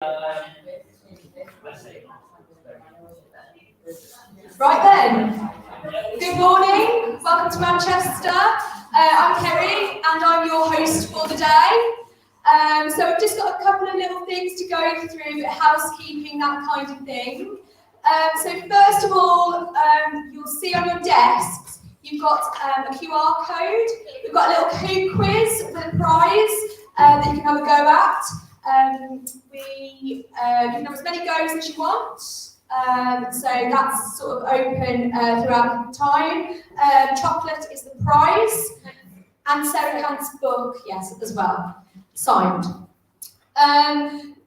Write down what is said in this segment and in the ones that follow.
Right then, good morning, welcome to Manchester. I'm Kerry and I'm your host for the day. So I've just got a couple of little things to go through, housekeeping, that kind of thing. So first of all, you'll see on your desks, you've got a QR code. We've got a little Who quiz with a prize that you can have a go at. You can have as many goes as you want. So that's sort of open throughout the time. Chocolate is the prize, and Sarah Kant's book, yes, as well, signed.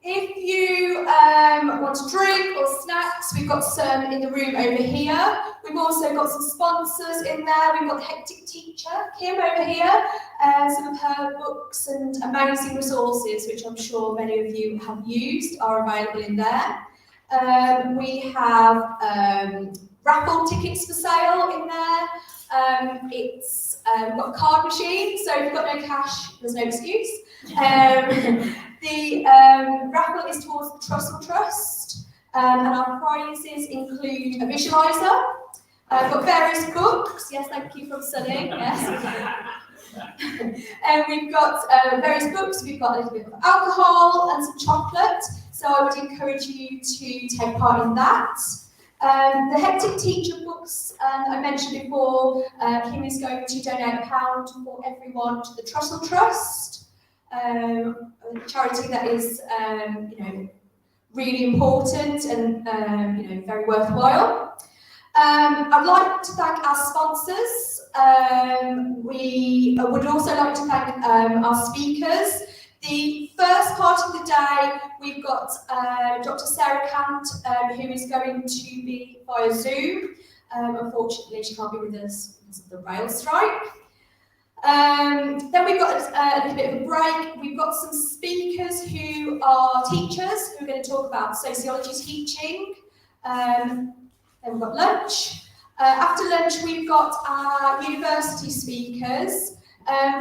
If you want to drink or snacks, we've got some in the room over here. We've also got some sponsors in there. We've got the Hectic Teacher, Kim, over here. Some of her books and amazing resources, which I'm sure many of you have used, are available in there. We have raffle tickets for sale in there. We've got a card machine, so if you've got no cash, there's no excuse. The raffle is towards the Trussell Trust, and our prizes include a visualiser. We've got various books. Yes, thank you for selling. Yes. And we've got various books. We've got a little bit of alcohol and some chocolate. So I would encourage you to take part in that. The Hectic Teacher books I mentioned before, Kim is going to donate £1 for everyone to the Trussell Trust, a charity that is really important and very worthwhile. I'd like to thank our sponsors. We would also like to thank our speakers. The first part of the day, we've got Dr. Sarah Kant, who is going to be via Zoom. Unfortunately, she can't be with us because of the rail strike. Then we've got a little bit of a break. We've got some speakers who are teachers, who are going to talk about sociology teaching. Then we've got lunch. After lunch, we've got our university speakers.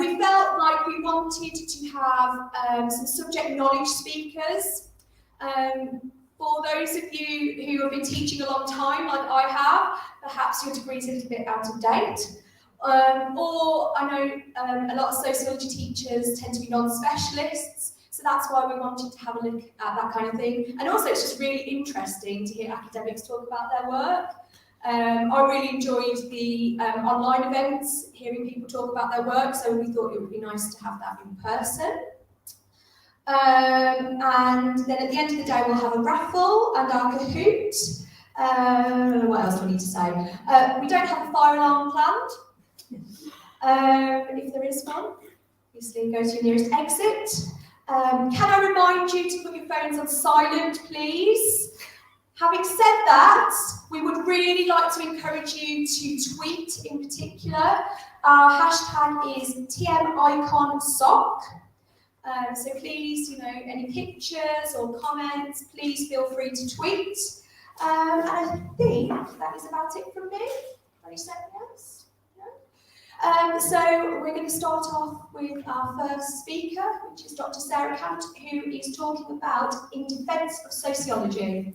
We felt like we wanted to have some subject knowledge speakers. For those of you who have been teaching a long time, like I have, perhaps your degree is a little bit out of date. Or I know a lot of sociology teachers tend to be non-specialists, so that's why we wanted to have a look at that kind of thing. And also it's just really interesting to hear academics talk about their work. I really enjoyed the online events, hearing people talk about their work, so we thought it would be nice to have that in person. And then at the end of the day, we'll have a raffle and our Kahoot. What else do we need to say? We don't have a fire alarm planned. If there is one, obviously go to your nearest exit. Can I remind you to put your phones on silent, please? Having said that, we would really like to encourage you to tweet in particular. Our hashtag is TMIconSoc. So please, any pictures or comments, please feel free to tweet. And I think that is about it from me. 20 seconds. No? So we're going to start off with our first speaker, which is Dr. Sarah Kant, who is talking about In Defence of Sociology.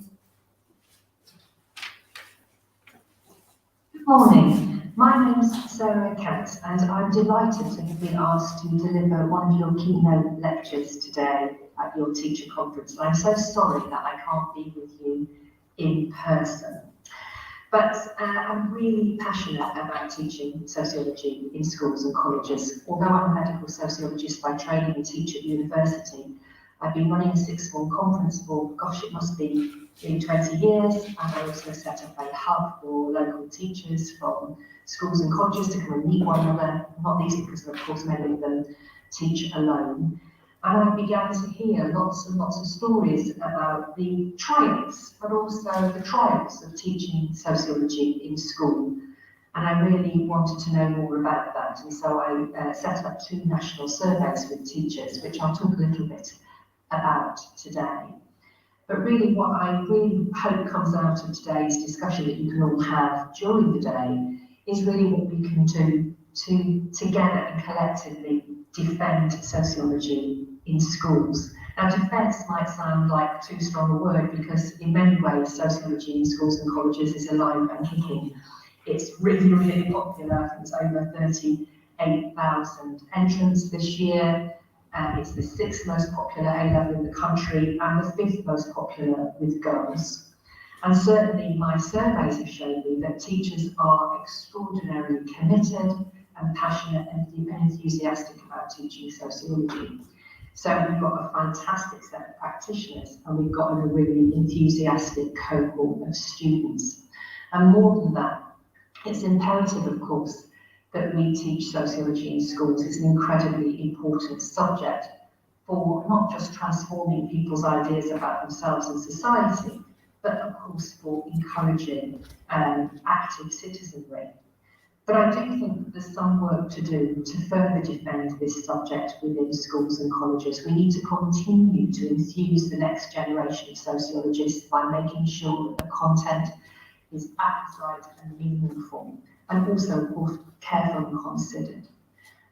Good morning, my name is Sarah Kant and I'm delighted to have been asked to deliver one of your keynote lectures today at your teacher conference. And I'm so sorry that I can't be with you in person. But I'm really passionate about teaching sociology in schools and colleges. Although I'm a medical sociologist by training and teach at university, I've been running a sixth form conference for, gosh, it must be nearly 20 years, and I also set up a hub for local teachers from schools and colleges to come and meet one another, not least because, of course, many of them teach alone. And I began to hear lots and lots of stories about the triumphs, but also the triumphs of teaching sociology in school. And I really wanted to know more about that, and so I set up 2 national surveys with teachers, which I'll talk a little bit about today. But really what I really hope comes out of today's discussion that you can all have during the day is really what we can do to together and collectively defend sociology in schools Now, defence might sound like too strong a word because in many ways sociology in schools and colleges is alive and kicking. It's really, really popular. I think it's over 38,000 entrants this year. It's the 6th most popular A-level in the country and the 5th most popular with girls. And certainly my surveys have shown me that teachers are extraordinarily committed and passionate and enthusiastic about teaching sociology. So we've got a fantastic set of practitioners and we've got a really enthusiastic cohort of students. And more than that, it's imperative, of course, that we teach sociology in schools. It's an incredibly important subject for not just transforming people's ideas about themselves and society, but of course for encouraging active citizenry. But I do think that there's some work to do to further defend this subject within schools and colleges. We need to continue to enthuse the next generation of sociologists by making sure that the content is appetite and meaningful, and also, of course, careful and considered.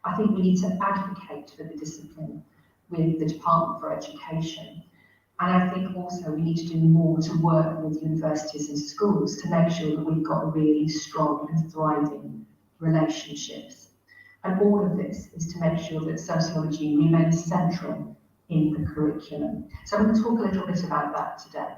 I think we need to advocate for the discipline with the Department for Education. And I think also we need to do more to work with universities and schools to make sure that we've got really strong and thriving relationships. And all of this is to make sure that sociology remains central in the curriculum. So I'm going to talk a little bit about that today.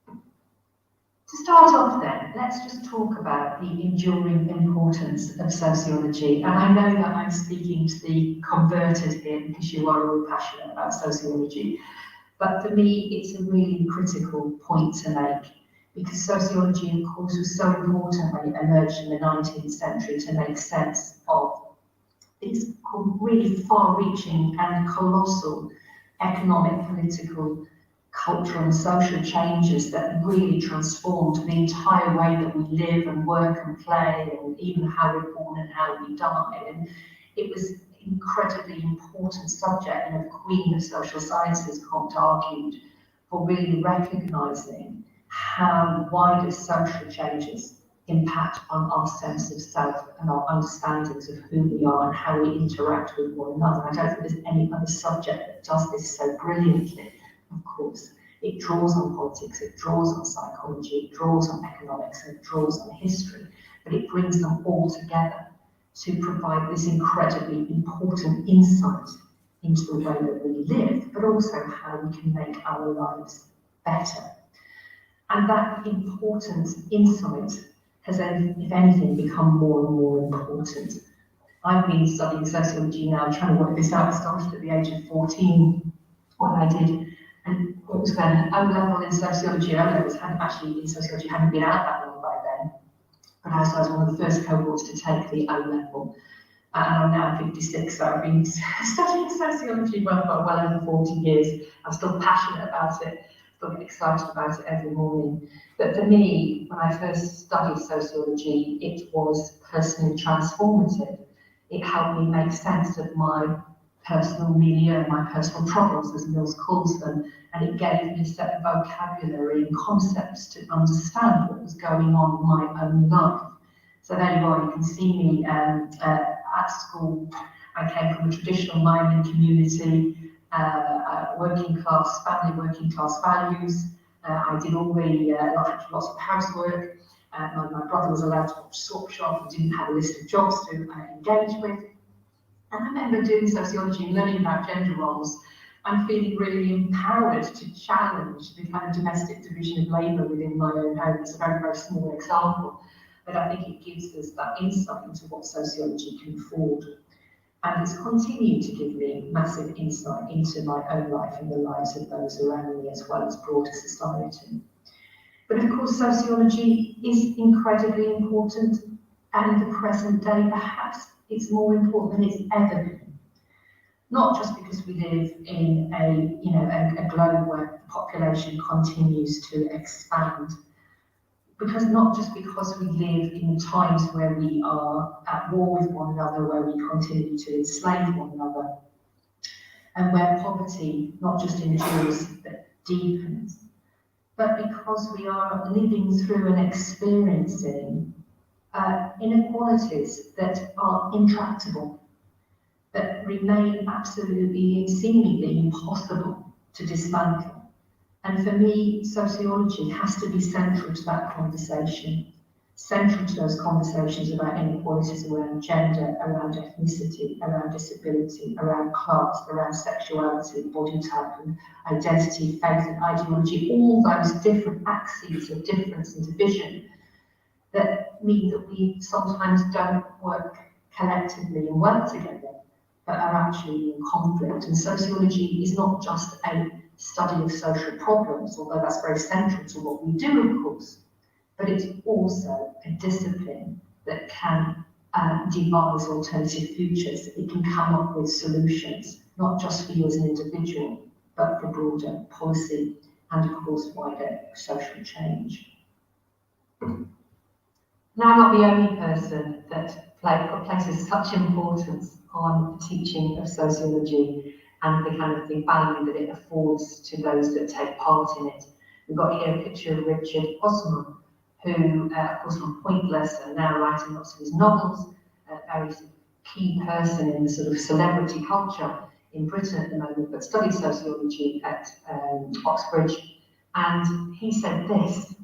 To start off then, let's just talk about the enduring importance of sociology. And I know that I'm speaking to the converted here because you are all passionate about sociology. But for me, it's a really critical point to make because sociology, of course, was so important when it emerged in the 19th century to make sense of these really far-reaching and colossal economic, political, cultural and social changes that really transformed the entire way that we live and work and play and even how we're born and how we die. And it was an incredibly important subject, and a queen of social sciences, Comte, argued for really recognising how wider social changes impact on our sense of self and our understandings of who we are and how we interact with one another. I don't think there's any other subject that does this so brilliantly. Of course, it draws on politics, it draws on psychology, it draws on economics, and it draws on history, but it brings them all together to provide this incredibly important insight into the way that we live, but also how we can make our lives better. And that important insight has, if anything, become more and more important. I've been studying sociology now, trying to work this out. I started at the age of 14 when I did. And what was then O-level in sociology, O-levels hadn't actually in sociology hadn't been out that long by then. But I was one of the first cohorts to take the O-level. And I'm now 56, so I've been studying sociology for well over 40 years. I'm still passionate about it, still get excited about it every morning. But for me, when I first studied sociology, it was personally transformative. It helped me make sense of my personal milieu, my personal troubles, as Mills calls them, and it gave me a set of vocabulary and concepts to understand what was going on in my own life. So there you are, you can see me at school. I came from a traditional mining community, working class, family working class values. I did all the lots of housework. My brother was allowed to watch Swap Shop and didn't have a list of jobs to engage with. And I remember doing sociology and learning about gender roles and feeling really empowered to challenge the kind of domestic division of labour within my own home. It's a very, very small example, but I think it gives us that insight into what sociology can afford. And it's continued to give me massive insight into my own life and the lives of those around me, as well as broader society. But of course, sociology is incredibly important, and in the present day, perhaps it's more important than it's ever been. Not just because we live in a globe where the population continues to expand, not just because we live in times where we are at war with one another, where we continue to enslave one another, and where poverty not just endures but deepens, but because we are living through and experiencing inequalities that are intractable, that remain absolutely and seemingly impossible to dismantle. And for me, sociology has to be central to that conversation, central to those conversations about inequalities around gender, around ethnicity, around disability, around class, around sexuality, body type and identity, faith and ideology, all those different axes of difference and division that mean that we sometimes don't work collectively and work together, but are actually in conflict. And sociology is not just a study of social problems, although that's very central to what we do, of course, but it's also a discipline that can devise alternative futures. It can come up with solutions, not just for you as an individual, but for broader policy and, of course, wider social change. Now, I'm not the only person that places such importance on the teaching of sociology and the kind of the value that it affords to those that take part in it. We've got here a picture of Richard Osman, who, of course, from Pointless and now writing lots of his novels, a very key person in the sort of celebrity culture in Britain at the moment, but studied sociology at Oxbridge. And he said this: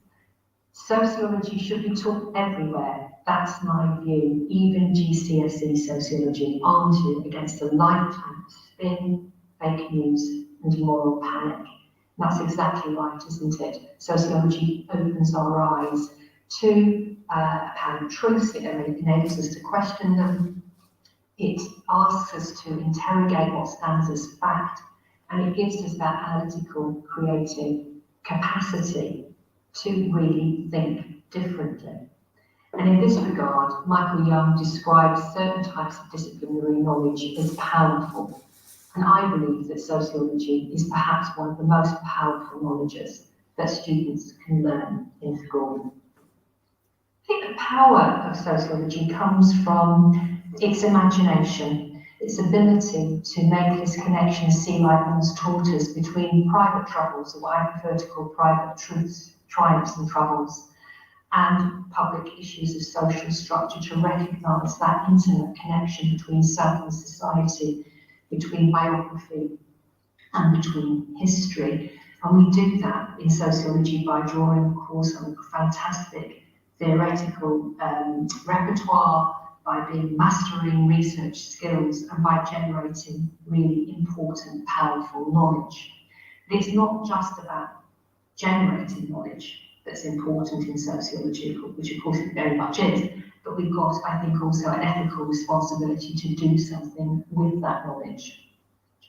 sociology should be taught everywhere. That's my view. Even GCSE sociology arms you against a lifetime of spin, fake news, and moral panic. And that's exactly right, isn't it? Sociology opens our eyes to apparent truths. It enables us to question them. It asks us to interrogate what stands as fact, and it gives us that analytical, creative capacity to really think differently. And in this regard, Michael Young describes certain types of disciplinary knowledge as powerful. And I believe that sociology is perhaps one of the most powerful knowledges that students can learn in school. I think the power of sociology comes from its imagination, its ability to make this connection, as C. Lightman's taught us, between private troubles, or what I prefer to call private truths, triumphs and troubles, and public issues of social structure, to recognise that intimate connection between self and society, between biography and between history. And we do that in sociology by drawing, of course, on a fantastic theoretical repertoire, by mastering research skills, and by generating really important, powerful knowledge. But it's not just about generating knowledge that's important in sociology, which of course it very much is, but we've got, I think, also an ethical responsibility to do something with that knowledge.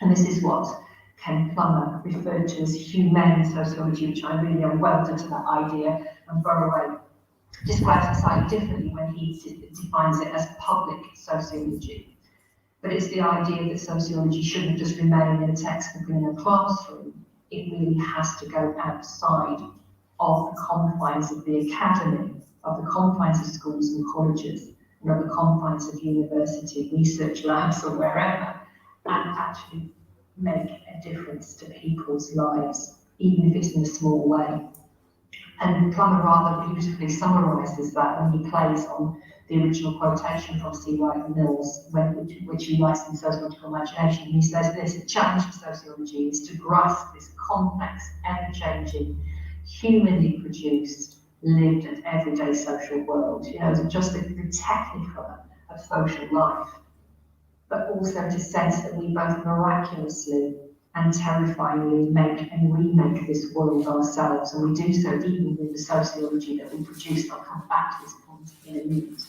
And this is what Ken Plummer referred to as humane sociology, which I really am welded to that idea, and Burrow describes it slightly differently when he defines it as public sociology. But it's the idea that sociology shouldn't just remain in a textbook and in a classroom. It really has to go outside of the confines of the academy, of the confines of schools and colleges, and of the confines of university research labs or wherever, and actually make a difference to people's lives, even if it's in a small way. And Plummer rather beautifully summarises that when he plays on the original quotation from C. Wright Mills, which he writes in Sociological Imagination. He says this: the challenge for sociology is to grasp this complex, ever-changing, humanly produced, lived and everyday social world, just the technicolor of social life, but also to sense that we both miraculously and terrifyingly make and remake this world ourselves, and we do so even with the sociology that we produce. I'll come back to this point in a minute.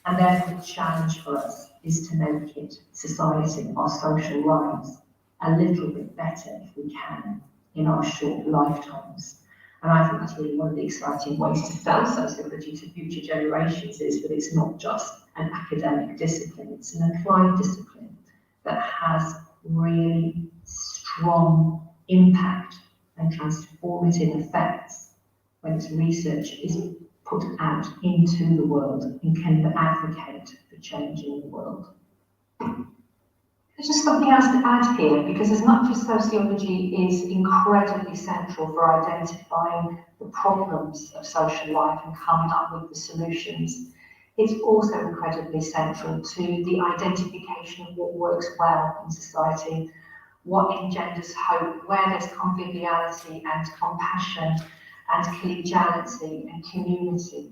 And therefore the challenge for us is to make it, society, our social lives, a little bit better if we can in our short lifetimes. And I think that's really one of the exciting ways to sell sociology to future generations, is that it's not just an academic discipline, it's an applied discipline that has really strong impact and transformative effects when its research is put out into the world and can advocate for change in the world. There's just something else to add here, because as much as sociology is incredibly central for identifying the problems of social life and coming up with the solutions, it's also incredibly central to the identification of what works well in society. what engenders hope, where there's conviviality and compassion and collegiality and community.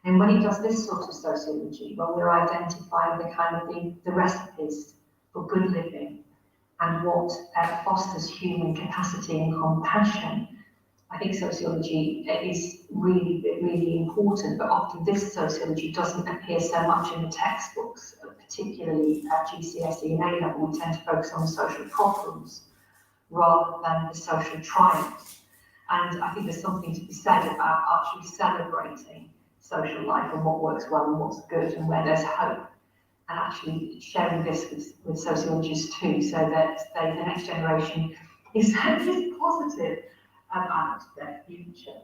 And when he does this sort of sociology, when we're identifying the kind of the recipes for good living and what fosters human capacity and compassion, I think sociology is really, really important, but often this sociology doesn't appear so much in the textbooks, particularly at GCSE and A-level. We tend to focus on the social problems rather than the social triumphs. And I think there's something to be said about actually celebrating social life and what works well and what's good and where there's hope, and actually sharing this with sociologists too, so that the next generation is positive about their future.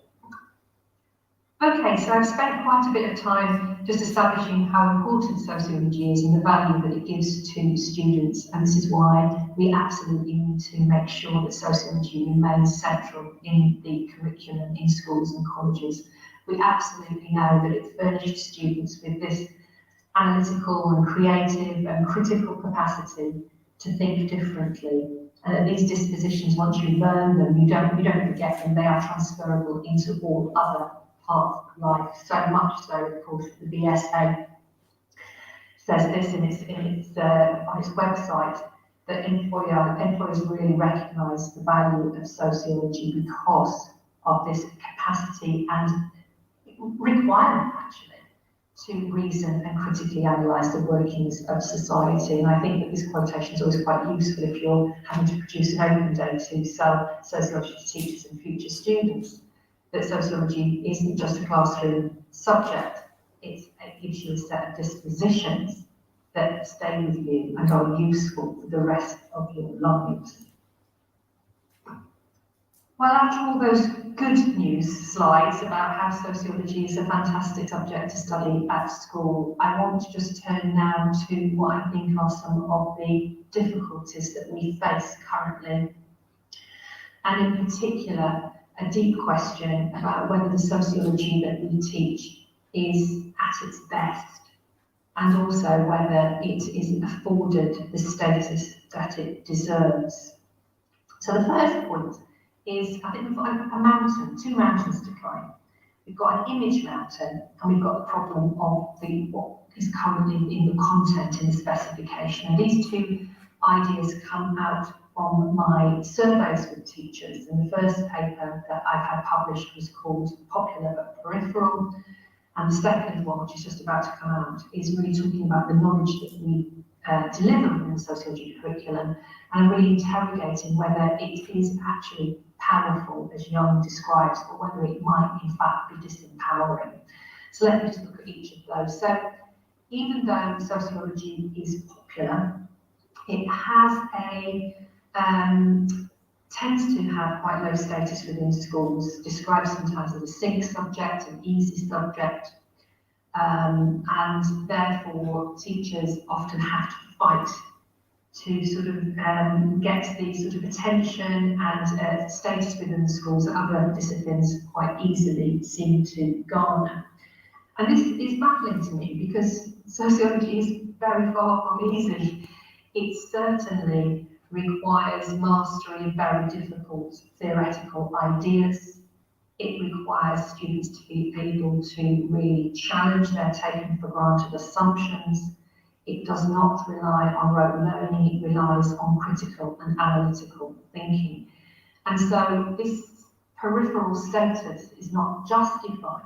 Okay, so I've spent quite a bit of time just establishing how important sociology is and the value that it gives to students, and this is why we absolutely need to make sure that sociology remains central in the curriculum in schools and colleges. We absolutely know that it furnishes students with this analytical and creative and critical capacity to think differently. And that these dispositions, once you learn them, you don't forget them. They are transferable into all other parts of life. So much so, of course, the BSA says this on its website, that employers really recognise the value of sociology because of this capacity and requirement, actually, to reason and critically analyse the workings of society. And I think that this quotation is always quite useful if you're having to produce an open day to sell sociology to teachers and future students, that sociology isn't just a classroom subject, it gives you a set of dispositions that stay with you and are useful for the rest of your lives. Well, after all those good news slides about how sociology is a fantastic subject to study at school, I want to just turn now to what I think are some of the difficulties that we face currently. And in particular, a deep question about whether the sociology that we teach is at its best, and also whether it is afforded the status that it deserves. So the first point is, I think we've got two mountains to climb. We've got an image mountain, and we've got the problem of what is currently in the content in the specification. And these two ideas come out from my surveys with teachers. And the first paper that I've had published was called Popular but Peripheral. And the second one, which is just about to come out, is really talking about the knowledge that we deliver within the sociology curriculum, and really interrogating whether it is actually powerful, as Young describes, or whether it might in fact be disempowering. So let me just look at each of those. So even though sociology is popular, it has tends to have quite low status within schools, described sometimes as a sink subject, an easy subject, and therefore teachers often have to fight to sort of get the sort of attention and status within the schools that other disciplines quite easily seem to garner. And this is baffling to me because sociology is very far from easy. It certainly requires mastery of very difficult theoretical ideas. It requires students to be able to really challenge their taken for granted assumptions. It does not rely on rote learning, it relies on critical and analytical thinking. And so this peripheral status is not justified,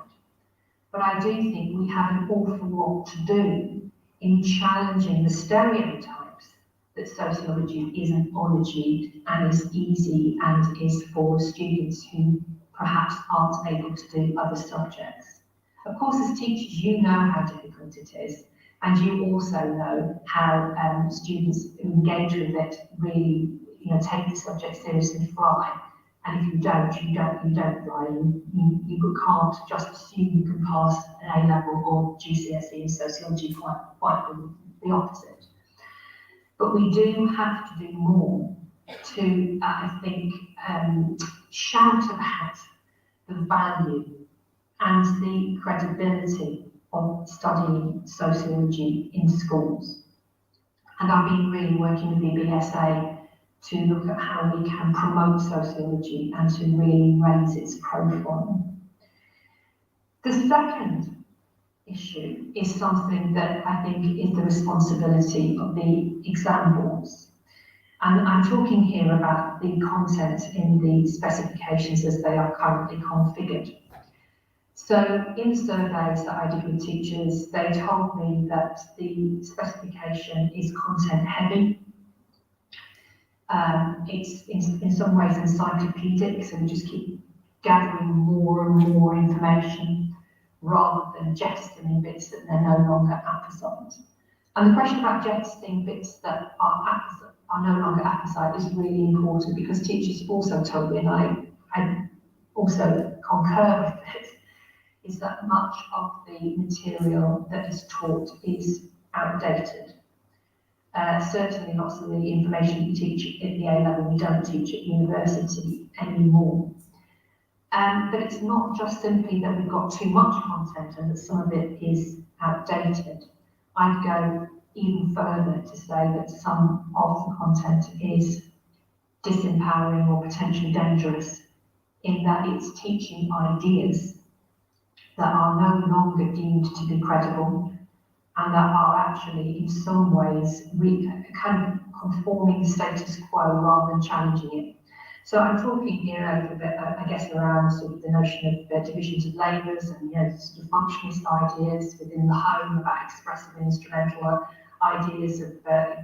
but I do think we have an awful lot to do in challenging the stereotypes that sociology is an ology and is easy and is for students who perhaps aren't able to do other subjects. Of course, as teachers, you know how difficult it is, and you also know how students who engage with it really, take the subject seriously fly. And if you don't, you don't fly. You can't just assume you can pass an A-level or GCSE in sociology, quite the opposite. But we do have to do more to, I think, shout about the value and the credibility of studying sociology in schools. And I've been really working with the BSA to look at how we can promote sociology and to really raise its profile. The second issue is something that I think is the responsibility of the exam boards. And I'm talking here about the content in the specifications as they are currently configured. So in surveys that I did with teachers, they told me that the specification is content heavy. It's in some ways encyclopedic, so we just keep gathering more and more information rather than jettisoning bits that they're no longer apposite. And the question about jettisoning bits that are no longer apposite is really important, because teachers also told me, and I also concur with this, is that much of the material that is taught is outdated. Certainly lots of the information we teach at the A level we don't teach at university anymore. But it's not just simply that we've got too much content and that some of it is outdated. I'd go even further to say that some of the content is disempowering or potentially dangerous, in that it's teaching ideas that are no longer deemed to be credible and that are actually in some ways kind of conforming the status quo rather than challenging it. So I'm talking here a little bit, I guess, around sort of the notion of divisions of labours and sort of functionalist ideas within the home about expressive and instrumental ideas of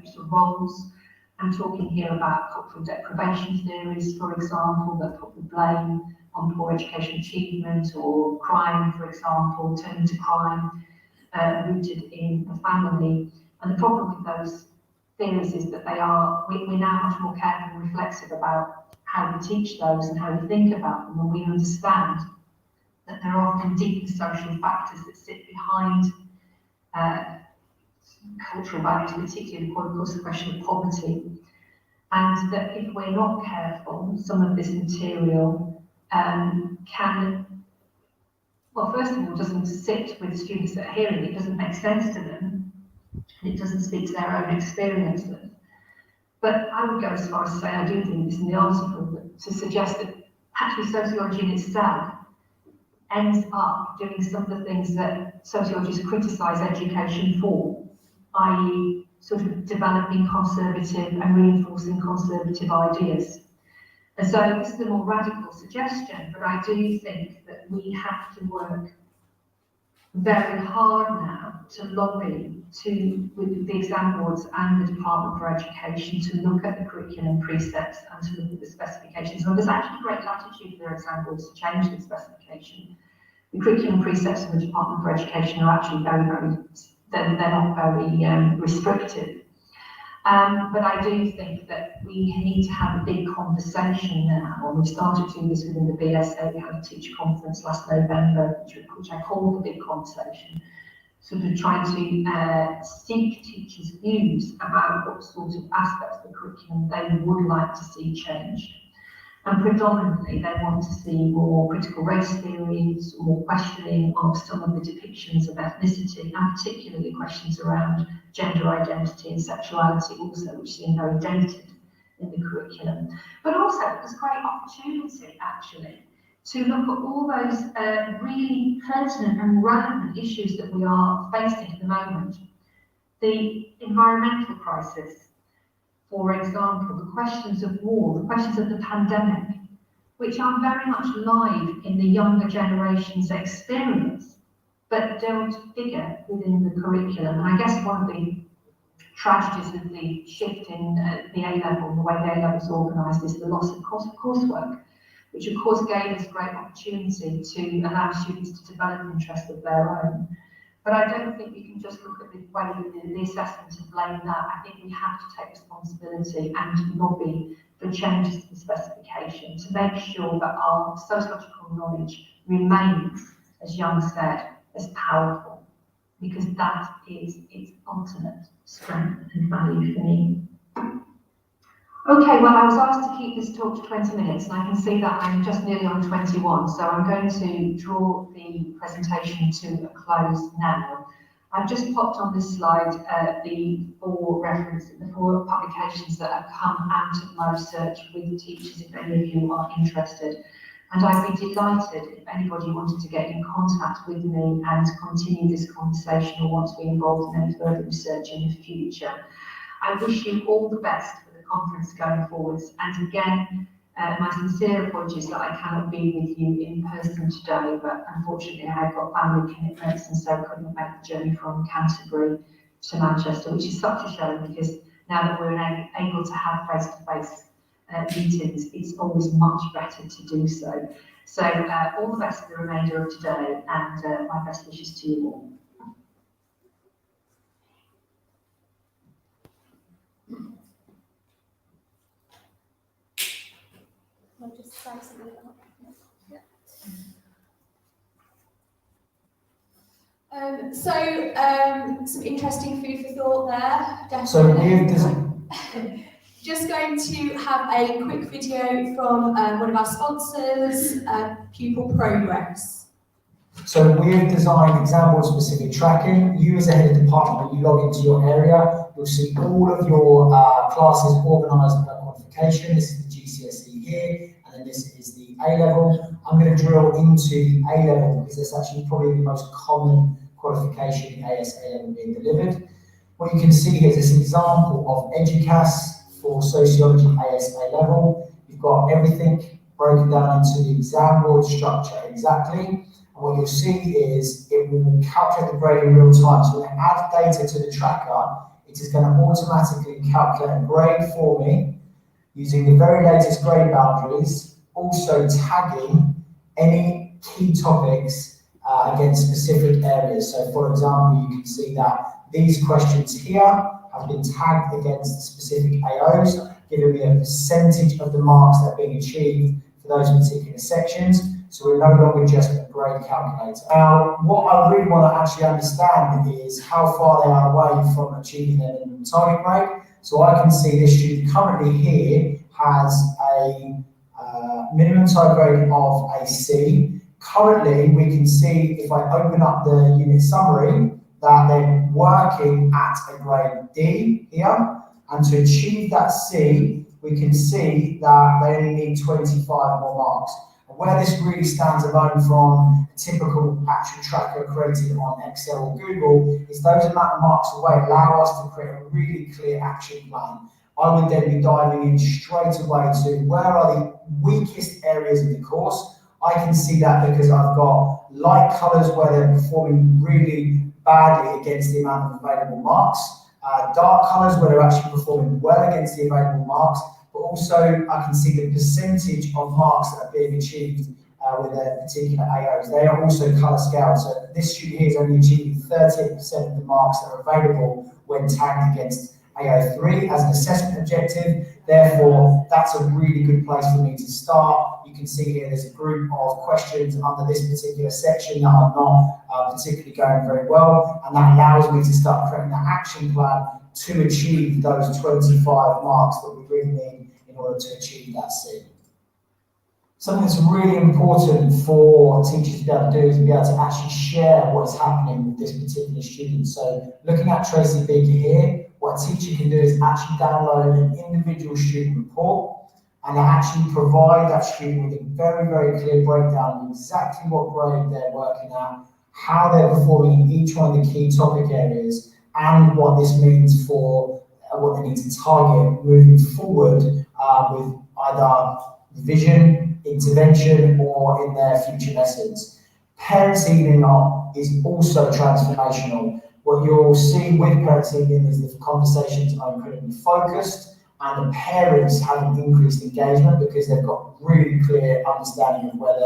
use of roles. I'm talking here about cultural deprivation theories, for example, that put the blame on poor education achievement, or crime, for example, turning to crime rooted in the family. And the problem with those theories is that we're now much more careful and reflexive about how we teach those and how we think about them, and we understand that there are often deep social factors that sit behind cultural values, particularly, of course, the question of poverty. And that if we're not careful, some of this material can, well, first of all, doesn't sit with students that are hearing it, doesn't make sense to them, and it doesn't speak to their own experiences. But I would go as far as to say, I do think this in the article, to suggest that actually sociology in itself ends up doing some of the things that sociologists criticise education for, i.e. sort of developing conservative and reinforcing conservative ideas. And so this is a more radical suggestion, but I do think that we have to work very hard now to lobby with the exam boards and the Department for Education to look at the curriculum precepts and to look at the specifications. And there's actually great latitude for their exam boards to change the specification. The curriculum precepts of the Department for Education are actually they're not very restrictive. But I do think that we need to have a big conversation now, and we started doing this within the BSA. We had a teacher conference last November, which I called the big conversation, sort of trying to seek teachers' views about what sort of aspects of the curriculum they would like to see changed. And predominantly, they want to see more critical race theories, more questioning of some of the depictions of ethnicity, and particularly questions around gender identity and sexuality also, which seem very dated in the curriculum. But also, there's great opportunity, actually, to look at all those really pertinent and relevant issues that we are facing at the moment. The environmental crisis, for example, the questions of war, the questions of the pandemic, which are very much live in the younger generation's experience, but don't figure within the curriculum. And I guess one of the tragedies of the shift in the A-level, the way the A-level is organised, is the loss of coursework, which of course gave us great opportunity to allow students to develop interests of their own. But I don't think we can just look at the way the assessment and blame that. I think we have to take responsibility and lobby for changes to the specification to make sure that our sociological knowledge remains, as Young said, as powerful, because that is its ultimate strength and value for me. Okay, well, I was asked to keep this talk to 20 minutes, and I can see that I'm just nearly on 21, so I'm going to draw the presentation to a close now. I've just popped on this slide the four publications that have come out of my research with teachers, if any of you are interested. And I'd be delighted if anybody wanted to get in contact with me and continue this conversation or want to be involved in any further research in the future. I wish you all the best for the conference going forwards. And again, my sincere apologies that I cannot be with you in person today, but unfortunately I've got family commitments and so couldn't make the journey from Canterbury to Manchester, which is such a shame because now that we're able to have face-to-face meetings, it's always much better to do so. So all the best for the remainder of today and my best wishes to you all. I'll just say something about that. Yeah. Some interesting food for thought there. Definitely. So just going to have a quick video from one of our sponsors, Pupil Progress. So we've designed example-specific tracking. You as a head of department, when you log into your area, you'll see all of your classes organised per qualification. This is the GCSE here, and then this is the A-level. I'm going to drill into the A-level because it's actually probably the most common qualification in AS A-level being delivered. What you can see here is this example of EDUCAS for Sociology AS A-level. You've got everything broken down into the exam board structure exactly. And what you'll see is it will calculate the grade in real time. So when I add data to the tracker, it is going to automatically calculate a grade for me using the very latest grade boundaries, also tagging any key topics against specific areas. So for example, you can see that these questions here have been tagged against specific AOs, giving me a percentage of the marks that are being achieved for those particular sections. So we're no longer just a grade calculator. Now, what I really want to actually understand is how far they are away from achieving their minimum target grade. So I can see this student currently here has a minimum target grade of a C. Currently, we can see if I open up the unit summary that they're working at a grade D here, and to achieve that C, we can see that they only need 25 more marks. And where this really stands alone from a typical actual tracker created on Excel or Google is those amount of marks away allow us to create a really clear action plan. I would then be diving in straight away to where are the weakest areas of the course. I can see that because I've got light colours where they're performing really badly against the amount of available marks, dark colours where they're actually performing well against the available marks, but also I can see the percentage of marks that are being achieved with their particular AOs. They are also colour scaled, so this student here is only achieving 38% of the marks that are available when tagged against AO3 as an assessment objective. Therefore, that's a really good place for me to start. You can see here there's a group of questions under this particular section that are not particularly going very well, and that allows me to start creating an action plan to achieve those 25 marks that we really need in order to achieve that C. Something that's really important for teachers to be able to do is be able to actually share what is happening with this particular student. So looking at Tracy Beaker here, what a teacher can do is actually download an individual student report and actually provide that student with a very, very clear breakdown of exactly what grade they're working at, how they're performing in each one of the key topic areas, and what this means for what they need to target moving forward with either vision, intervention, or in their future lessons. Parents' evening is also transformational. What you'll see with Parents' Evening is the conversations are incredibly focused and the parents have an increased engagement because they've got really clear understanding of where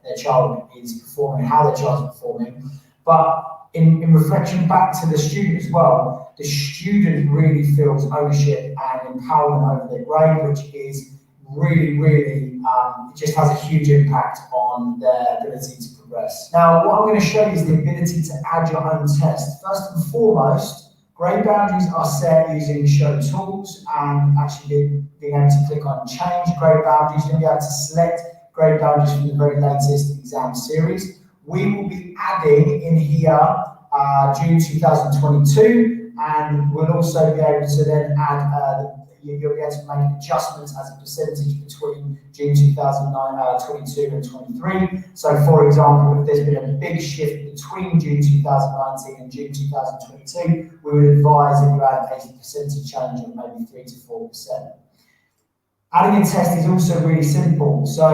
their child is performing, how their child's performing. But in reflection back to the student as well, the student really feels ownership and empowerment over their grade, which is really, it just has a huge impact on their ability to progress. Now, what I'm going to show you is the ability to add your own test. First and foremost, grade boundaries are set using show tools and actually being able to click on change grade boundaries. You'll be able to select grade boundaries from the very latest exam series. We will be adding in here June 2022, and we'll also be able to then add, you'll be able to make adjustments as a percentage between June 2022 and 23. So for example, if there's been a big shift between June 2019 and June 2022, we would advise that you add a percentage change of maybe 3 to 4%. Adding a test is also really simple. So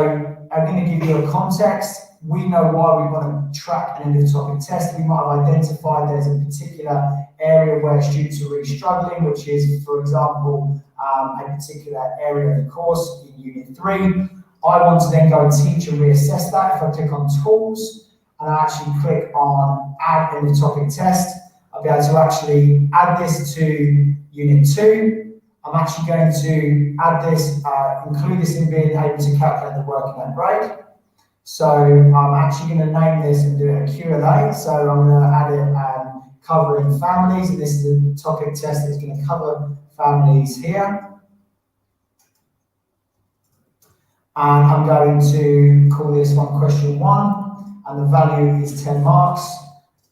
I'm going to give you a context. We know why we want to track an end of topic test. We might have identified there's a particular area where students are really struggling, which is, for example, a particular area of the course in Unit 3. I want to then go and teach and reassess that. If I click on Tools and I actually click on Add End of Topic Test, I'll be able to actually add this to Unit 2. I'm actually going to add this, include this in being able to calculate the working out grade. So I'm actually going to name this and do it a Q&A. So I'm going to add it covering families, and this is the topic test that's going to cover families here. And I'm going to call this one question 1, and the value is 10 marks.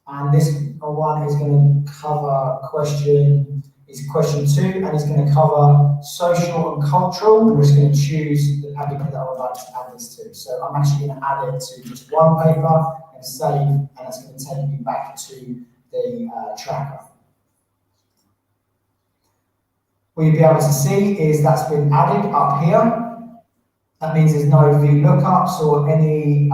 And this one is going to cover question 2, and it's going to cover social and cultural. I'm just going to choose the paper that I would like to add this to. So I'm actually going to add it to just one paper and save, and that's going to take me back to the tracker. What you'll be able to see is that's been added up here. That means there's no VLOOKUPs or any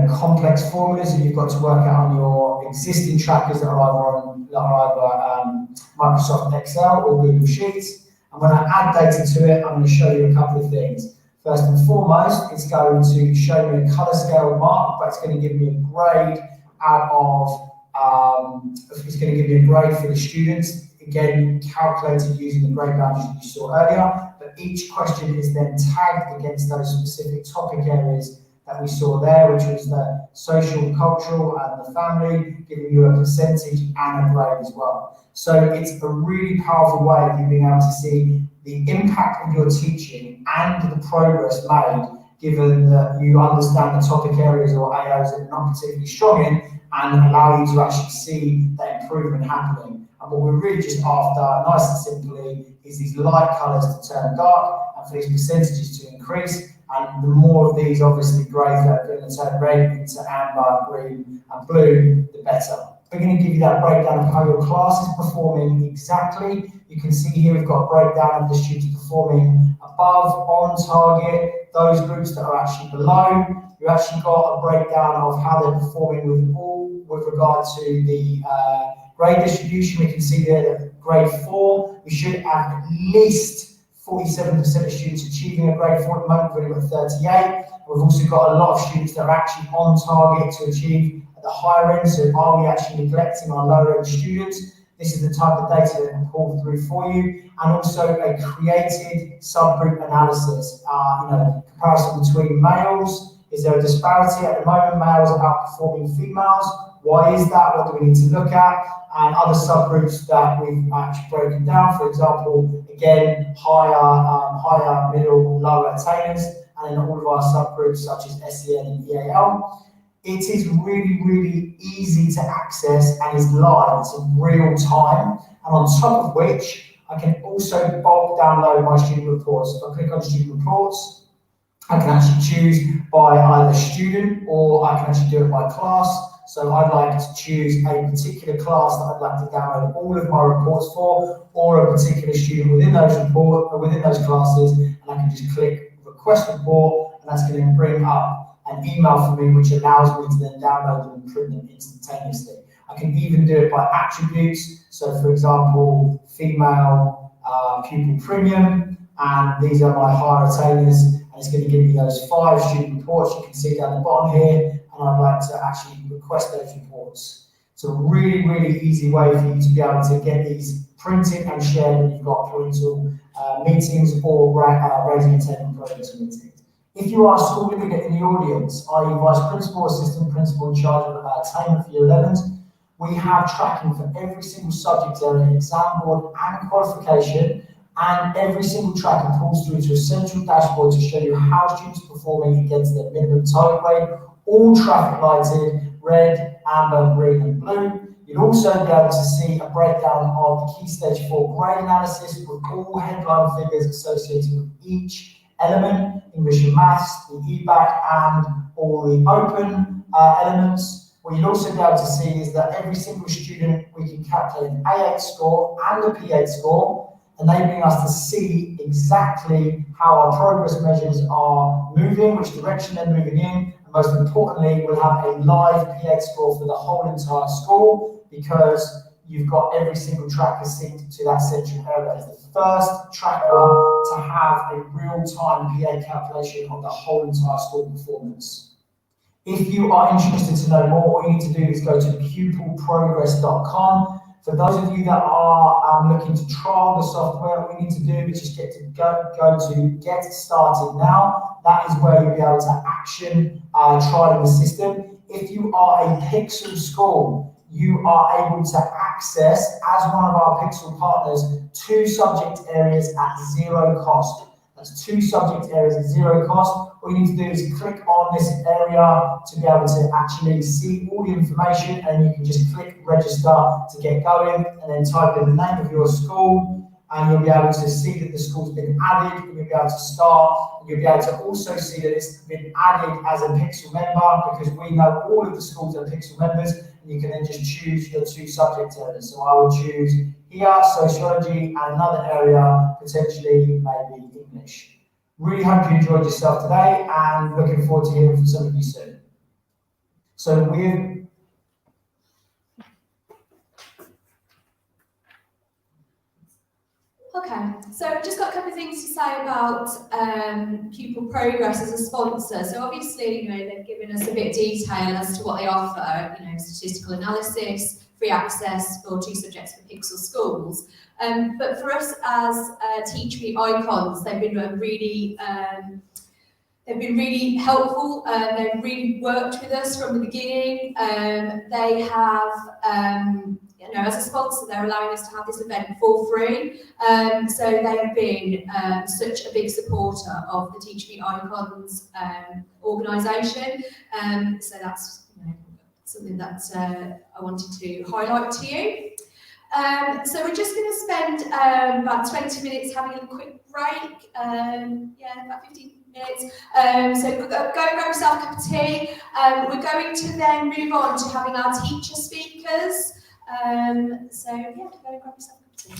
complex formulas that you've got to work out on your existing trackers that are either Microsoft Excel or Google Sheets. And when I add data to it, I'm going to show you a couple of things. First and foremost, it's going to show me a colour scale mark, but it's going to give me a grade out of, it's going to give me a grade for the students, again, calculated using the grade values that you saw earlier, but each question is then tagged against those specific topic areas that we saw there, which was the social, cultural, and the family, giving you a percentage and a grade as well. So it's a really powerful way of you being able to see the impact of your teaching and the progress made, given that you understand the topic areas or AOs that you're not particularly strong in, and allow you to actually see that improvement happening. And what we're really just after, nice and simply, is these light colours to turn dark and for these percentages to increase. And the more of these, obviously, grades that are going to turn red into amber, green, and blue, the better. We're going to give you that breakdown of how your class is performing exactly. You can see here we've got a breakdown of the students performing above, on target, those groups that are actually below. You've actually got a breakdown of how they're performing with regard to the grade distribution. We can see there that grade 4, we should have at least 47% of students achieving a grade 4 at the moment. We've only got 38. We've also got a lot of students that are actually on target to achieve at the higher end. So are we actually neglecting our lower end students? This is the type of data that can pull through for you. And also a created subgroup analysis. Comparison between males. Is there a disparity? At the moment, males are outperforming females. Why is that? What do we need to look at? And other subgroups that we've actually broken down, for example, again, higher, middle, lower attainers, and then all of our subgroups such as SEN and EAL. It is really, really easy to access and is live. It's in real time. And on top of which, I can also bulk download my student reports. If I click on student reports, I can actually choose by either student or I can actually do it by class. So I'd like to choose a particular class that I'd like to download all of my reports for, or a particular student within those classes, and I can just click request report, and that's going to bring up an email for me, which allows me to then download them and print them instantaneously. I can even do it by attributes. So for example, female pupil premium, and these are my higher attainers, and it's going to give me those 5 student reports. You can see down the bottom here. And I'd like to actually request those reports. It's a really, really easy way for you to be able to get these printed and shared when you've got parental meetings or raising attendance parental meetings. If you are a school leader in the audience, i.e. vice principal, assistant principal in charge of attainment for year 11s, we have tracking for every single subject area, exam board and qualification, and every single tracking pulls through to a central dashboard to show you how students are performing against their minimum target grade, all traffic lighted red, amber, green and blue. You'll also be able to see a breakdown of the Key Stage 4 grade analysis with all headline figures associated with each element, English and Maths, the EBAC and all the open elements. What you'll also be able to see is that every single student, we can calculate an A8 score and a P8 score, enabling us to see exactly how our progress measures are moving, which direction they're moving in, and most importantly, we'll have a live P8 score for the whole entire school because you've got every single tracker synced to that central area. It's the first tracker to have a real-time P8 calculation of the whole entire school performance. If you are interested to know more, all you need to do is go to pupilprogress.com. For those of you that are looking to trial the software, all you need to do is just go to Get Started Now. That is where you'll be able to action trialing the system. If you are a Pixel school, you are able to access, as one of our Pixel partners, 2 subject areas at 0 cost. That's 2 subject areas at 0 cost. All you need to do is click on this area to be able to actually see all the information, and you can just click register to get going, and then type in the name of your school, and you'll be able to see that the school's been added, and you'll be able to start, and you'll be able to also see that it's been added as a Pixel member, because we know all of the schools are Pixel members, and you can then just choose your 2 subject areas. So I would choose here, Sociology, and another area, potentially maybe English. Really hope you enjoyed yourself today, and looking forward to hearing from some of you soon. So Okay, so I've just got a couple of things to say about Pupil Progress as a sponsor. So obviously, they've given us a bit of detail as to what they offer, statistical analysis, free access for 2 subjects for Pixel schools. But for us as Teachmeet icons, they've been really helpful. They've really worked with us from the beginning. They have, as a sponsor, they're allowing us to have this event for free. So they have been such a big supporter of the Teachmeet Icons organisation. So that's something that I wanted to highlight to you. So we're just going to spend about 20 minutes having a quick break. About 15 minutes. So go and grab yourself a cup of tea. We're going to then move on to having our teacher speakers. Go and grab yourself a cup of tea.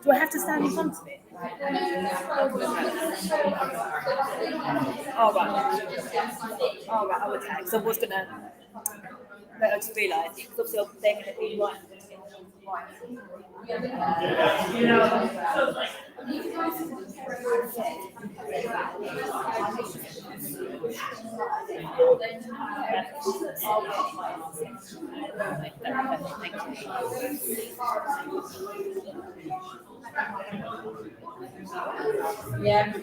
Do I have to stand in front of it? Oh, right. Oh, right, oh, okay. So I was going to, I just realised, because obviously they're going to be right. Yeah,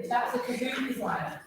That's a kahoot design.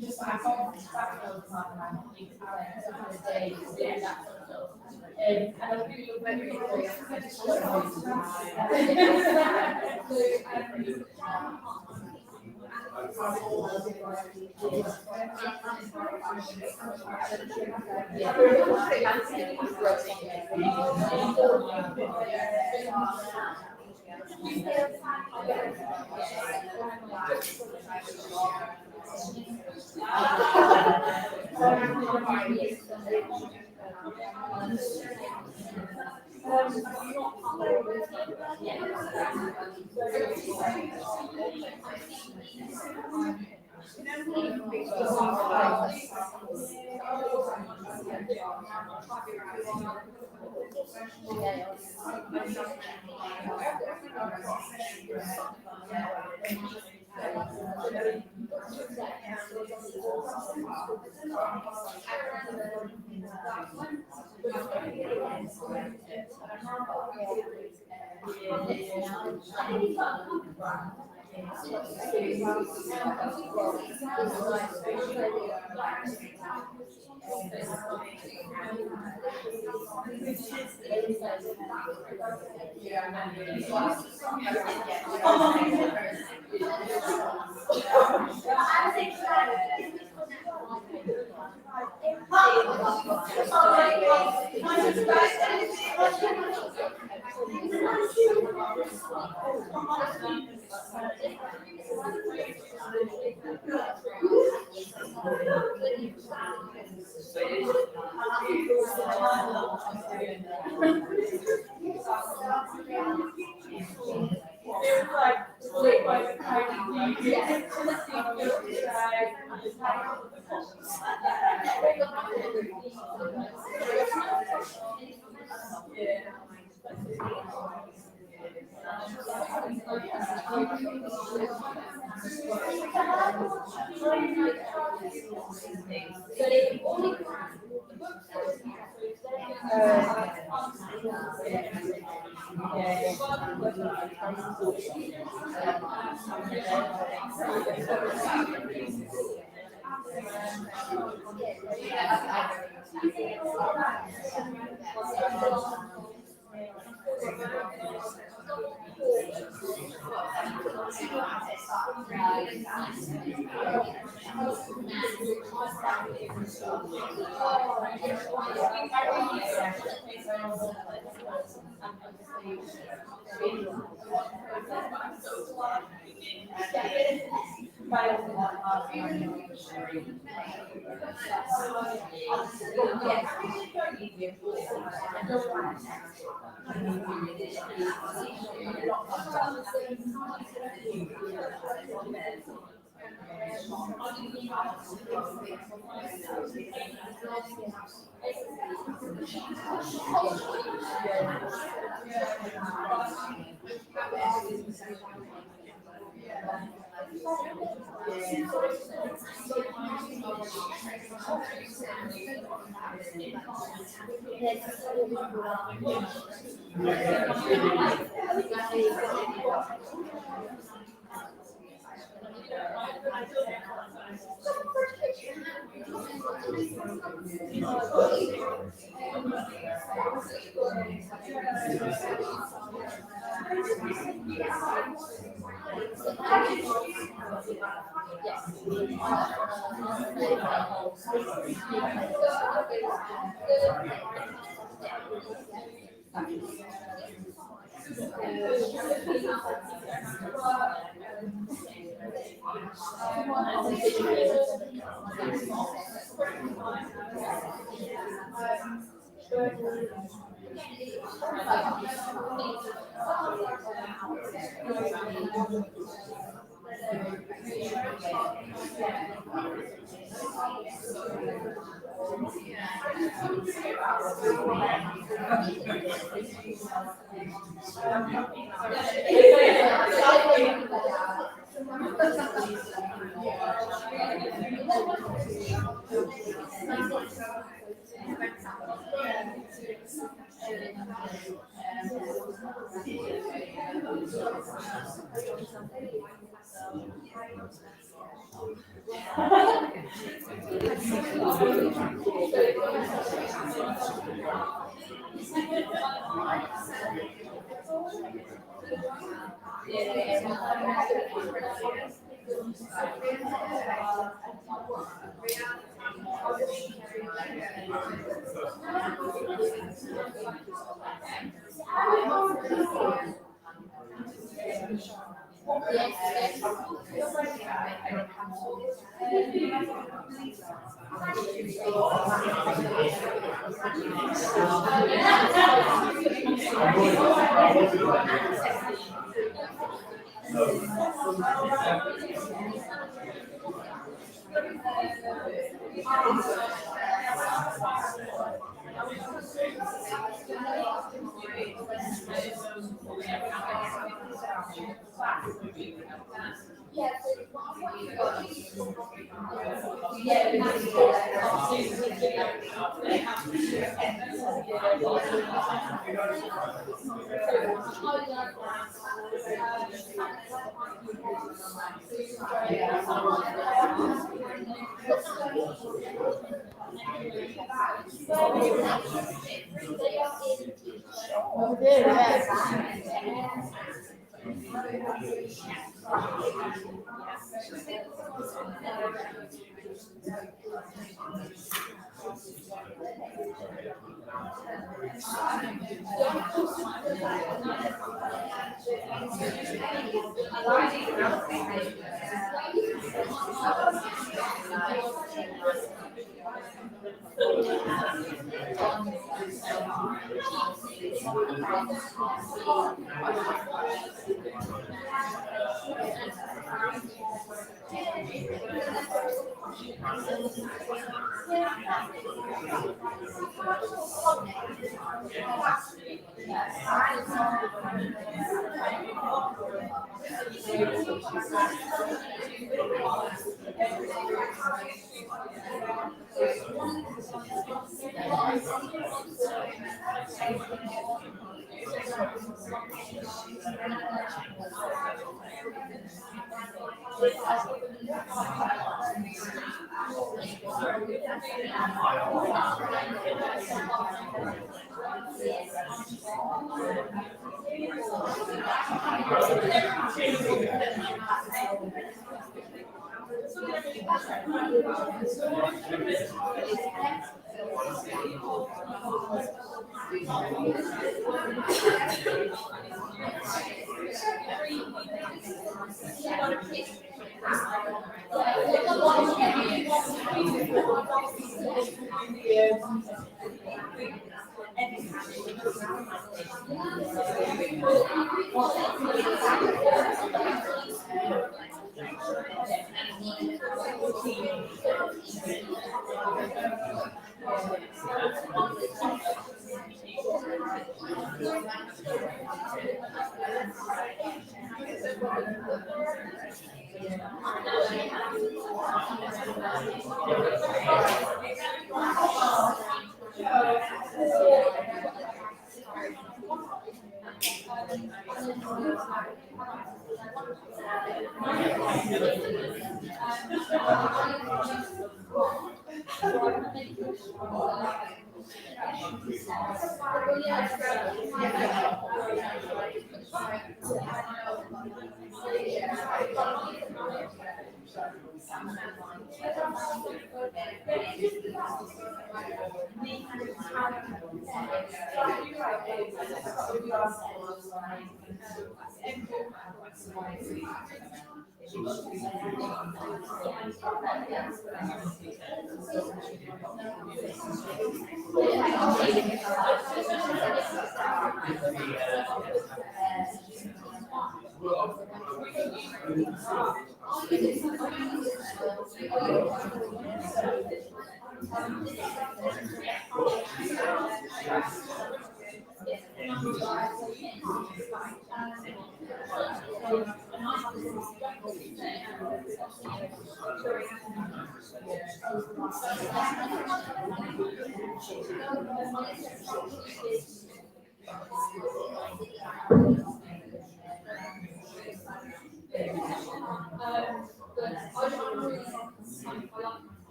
Just I got back all the time and I think Alex for the day to do that sort of stuff. And I really look very quickly I just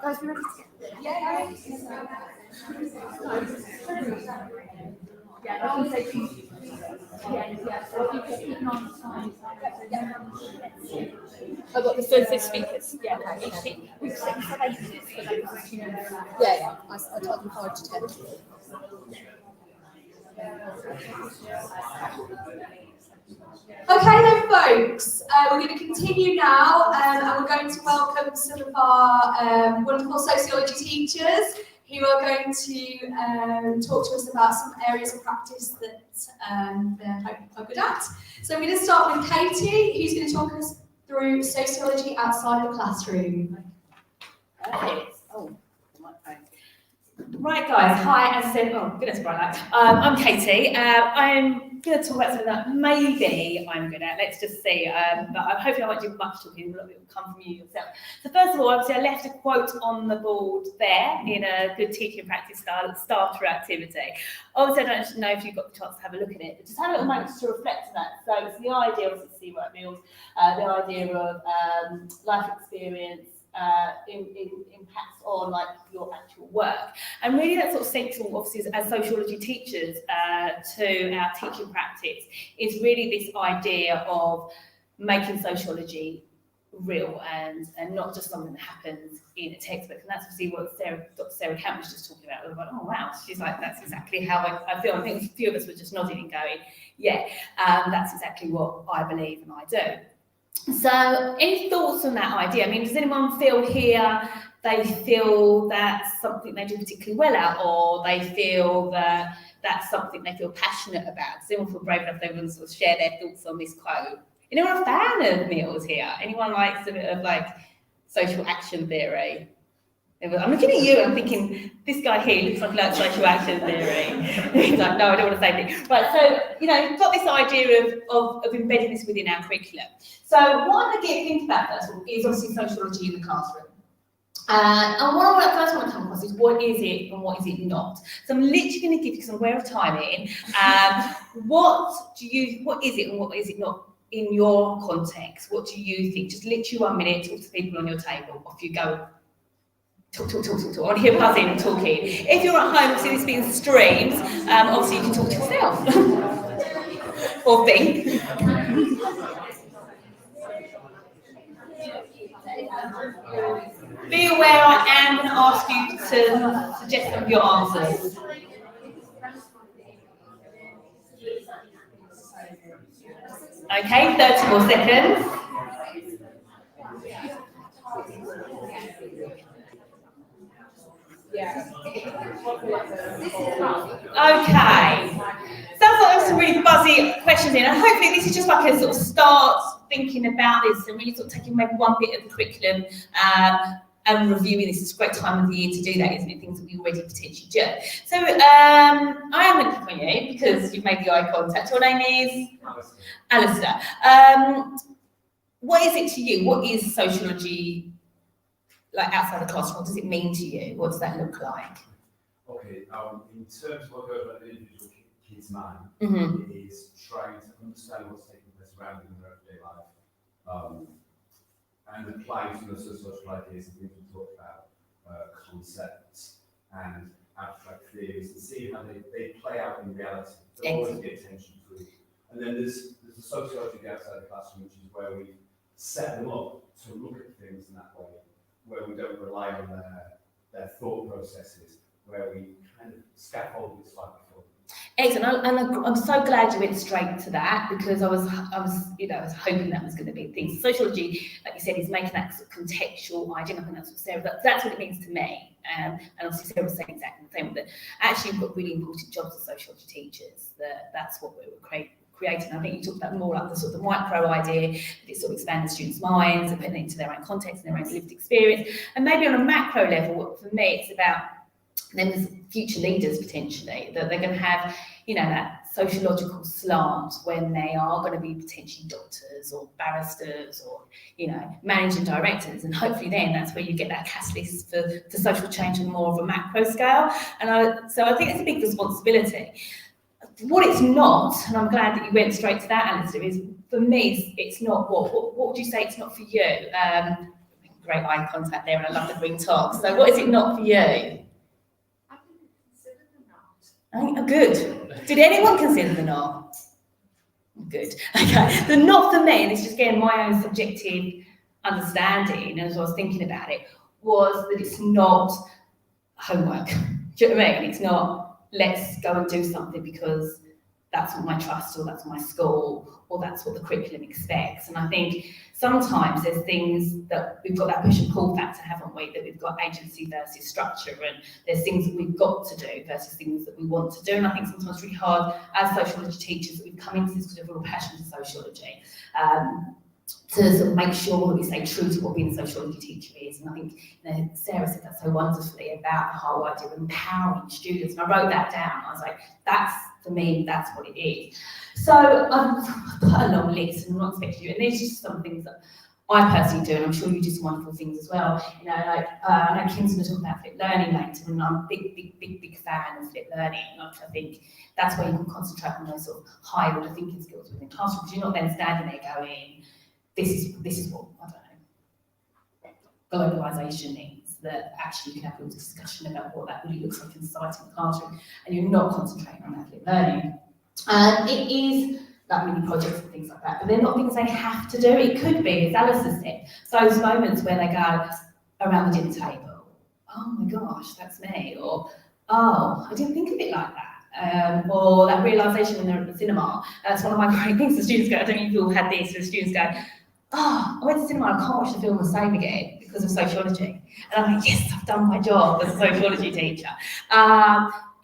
Guys, you ready to Yeah, I can say yeah, so if you keep on time. I've got the first speakers. Yeah, okay. Each speaker. We've set spaces for those. Yeah, I told them 5 to 10. Okay then folks, we're going to continue now and we're going to welcome some of our wonderful sociology teachers who are going to talk to us about some areas of practice that they're good at. So I'm going to start with Katie, who's going to talk us through sociology outside of the classroom. Right guys, hi, as I said, oh goodness, I'm Katie. I'm going to talk about something that maybe I'm good at, let's just see, but I'm hoping I won't do much talking, a lot of it will come from you yourself. So first of all, obviously I left a quote on the board there in a good teaching practice style starter activity. Obviously I don't know if you've got the chance to have a look at it, but just have a little moment to reflect on that. So it's the idea of see what meals, the idea of life experience, impacts on like your actual work, and really that's sort of central obviously as sociology teachers to our teaching practice is really this idea of making sociology real and not just something that happens in a textbook. And that's obviously what Dr. Sarah Camp was just talking about. We were like, oh wow, she's like, that's exactly how I feel. I think a few of us were just nodding and going, yeah, that's exactly what I believe and I do. So any thoughts on that idea? I mean, does anyone feel here they feel that's something they do particularly well at, or they feel that that's something they feel passionate about? Does anyone feel brave enough they want to sort of share their thoughts on this quote? Anyone a fan of meals here? Anyone likes a bit of like social action theory? I'm looking at you, I'm thinking, this guy here looks like he likes social action theory. He's like, no, I don't want to say anything. Right, so, you know, you've got this idea of embedding this within our curriculum. So what I'm going to think about first of all is obviously sociology in the classroom. And what I first want to come across is what is it and what is it not. So I'm literally going to give you, because I'm aware of timing, what is it and what is it not in your context? What do you think? Just literally 1 minute, talk to people on your table, off you go. Talk. I want to hear buzzing and talking. If you're at home, obviously this being streamed, obviously you can talk to yourself. Or think. Be aware I am going to ask you to suggest some of your answers. Okay, 30 more seconds. Okay. Sounds like there's some really buzzy questions in, and hopefully this is just like a sort of start thinking about this and really sort of taking maybe one bit of the curriculum and reviewing this. It's a great time of the year to do that, isn't it? Things that we already potentially do. So I am going to click on you because you've made the eye contact. Your name is? Alistair. What is it to you? What is sociology like outside the classroom? What does it mean to you? What does that look like? Okay, in terms of what goes on in an individual kid's mind, it is trying to understand what's taking place around them in their everyday life, and applying some of the social ideas and things we talked about, concepts and abstract theories, and see how they play out in reality. There always be attention to it. And then there's the sociology outside the classroom, which is where we set them up to look at things in that way, where we don't rely on their thought processes, where we kind of scaffold it slightly for them. Excellent, and I'm so glad you went straight to that, because I was hoping that was going to be a thing. Sociology, like you said, is making that sort of contextual idea. I think that's what Sarah. That's what it means to me. And obviously Sarah was saying exactly the same. That actually we've got really important jobs as sociology teachers. That's what we were creating. I think you talked about more like the sort of micro idea, that it sort of expands students' minds and putting it into their own context and their own lived experience. And maybe on a macro level, for me, it's about them as future leaders potentially, that they're going to have, you know, that sociological slant when they are going to be potentially doctors or barristers or, you know, managing directors, and hopefully then that's where you get that catalyst for social change on more of a macro scale. And so I think it's a big responsibility. What it's not, and I'm glad that you went straight to that, Alistair, is for me it's not what would you say it's not for you? Great eye contact there, and I love the green top. So what is it not for you? Oh, good. Did anyone consider the not? Good. Okay. The not for me, and it's just again my own subjective understanding, and as I was thinking about it, was that it's not homework. Do you know what I mean? It's not, let's go and do something because that's what my trust, or that's my school, or that's what the curriculum expects. And I think sometimes there's things that we've got that push and pull factor, haven't we? That we've got agency versus structure, and there's things that we've got to do versus things that we want to do. And I think sometimes it's really hard as sociology teachers that we've come into this because of a real passion for sociology, to sort of make sure that we stay true to what being a sociology teacher is. And I think, you know, Sarah said that so wonderfully about the whole idea of empowering students. And I wrote that down. I was like, that's, for me, that's what it is. So I've put a long list, and I'm not expecting you, and these are just some things that I personally do, and I'm sure you do some wonderful things as well. You know, like I know Kim's going to talk about flipped learning later, and I'm a big fan of flipped learning. Like, I think that's where you can concentrate on those sort of high order thinking skills within classrooms, because you're not then standing there going, this is what, I don't know, globalisation means, that actually you can have a discussion about what that really looks like in society in the classroom, and you're not concentrating on that flipped learning. And it is like mini projects and things like that, but they're not things they have to do. It could be, as Alice has said, those moments where they go around the dinner table, oh my gosh, that's me, or oh, I didn't think of it like that. Or that realisation when they're at the cinema. That's one of my great things. The students go, I don't know if you've all had this, the students go, oh, I went to cinema, I can't watch the film the same again because of sociology. And I'm like, yes, I've done my job as a sociology teacher.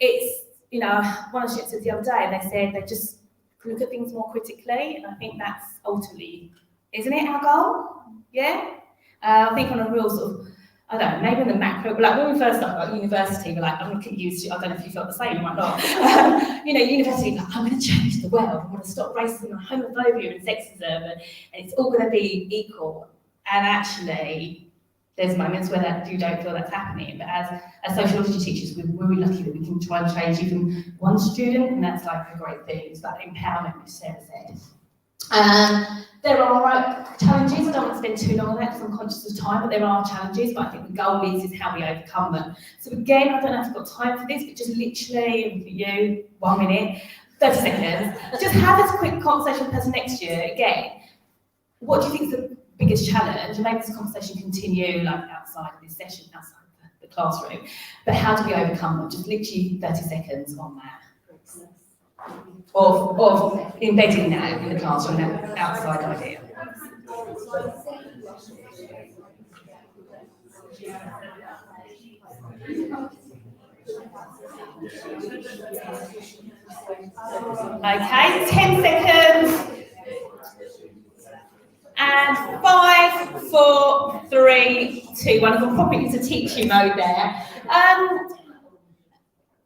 It's, you know, one of the students said the other day, they said they just look at things more critically, and I think that's ultimately, isn't it our goal? Yeah? I think on a real sort of, I don't know, maybe in the macro, but like when we first started like university, we're like, I'm going to use, I don't know if you felt the same, you might not. You know, university, like, I'm going to change the world, I'm going to stop racism and homophobia and sexism, and it's all going to be equal. And actually, there's moments where that you don't feel that's happening. But as sociology teachers, we're really lucky that we can try and change even one student, and that's like a great thing. It's that empowerment, which Sarah said. There are challenges. I don't want to spend too long on that because I'm conscious of time, but there are challenges. But I think the goal is how we overcome them. So again, I don't know if you've got time for this, but just literally, for you, 1 minute, 30 seconds, just have this quick conversation with the person next to you. Again, what do you think is the biggest challenge? And maybe this conversation continue like outside of this session, outside the classroom. But how do we overcome them? Just literally 30 seconds on that. Of embedding that in the classroom, that outside idea. Okay, 10 seconds. And 5, 4, 3, 2, 1. I'm popping into teaching mode there.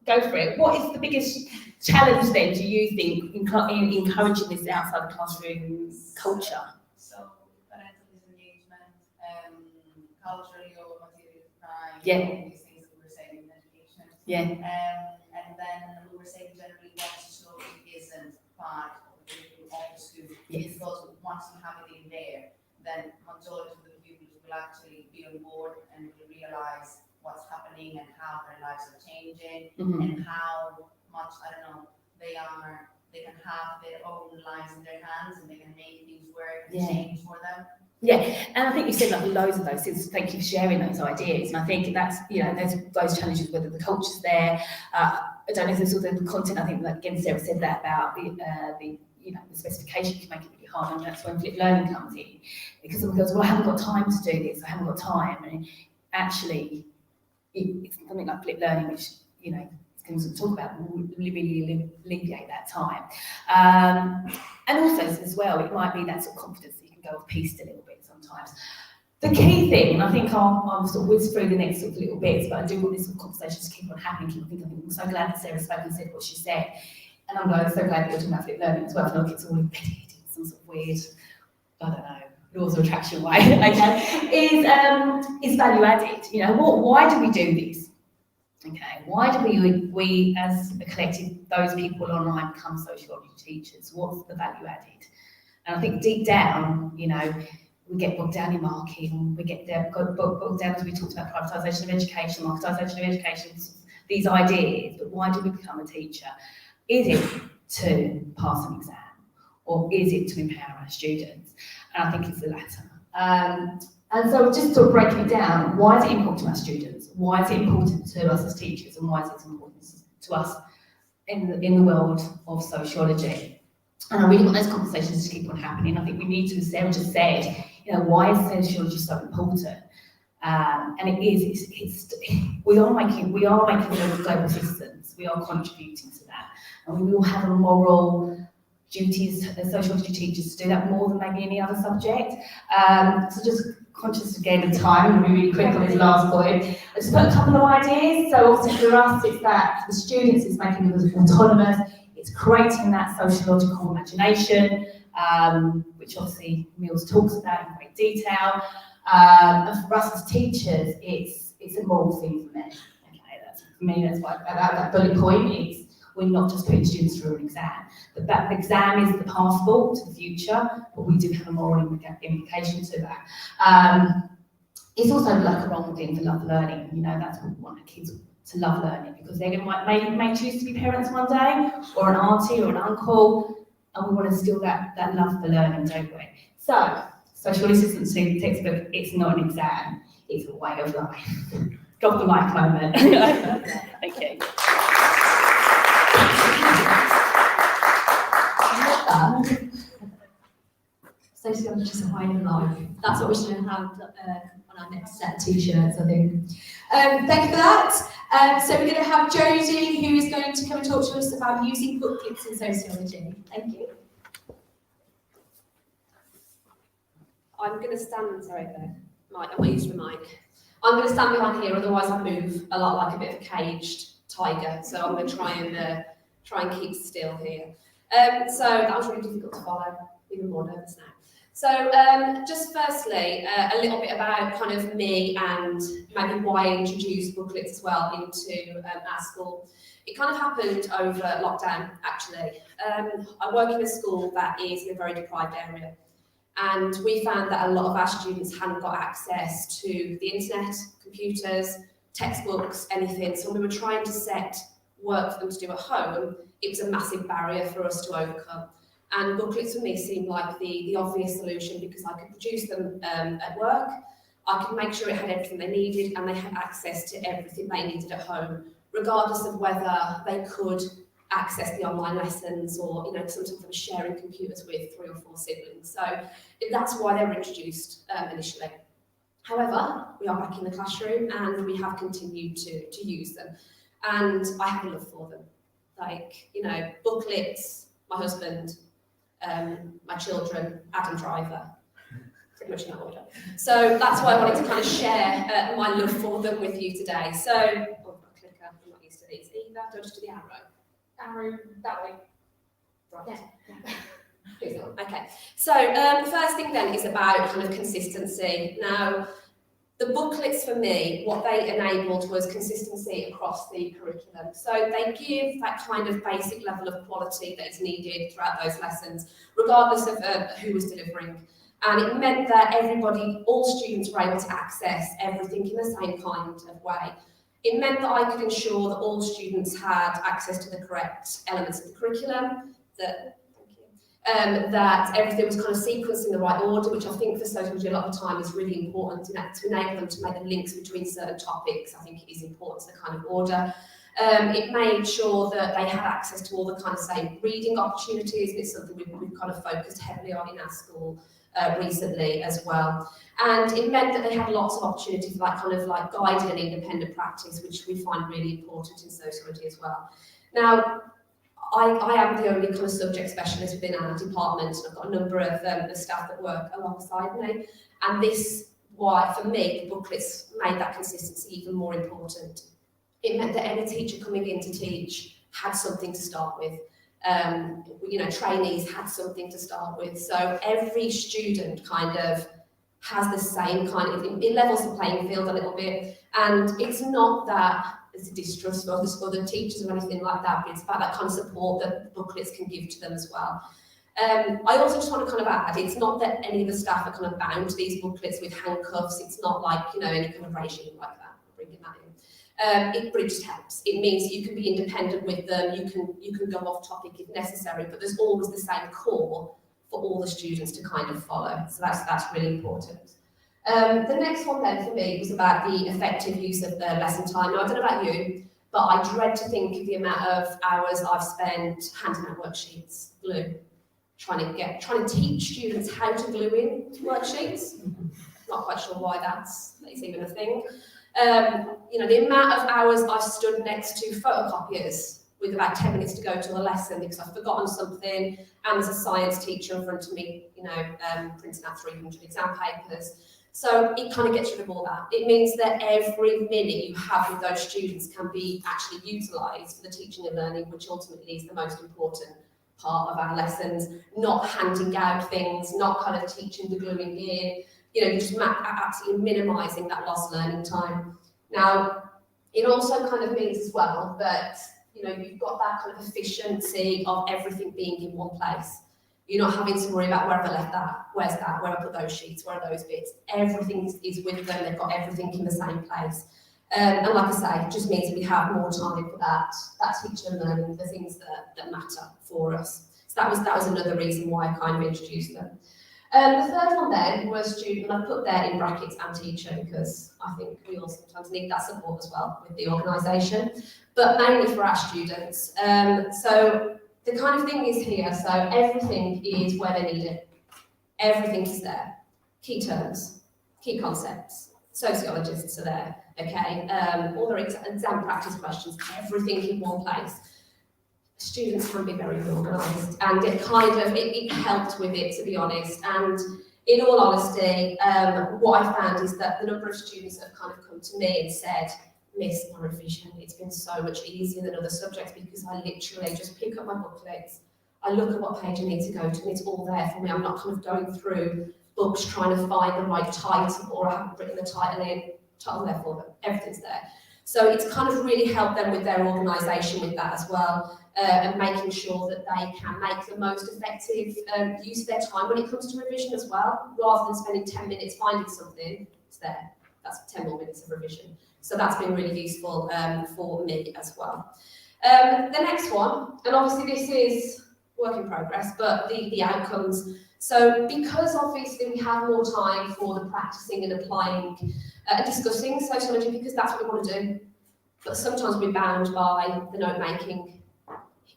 Go for it. What is the biggest challenge then, do you think, in encouraging this outside the classroom culture? So, parental disengagement, culturally or material crime, Yeah. these things that we were saying in education. Yeah. And then we were saying generally that sociology isn't part of the curriculum of the school. Yes. Because once you have it in there, then majority of the pupils will actually be on board and will realize what's happening and how their lives are changing, and how much, I don't know, they can have their own lives in their hands, and they can make things work and change for them. Yeah, and I think you said like loads of those things. Thank you for sharing those ideas. And I think that's, you know, there's those challenges, whether the culture's there. I don't know if there's all the content. I think, like, again, Sarah said that about the you know, the specification can make it really hard, and that's when flipped learning comes in. Because someone goes, well, I haven't got time to do this, I haven't got time. And actually, it's something like flipped learning, which, you know, things we talk about will really alleviate that time. And also, as well, it might be that sort of confidence that you can go off piste a little bit sometimes. The key thing, and I think I'll sort of whiz through the next sort of little bits, but I do want this sort of conversation to keep on happening. I think I'm so glad that Sarah spoke and said what she said. And I'm so glad that you're talking about flipped learning as well. I feel like it's all embedded in some sort of weird, I don't know, laws of attraction way, okay, is value added. You know, why do we do this? Okay, why do we as a collective, those people online, become sociology teachers? What's the value added? And I think deep down, you know, we get bogged down in marking, we get bogged down, as we talked about, privatisation of education, marketisation of education, these ideas. But why do we become a teacher? Is it to pass an exam, or is it to empower our students? And I think it's the latter. And so just sort of breaking it down, why is it important to our students? Why is it important to us as teachers? And why is it important to us in the world of sociology? And I really want those conversations to keep on happening. I think we need to, as Sarah just said, why is sociology so important? And it is, we are making global citizens. We are contributing to that. And we all have a moral duties as sociology teachers to do that more than maybe any other subject. So just conscious again of time, and really quick on this last point. I just put a couple of ideas. So obviously for us, it's that for the students, it's making them autonomous. It's creating that sociological imagination, which obviously Mills talks about in great detail. And for us as teachers, it's a moral thing for me. Okay, for me, that's why that bullet point is we're not just putting students through an exam. The exam is the passport to the future, but we do have a moral implication to that. It's also like a wrong thing for love learning. That's what we want our kids to love learning, because they may choose to be parents one day, or an auntie or an uncle, and we want to instill that love for learning, don't we? So, Sociology Assistant textbook, it's not an exam, it's a way of life. Got the mic moment. Thank you. Sociology is a way of life. That's what we should have on our next set of t-shirts, I think. Thank you for that. So we're going to have Jodie, who is going to come and talk to us about using booklets in sociology. Thank you. I'm going to stand, sorry, Mike, I might use the mic. I'm going to stand behind here, otherwise I move a lot like a bit of a caged tiger. So I'm going to try and keep still here. So that was really difficult to follow, even more nervous now. So just firstly, a little bit about kind of me and maybe why I introduced booklets as well into our school. It kind of happened over lockdown, actually. I work in a school that is in a very deprived area. And we found that a lot of our students hadn't got access to the internet, computers, textbooks, anything. So when we were trying to set work for them to do at home, it was a massive barrier for us to overcome. And booklets for me seemed like the obvious solution, because I could produce them at work, I could make sure it had everything they needed, and they had access to everything they needed at home, regardless of whether they could access the online lessons or, sometimes they were sharing computers with 3 or 4 siblings. So that's why they were introduced initially. However, we are back in the classroom and we have continued to use them. And I have a love for them. Booklets, my husband, my children, Adam Driver, pretty much in that order. So that's why I wanted to kind of share my love for them with you today. So, I've got a clicker, I'm not used to these either. Do I just do the arrow? Arrow that way. Right. Yeah. Okay. So the first thing then is about kind of consistency. Now, the booklets for me, what they enabled was consistency across the curriculum. So they give that kind of basic level of quality that is needed throughout those lessons, regardless of who was delivering. And it meant that all students were able to access everything in the same kind of way. It meant that I could ensure that all students had access to the correct elements of the curriculum, that everything was kind of sequenced in the right order, which I think for sociology a lot of the time is really important to enable them to make the links between certain topics. I think it is important to the kind of order. It made sure that they had access to all the kind of same reading opportunities, and it's something we've kind of focused heavily on in our school recently as well. And it meant that they had lots of opportunities for like guided and independent practice, which we find really important in sociology as well. Now, I am the only kind of subject specialist within our department, and I've got a number of the staff that work alongside me. And for me, the booklets made that consistency even more important. It meant that any teacher coming in to teach had something to start with. Trainees had something to start with. So every student kind of has the same kind of, it levels the playing field a little bit. And it's not that it's a distrust for the teachers or anything like that, but it's about that kind of support that booklets can give to them as well. I also just want to kind of add, it's not that any of the staff are kind of bound to these booklets with handcuffs. It's not like, any kind of regime like that, bringing that in. But it just helps. It means you can be independent with them, you can go off topic if necessary, but there's always the same core for all the students to kind of follow. So that's really important. The next one then for me was about the effective use of the lesson time. Now, I don't know about you, but I dread to think of the amount of hours I've spent handing out worksheets, glue, trying to teach students how to glue in worksheets. Not quite sure why that's even a thing. You know, the amount of hours I've stood next to photocopiers with about 10 minutes to go to a lesson because I've forgotten something, and there's a science teacher in front of me, you know, printing out 300 exam papers. So it kind of gets rid of all that. It means that every minute you have with those students can be actually utilised for the teaching and learning, which ultimately is the most important part of our lessons, not handing out things, not kind of teaching the gluing in, you know, just absolutely minimising that lost learning time. Now, it also kind of means as well that, you know, you've got that kind of efficiency of everything being in one place. You're not having to worry about where have I left that, where's that, where I put those sheets, where are those bits. Everything is with them, they've got everything in the same place. And like I say, it just means that we have more time for that teaching and learning, the things that matter for us. So that was another reason why I kind of introduced them. The third one then was student, and I put there in brackets and teacher because I think we all sometimes need that support as well with the organisation, but mainly for our students. So the kind of thing is here, so everything is where they need it. Everything is there. Key terms, key concepts, sociologists are there, okay? All their exam practice questions, everything in one place. Students can be very organised, and it kind of, it helped with it, to be honest. And in all honesty, what I found is that the number of students that have kind of come to me and said, Miss, my revision, it's been so much easier than other subjects because I literally just pick up my booklets, I look at what page I need to go to, and it's all there for me. I'm not kind of going through books trying to find the right title, or I haven't written the title there for them. Everything's there. So it's kind of really helped them with their organisation with that as well, and making sure that they can make the most effective use of their time when it comes to revision as well, rather than spending 10 minutes finding something. It's there. That's 10 more minutes of revision. So that's been really useful for me as well. The next one, and obviously this is work in progress, but the outcomes. So because obviously we have more time for the practicing and applying and discussing sociology, because that's what we want to do, but sometimes we're bound by the note making.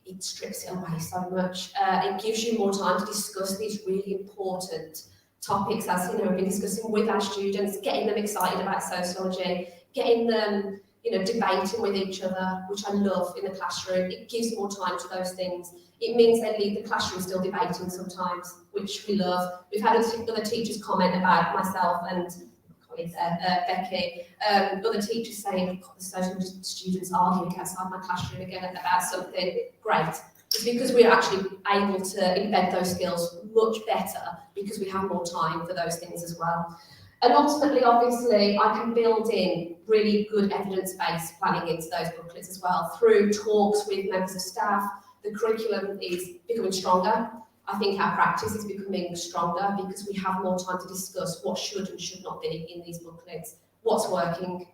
It strips it away so much. It gives you more time to discuss these really important topics, as you know, we've been discussing with our students, getting them excited about sociology, getting them, you know, debating with each other, which I love in the classroom. It gives more time to those things. It means they leave the classroom still debating sometimes, which we love. We've had other teachers comment about myself and colleague Becky, other teachers saying, the sociology students arguing outside my classroom again about something. Great. It's because we're actually able to embed those skills much better because we have more time for those things as well. And ultimately, obviously, I can build in really good evidence-based planning into those booklets as well through talks with members of staff. The curriculum is becoming stronger. I think our practice is becoming stronger because we have more time to discuss what should and should not be in these booklets. What's working?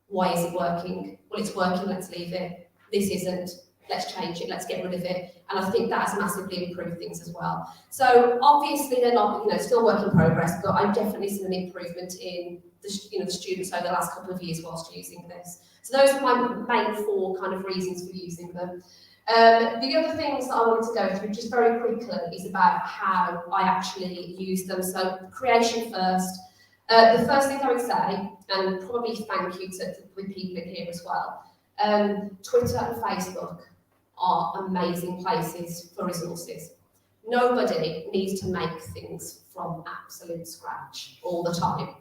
Why is it working? Well, it's working, let's leave it. This isn't. Let's change it, let's get rid of it. And I think that has massively improved things as well. So obviously they're not, you know, still work in progress, but I've definitely seen an improvement in the, you know, the students over the last couple of years whilst using this. So those are my main four kind of reasons for using them. The other things that I wanted to go through just very quickly is about how I actually use them. So creation first. The first thing I would say, and probably thank you to the people in here as well, Twitter and Facebook are amazing places for resources. Nobody needs to make things from absolute scratch all the time.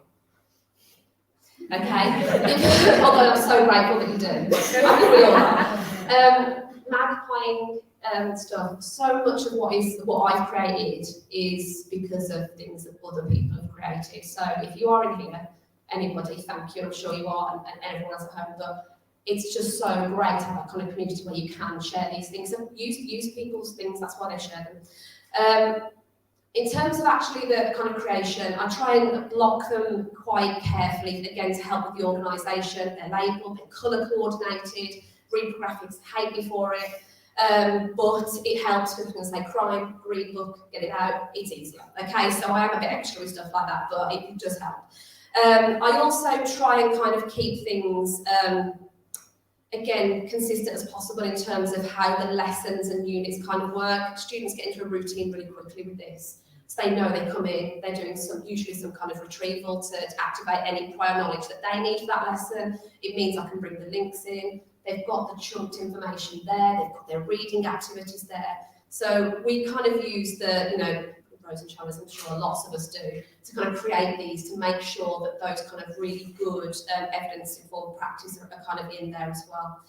Okay? Although I'm so grateful that you do. I think we all are. Magpieing stuff, so much of what I've created is because of things that other people have created. So if you are in here, anybody, thank you, I'm sure you are, and everyone else at home, but it's just so great to have that kind of community where you can share these things and use people's things, that's why they share them. In terms of actually the kind of creation, I try and block them quite carefully, again, to help with the organisation. They're labelled, they're colour coordinated, read graphics, hate me for it. But it helps with things like crime, read book, get it out, it's easier. Okay, so I am a bit extra with stuff like that, but it does help. I also try and kind of keep things, again, consistent as possible in terms of how the lessons and units kind of work. Students get into a routine really quickly with this. So they know they come in, they're doing usually some kind of retrieval to activate any prior knowledge that they need for that lesson. It means I can bring the links in. They've got the chunked information there, they've got their reading activities there. So we kind of use the, pros and challenges, I'm sure lots of us do, to kind of create these to make sure that those kind of really good evidence-informed practice are kind of in there as well.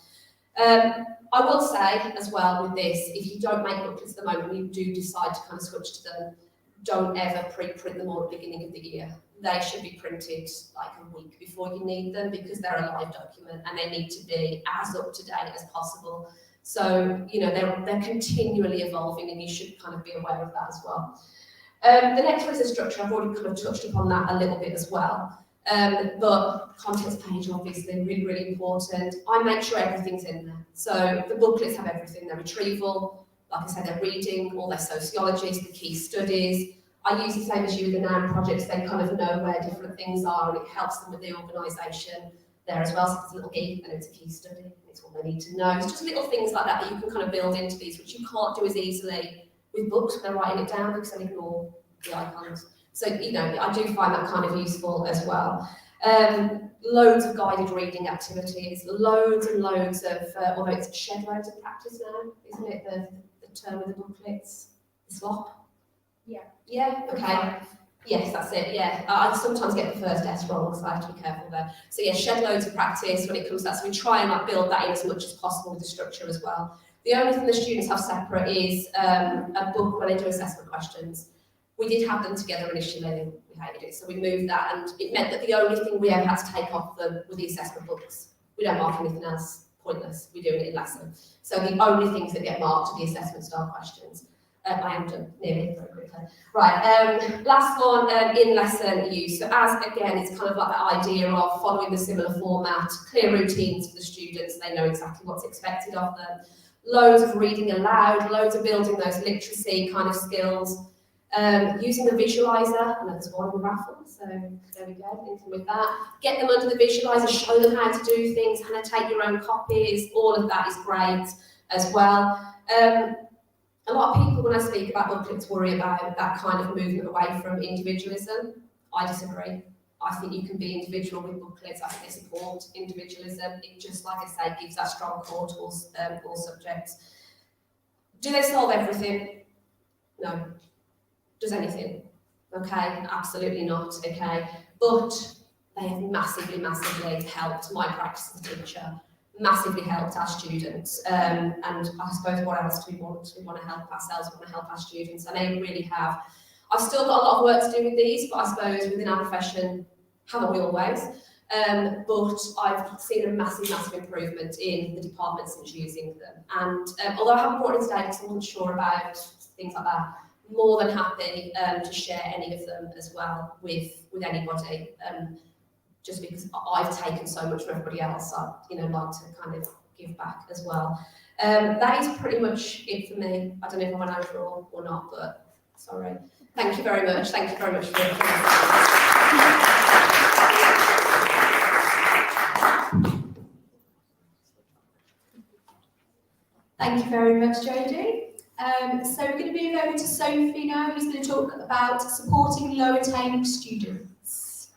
I will say as well with this, if you don't make booklets at the moment, you do decide to kind of switch to them, don't ever pre-print them all at the beginning of the year. They should be printed like a week before you need them because they're a live document and they need to be as up to date as possible. So, they're continually evolving and you should kind of be aware of that as well. The next one is the structure. I've already kind of touched upon that a little bit as well. But contents page, obviously, really, really important. I make sure everything's in there. So the booklets have everything, their retrieval, like I said, their reading, all their sociologies, the key studies. I use the same as you with the NAM projects. They kind of know where different things are and it helps them with the organisation there as well. So it's a little key and it's a key study and it's what they need to know. It's just little things like that that you can kind of build into these, which you can't do as easily with books. They're writing it down because they ignore the icons. So, I do find that kind of useful as well. Loads of guided reading activities, loads and loads of, although it's shed loads of practice now, isn't it, the term of the booklets? The slop? Yeah. Yeah, okay. Yes, that's it, yeah. I sometimes get the first S wrong, so I have to be careful there. So yeah, shed loads of practice when it comes to that. So we try and build that in as much as possible with the structure as well. The only thing the students have separate is a book where they do assessment questions. We did have them together initially, we hated it, so we moved that, and it meant that the only thing we ever had to take off them were the assessment books. We don't mark anything else, pointless, we're doing it in lesson. So the only things that get marked are the assessment style questions. I am done nearly very quickly. Right, last one, in lesson use. So as, again, it's kind of like the idea of following the similar format, clear routines for the students, they know exactly what's expected of them. Loads of reading aloud, loads of building those literacy kind of skills. Using the visualizer, and there's one on the raffle, so there we go, anything with that. Get them under the visualizer, show them how to do things, annotate your own copies, all of that is great as well. A lot of people, when I speak about booklets, worry about that kind of movement away from individualism. I disagree. I think you can be individual with booklets. I think they support individualism. It just, like I say, gives that strong core to all subjects. Do they solve everything? No. Does anything? Okay, absolutely not, okay. But they have massively, massively helped my practice as a teacher, massively helped our students. And I suppose what else do we want? We want to help ourselves, we want to help our students, and they really have. I've still got a lot of work to do with these, but I suppose within our profession, haven't we always? But I've seen a massive, massive improvement in the department since using them. And although I haven't brought it today because I wasn't sure about things like that, more than happy to share any of them as well with anybody, just because I've taken so much from everybody else. I like to kind of give back as well. That is pretty much it for me. I don't know if I went over all or not, but sorry. Thank you very much. Thank you very much for Thank you very much, Jodie. So we're going to move over to Sophie now, who's going to talk about supporting low-attained students.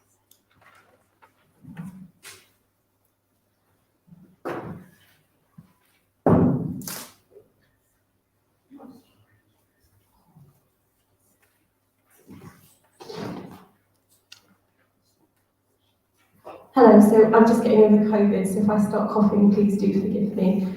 Hello, so I'm just getting over COVID, so if I start coughing, please do forgive me.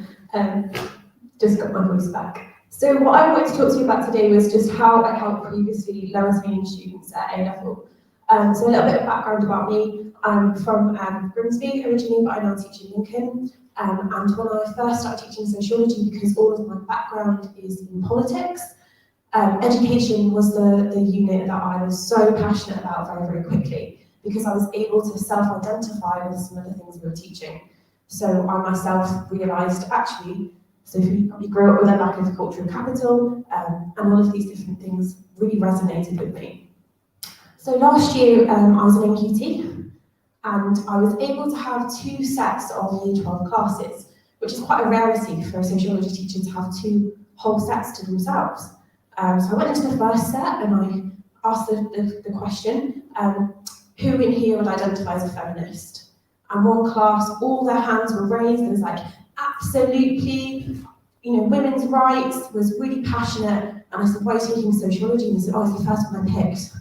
Just got my voice back. So what I wanted to talk to you about today was just how I helped previously low-attained students at A-level. So a little bit of background about me. I'm from Grimsby originally, but I now teach in Lincoln. And when I first started teaching sociology, because all of my background is in politics, education was the unit that I was so passionate about very, very quickly, because I was able to self-identify with some of the things we were teaching. So I myself realised, actually, So if you probably grew up with a lack of cultural capital, and all of these different things really resonated with me. So last year, I was in NQT, and I was able to have 2 sets of Year 12 classes, which is quite a rarity for a sociology teacher to have 2 whole sets to themselves. So I went into the first set and I asked the question, who in here would identify as a feminist? And one class, all their hands were raised. It was like, absolutely, women's rights, was really passionate. And I said, why are you taking sociology? And they said, oh, it's the first one I picked.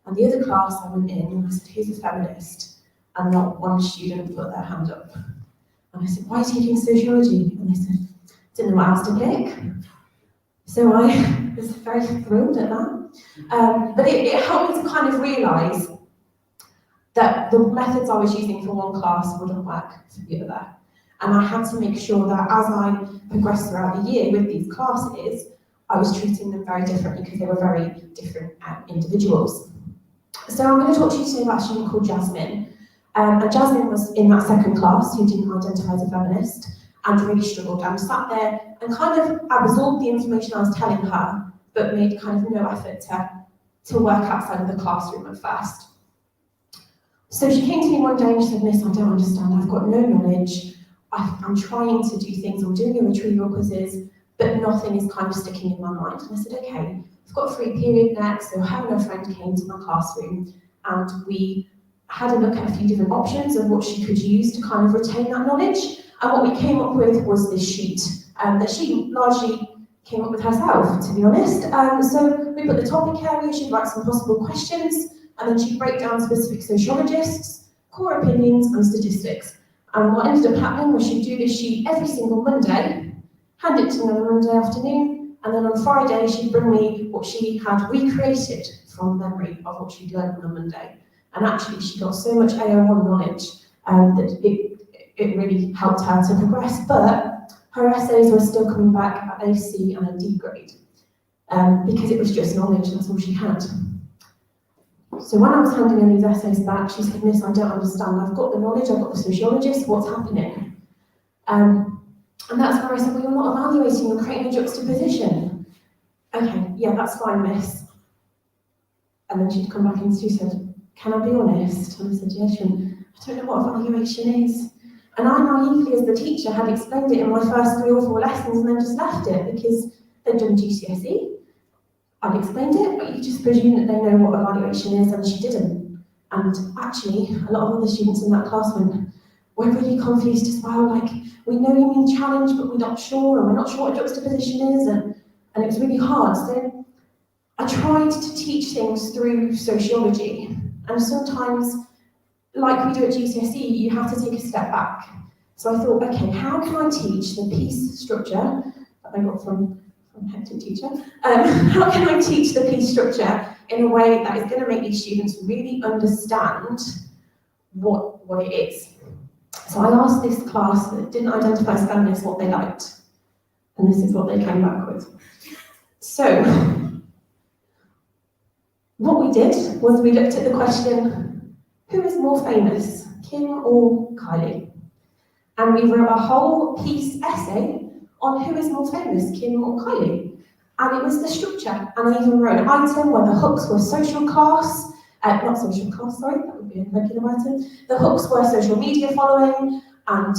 And the other class I went in and I said, who's a feminist? And not one student put their hand up. And I said, why are you taking sociology? And they said, didn't know what else to pick. So I was very thrilled at that. But it helped me to kind of realise that the methods I was using for one class wouldn't work for the other. And I had to make sure that as I progressed throughout the year with these classes, I was treating them very differently because they were very different individuals. So I'm going to talk to you today about a student called Jasmine. And Jasmine was in that second class who didn't identify as a feminist and really struggled and sat there and kind of absorbed the information I was telling her, but made kind of no effort to work outside of the classroom at first. So she came to me one day and she said, Miss, I don't understand, I've got no knowledge, I'm trying to do things, I'm doing your retrieval quizzes, but nothing is kind of sticking in my mind. And I said, okay, I've got a free period next, so her and her friend came to my classroom and we had a look at a few different options of what she could use to kind of retain that knowledge. And what we came up with was this sheet that she largely came up with herself, to be honest. So we put the topic area, she'd write some possible questions, and then she'd break down specific sociologists, core opinions, and statistics. And what ended up happening was she'd do this sheet every single Monday, hand it to me on a Monday afternoon, and then on Friday she'd bring me what she had recreated from memory of what she'd learned on a Monday. And actually she got so much AO1 knowledge that it really helped her to progress, but her essays were still coming back at a C and a D grade because it was just knowledge, that's all she had. So when I was handing her these essays back, she said, Miss, I don't understand, I've got the knowledge, I've got the sociologist, what's happening? And that's where I said, well, you're not evaluating, you're creating a juxtaposition. Okay, yeah, that's fine, Miss. And then she'd come back and she said, can I be honest? And I said, yes, I don't know what evaluation is. And I naively, as the teacher, had explained it in my first 3 or 4 lessons and then just left it because they'd done GCSE. I'd explained it, but you just presume that they know what evaluation is, and she didn't. And actually, a lot of other students in that class were really confused as well, like, we know you mean challenge, but we're not sure, and we're not sure what juxtaposition is, and it was really hard. So I tried to teach things through sociology, and sometimes, like we do at GCSE, you have to take a step back. So I thought, okay, how can I teach the piece structure that I got from Hector teacher? How can I teach the piece structure in a way that is going to make these students really understand what it is? So I asked this class that didn't identify as feminists what they liked, and this is what they came back with. So what we did was we looked at the question, who is more famous, Kim or Kylie? And we wrote a whole piece essay on who is more famous, Kim or Kylie. And it was the structure. And I even wrote an item where the hooks were social class, not social class, sorry, that would be a regular item. The hooks were social media following and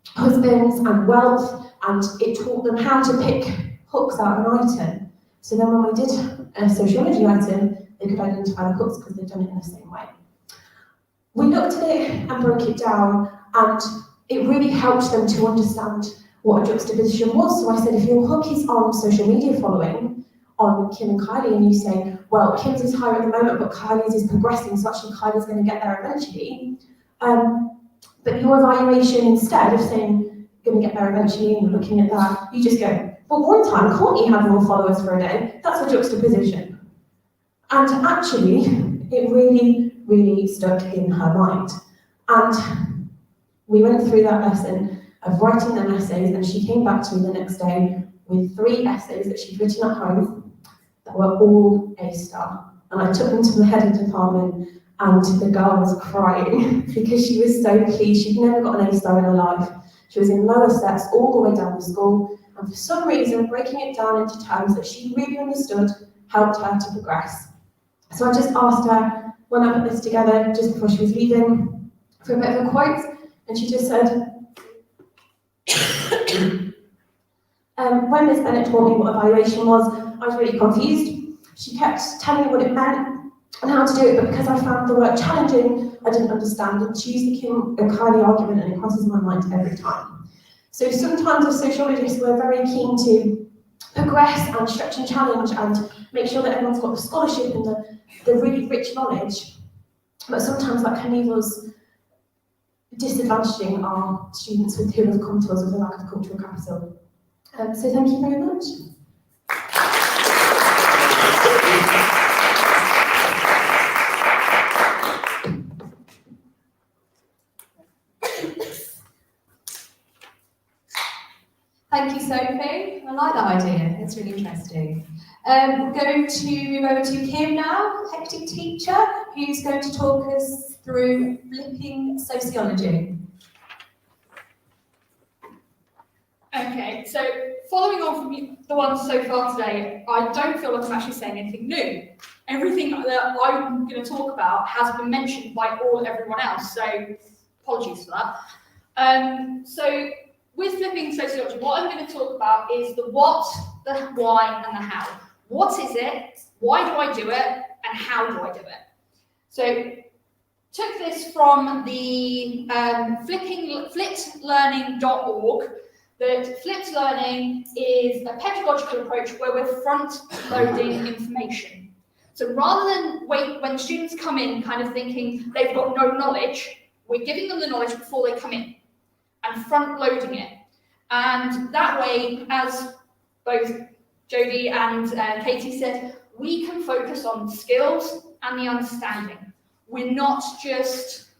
husbands and wealth, and it taught them how to pick hooks out of an item. So then when we did a sociology item, they could identify the hooks because they'd done it in the same way. We looked at it and broke it down, and it really helped them to understand what a juxtaposition was. So I said, if your hook is on social media following, on Kim and Kylie, and you say, well, Kim's is higher at the moment, but Kylie's is progressing, so actually Kylie's going to get there eventually. But your evaluation, instead of saying, going to get there eventually, and you're looking at that, you just go, well, one time, Courtney had more followers for a day. That's a juxtaposition. And actually, it really, really stuck in her mind. And we went through that lesson of writing them essays, and she came back to me the next day with 3 essays that she'd written at home that were all A star. And I took them to the head of department, and the girl was crying because she was so pleased. She'd never got an A star in her life. She was in lower steps all the way down the school, and for some reason, breaking it down into terms that she really understood helped her to progress. So I just asked her, when I put this together, just before she was leaving, for a bit of a quote, and she just said, when Miss Bennett told me what evaluation was, I was really confused. She kept telling me what it meant and how to do it, but because I found the work challenging, I didn't understand, and she became a kind of argument, and it crosses my mind every time. So sometimes as sociologists, we're very keen to progress and stretch and challenge and make sure that everyone's got the scholarship and the really rich knowledge, but sometimes that can leave us disadvantaging our students who have come to us with a lack of cultural capital. So thank you very much. Thank you, Sophie. I like that idea. It's really interesting. We're going to move over to Kim now, hectic teacher, who's going to talk us through flipping sociology. Okay, so following on from the ones so far today, I don't feel like I'm actually saying anything new. Everything that I'm going to talk about has been mentioned by everyone else, so apologies for that. So with flipping sociology, what I'm going to talk about is the what, the why, and the how. What is it? Why do I do it? And how do I do it? So took this from the flippedlearning.org. That flipped learning is a pedagogical approach where we're front-loading information. So rather than wait when students come in kind of thinking they've got no knowledge, we're giving them the knowledge before they come in and front-loading it. And that way, as both Jodie and Katie said, we can focus on skills and the understanding. We're not just,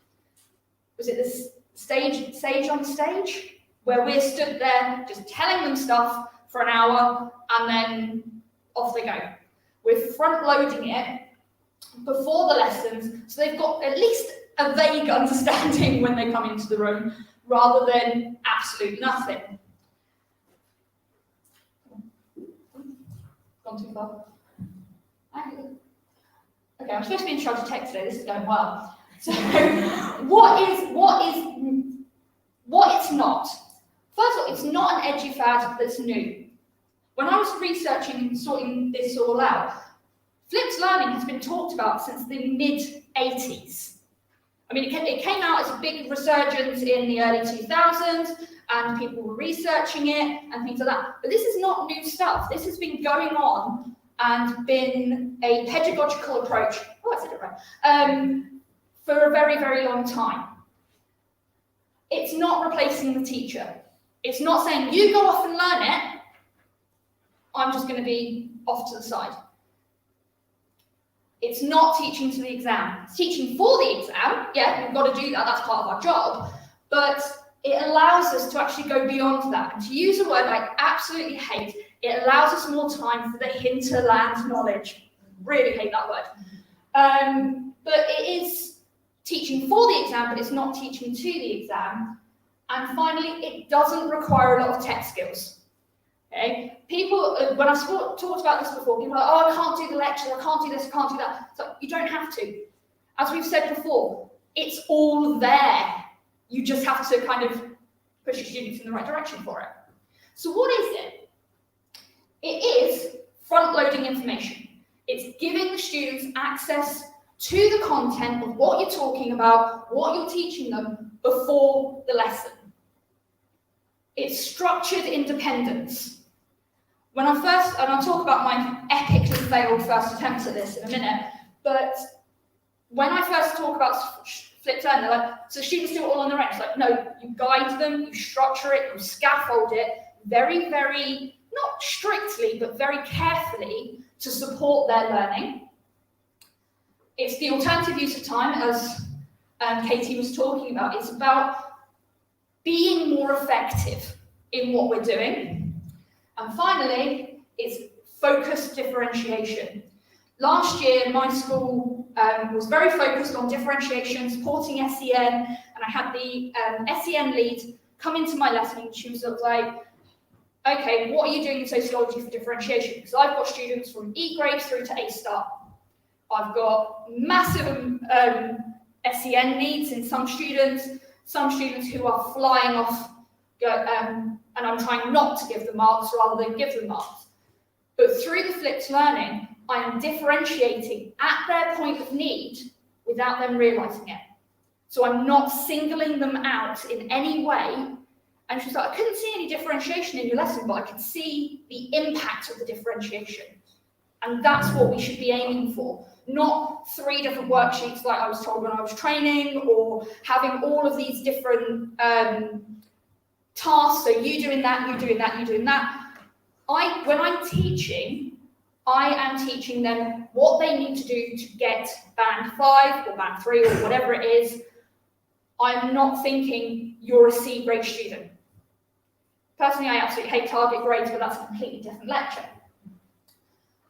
was it this sage on stage? Where we're stood there just telling them stuff for an hour and then off they go. We're front-loading it before the lessons, so they've got at least a vague understanding when they come into the room, rather than absolute nothing. Gone too far. Okay, I'm supposed to be in charge of tech today, this is going well. So, what it's not. First of all, it's not an edufad that's new. When I was researching and sorting this all out, flipped learning has been talked about since the mid-80s. I mean, it came out as a big resurgence in the early 2000s, and people were researching it and things like that. But this is not new stuff. This has been going on and been a pedagogical approach, oh, I said it right, for a very, very long time. It's not replacing the teacher. It's not saying, you go off and learn it, I'm just going to be off to the side. It's not teaching to the exam. It's teaching for the exam. Yeah, we've got to do that. That's part of our job. But it allows us to actually go beyond that. And to use a word I absolutely hate, it allows us more time for the hinterland knowledge. Really hate that word. But it is teaching for the exam, but it's not teaching to the exam. And finally, it doesn't require a lot of tech skills. Okay? People, when I talked about this before, people are like, oh, I can't do the lectures, I can't do this, I can't do that. So you don't have to. As we've said before, it's all there. You just have to kind of push your students in the right direction for it. So what is it? It is front-loading information. It's giving the students access to the content of what you're talking about, what you're teaching them before the lesson. It's structured independence. When I first, and I'll talk about my epically failed first attempt at this in a minute, but when I first talk about flipped learning, they're like, so students do it all on their own. It's like, no, you guide them, you structure it, you scaffold it very, very, not strictly, but very carefully to support their learning. It's the alternative use of time, as Katie was talking about. It's about being more effective in what we're doing. And finally, it's focused differentiation. Last year, my school was very focused on differentiation, supporting SEN, and I had the SEN lead come into my lesson and she was sort of like, okay, what are you doing in sociology for differentiation? Because I've got students from E grade through to A star. I've got massive SEN needs in some students who are flying off, and I'm trying not to give them marks rather than give them marks. But through the flipped learning, I am differentiating at their point of need without them realising it. So I'm not singling them out in any way. And she's like, I couldn't see any differentiation in your lesson, but I could see the impact of the differentiation. And that's what we should be aiming for. Not 3 different worksheets like I was told when I was training, or having all of these different tasks. So you doing that, you doing that, you doing that. When I'm teaching, I am teaching them what they need to do to get band 5 or band 3 or whatever it is. I'm not thinking you're a C grade student. Personally, I absolutely hate target grades, but that's a completely different lecture.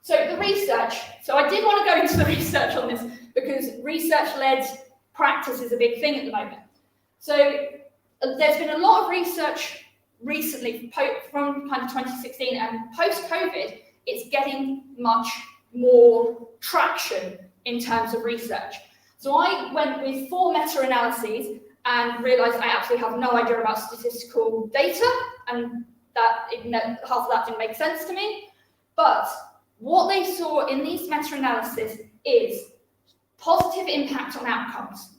So the research. So I did want to go into the research on this because research-led practice is a big thing at the moment. So there's been a lot of research recently from kind of 2016, and post-COVID, it's getting much more traction in terms of research. So I went with 4 meta-analyses and realised I absolutely have no idea about statistical data, and that half of that didn't make sense to me. But what they saw in these meta-analyses is positive impact on outcomes.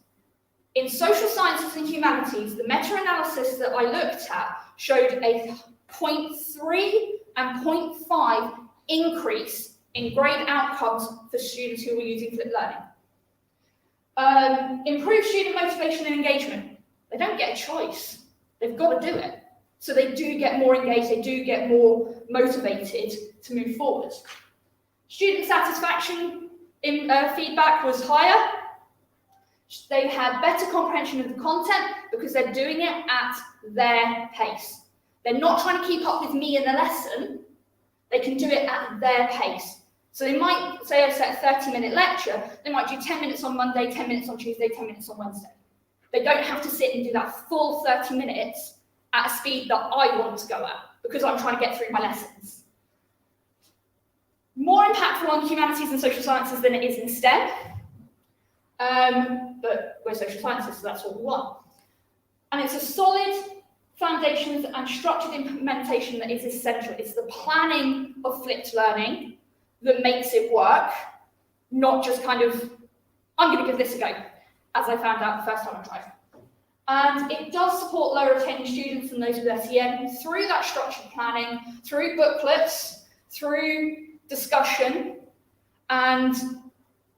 In social sciences and humanities, the meta-analysis that I looked at showed a 0.3 and 0.5 increase in grade outcomes for students who were using flipped learning. Improve student motivation and engagement. They don't get a choice. They've got to do it. So they do get more engaged, they do get more motivated to move forward. Student satisfaction in feedback was higher. They had better comprehension of the content because they're doing it at their pace. They're not trying to keep up with me in the lesson. They can do it at their pace. So they might, say I set a 30-minute lecture, they might do 10 minutes on Monday, 10 minutes on Tuesday, 10 minutes on Wednesday. They don't have to sit and do that full 30 minutes at a speed that I want to go at because I'm trying to get through my lessons. More impactful on humanities and social sciences than it is in STEM. But we're social sciences, so that's what we want. And it's a solid foundations and structured implementation that is essential. It's the planning of flipped learning that makes it work, not just kind of, I'm going to give this a go, as I found out the first time I tried. And it does support lower attending students and those with SEN through that structured planning, through booklets, through discussion. And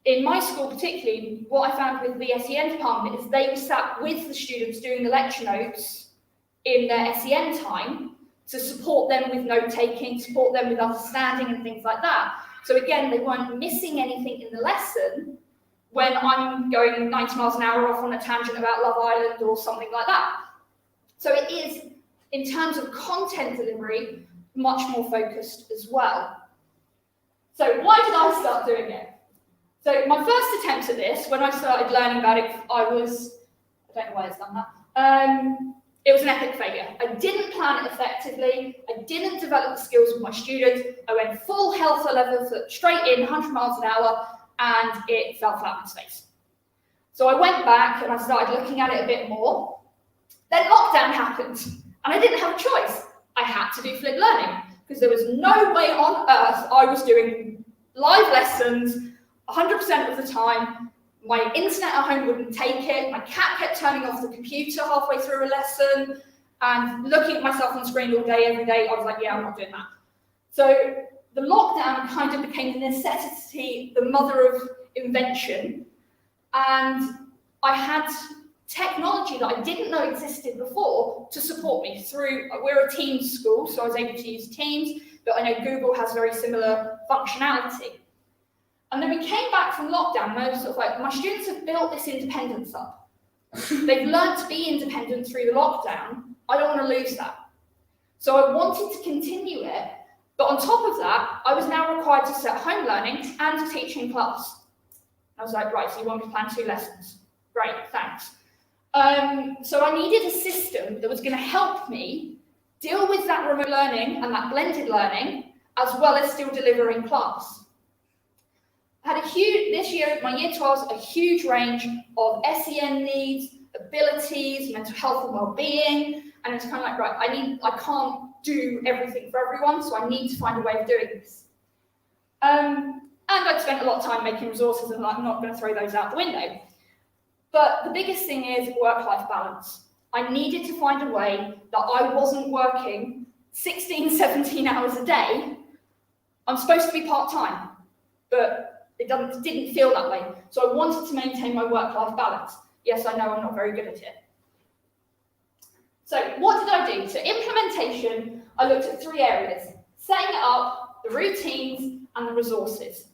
in my school particularly, what I found with the SEN department is they were sat with the students doing the lecture notes in their SEN time to support them with note-taking, support them with understanding and things like that. So again, they weren't missing anything in the lesson when I'm going 90 miles an hour off on a tangent about Love Island or something like that. So it is, in terms of content delivery, much more focused as well. So why did I start doing it? So my first attempt at this, when I started learning about it, I don't know why it's done that. It was an epic failure. I didn't plan it effectively. I didn't develop the skills with my students. I went full health level, straight in, 100 miles an hour, and it fell flat on its face. So I went back and I started looking at it a bit more. Then lockdown happened, and I didn't have a choice. I had to do flipped learning, because there was no way on earth I was doing live lessons 100% of the time. My internet at home wouldn't take it. My cat kept turning off the computer halfway through a lesson and looking at myself on the screen all day, every day. I was like, yeah, I'm not doing that. So the lockdown kind of became the necessity, the mother of invention. And I had technology that I didn't know existed before to support me through, we're a Teams school, so I was able to use Teams, but I know Google has very similar functionality. And then we came back from lockdown, and I was sort of like, my students have built this independence up. They've learned to be independent through the lockdown. I don't want to lose that. So I wanted to continue it, but on top of that, I was now required to set home learning and to teach in class. I was like, right, so you want me to plan 2 lessons? Great, thanks. So I needed a system that was going to help me deal with that remote learning and that blended learning, as well as still deliver in class. I had this year, my year 12s, a huge range of SEN needs, abilities, mental health and well-being, and it's kind of like, right, I can't do everything for everyone, so I need to find a way of doing this. And I'd spent a lot of time making resources, and I'm not going to throw those out the window. But the biggest thing is work-life balance. I needed to find a way that I wasn't working 16, 17 hours a day. I'm supposed to be part-time, but it didn't feel that way. So I wanted to maintain my work-life balance. Yes, I know I'm not very good at it. So what did I do? So implementation, I looked at 3 areas: setting it up, the routines, and the resources.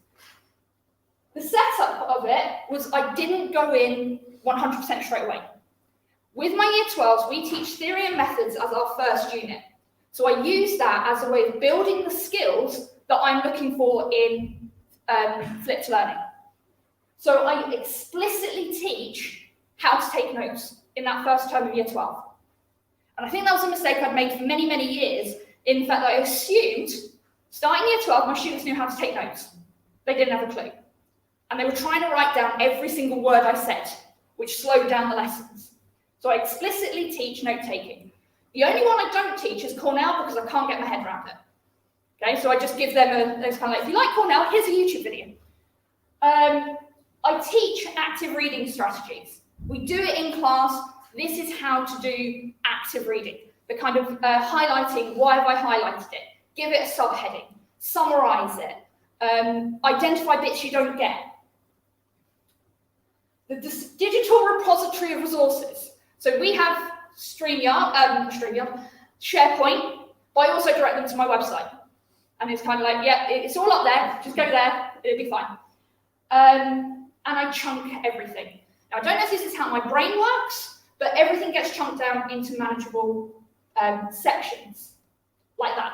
The setup of it was I didn't go in 100% straight away. With my year 12s, we teach theory and methods as our first unit. So I use that as a way of building the skills that I'm looking for in flipped learning. So I explicitly teach how to take notes in that first term of year 12. And I think that was a mistake I'd made for many, many years, in fact that I assumed, starting year 12, my students knew how to take notes. They didn't have a clue. And they were trying to write down every single word I said, which slowed down the lessons. So I explicitly teach note-taking. The only one I don't teach is Cornell, because I can't get my head around it. Okay, so I just give them it's kind of like, if you like Cornell, here's a YouTube video. I teach active reading strategies. We do it in class. This is how to do active reading. The kind of highlighting, why have I highlighted it? Give it a subheading, summarize it, identify bits you don't get. The digital repository of resources. So we have StreamYard, SharePoint, but I also direct them to my website. And it's kind of like, yeah, it's all up there, just go there, it'll be fine. And I chunk everything. Now, I don't know if this is how my brain works, but everything gets chunked down into manageable sections, like that.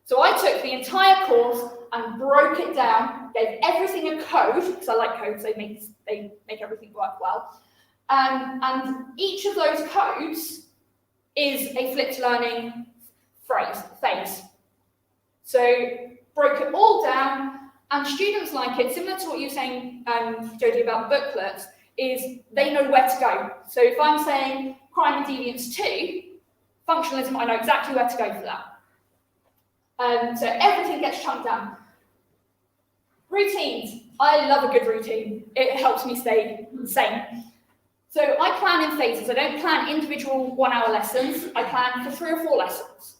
So I took the entire course and broke it down, gave everything a code, because I like codes, they make everything work well. And each of those codes is a flipped learning phase. So broke it all down, and students like it, similar to what you were saying, Jodie, about the booklets, is they know where to go. So if I'm saying crime and deviance 2, functionalism, I know exactly where to go for that. So everything gets chunked down. Routines. I love a good routine. It helps me stay sane. So I plan in phases. I don't plan individual 1-hour lessons. I plan for 3 or 4 lessons.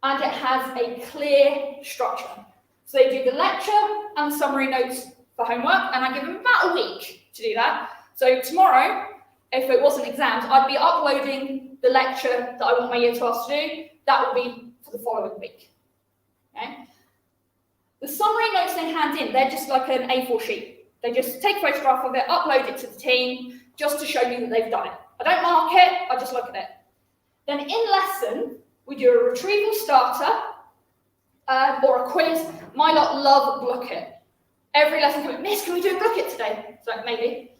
And it has a clear structure. So they do the lecture and summary notes for homework, and I give them about a week to do that. So tomorrow, if it wasn't exams, I'd be uploading the lecture that I want my year 12s to do. That will be for the following week. Okay? The summary notes they hand in, they're just like an A4 sheet. They just take a photograph of it, upload it to the team, just to show me that they've done it. I don't mark it, I just look at it. Then in lesson, we do a retrieval starter or a quiz. My lot love Blocket. Every lesson comes, Miss, can we do a Blocket today? So maybe.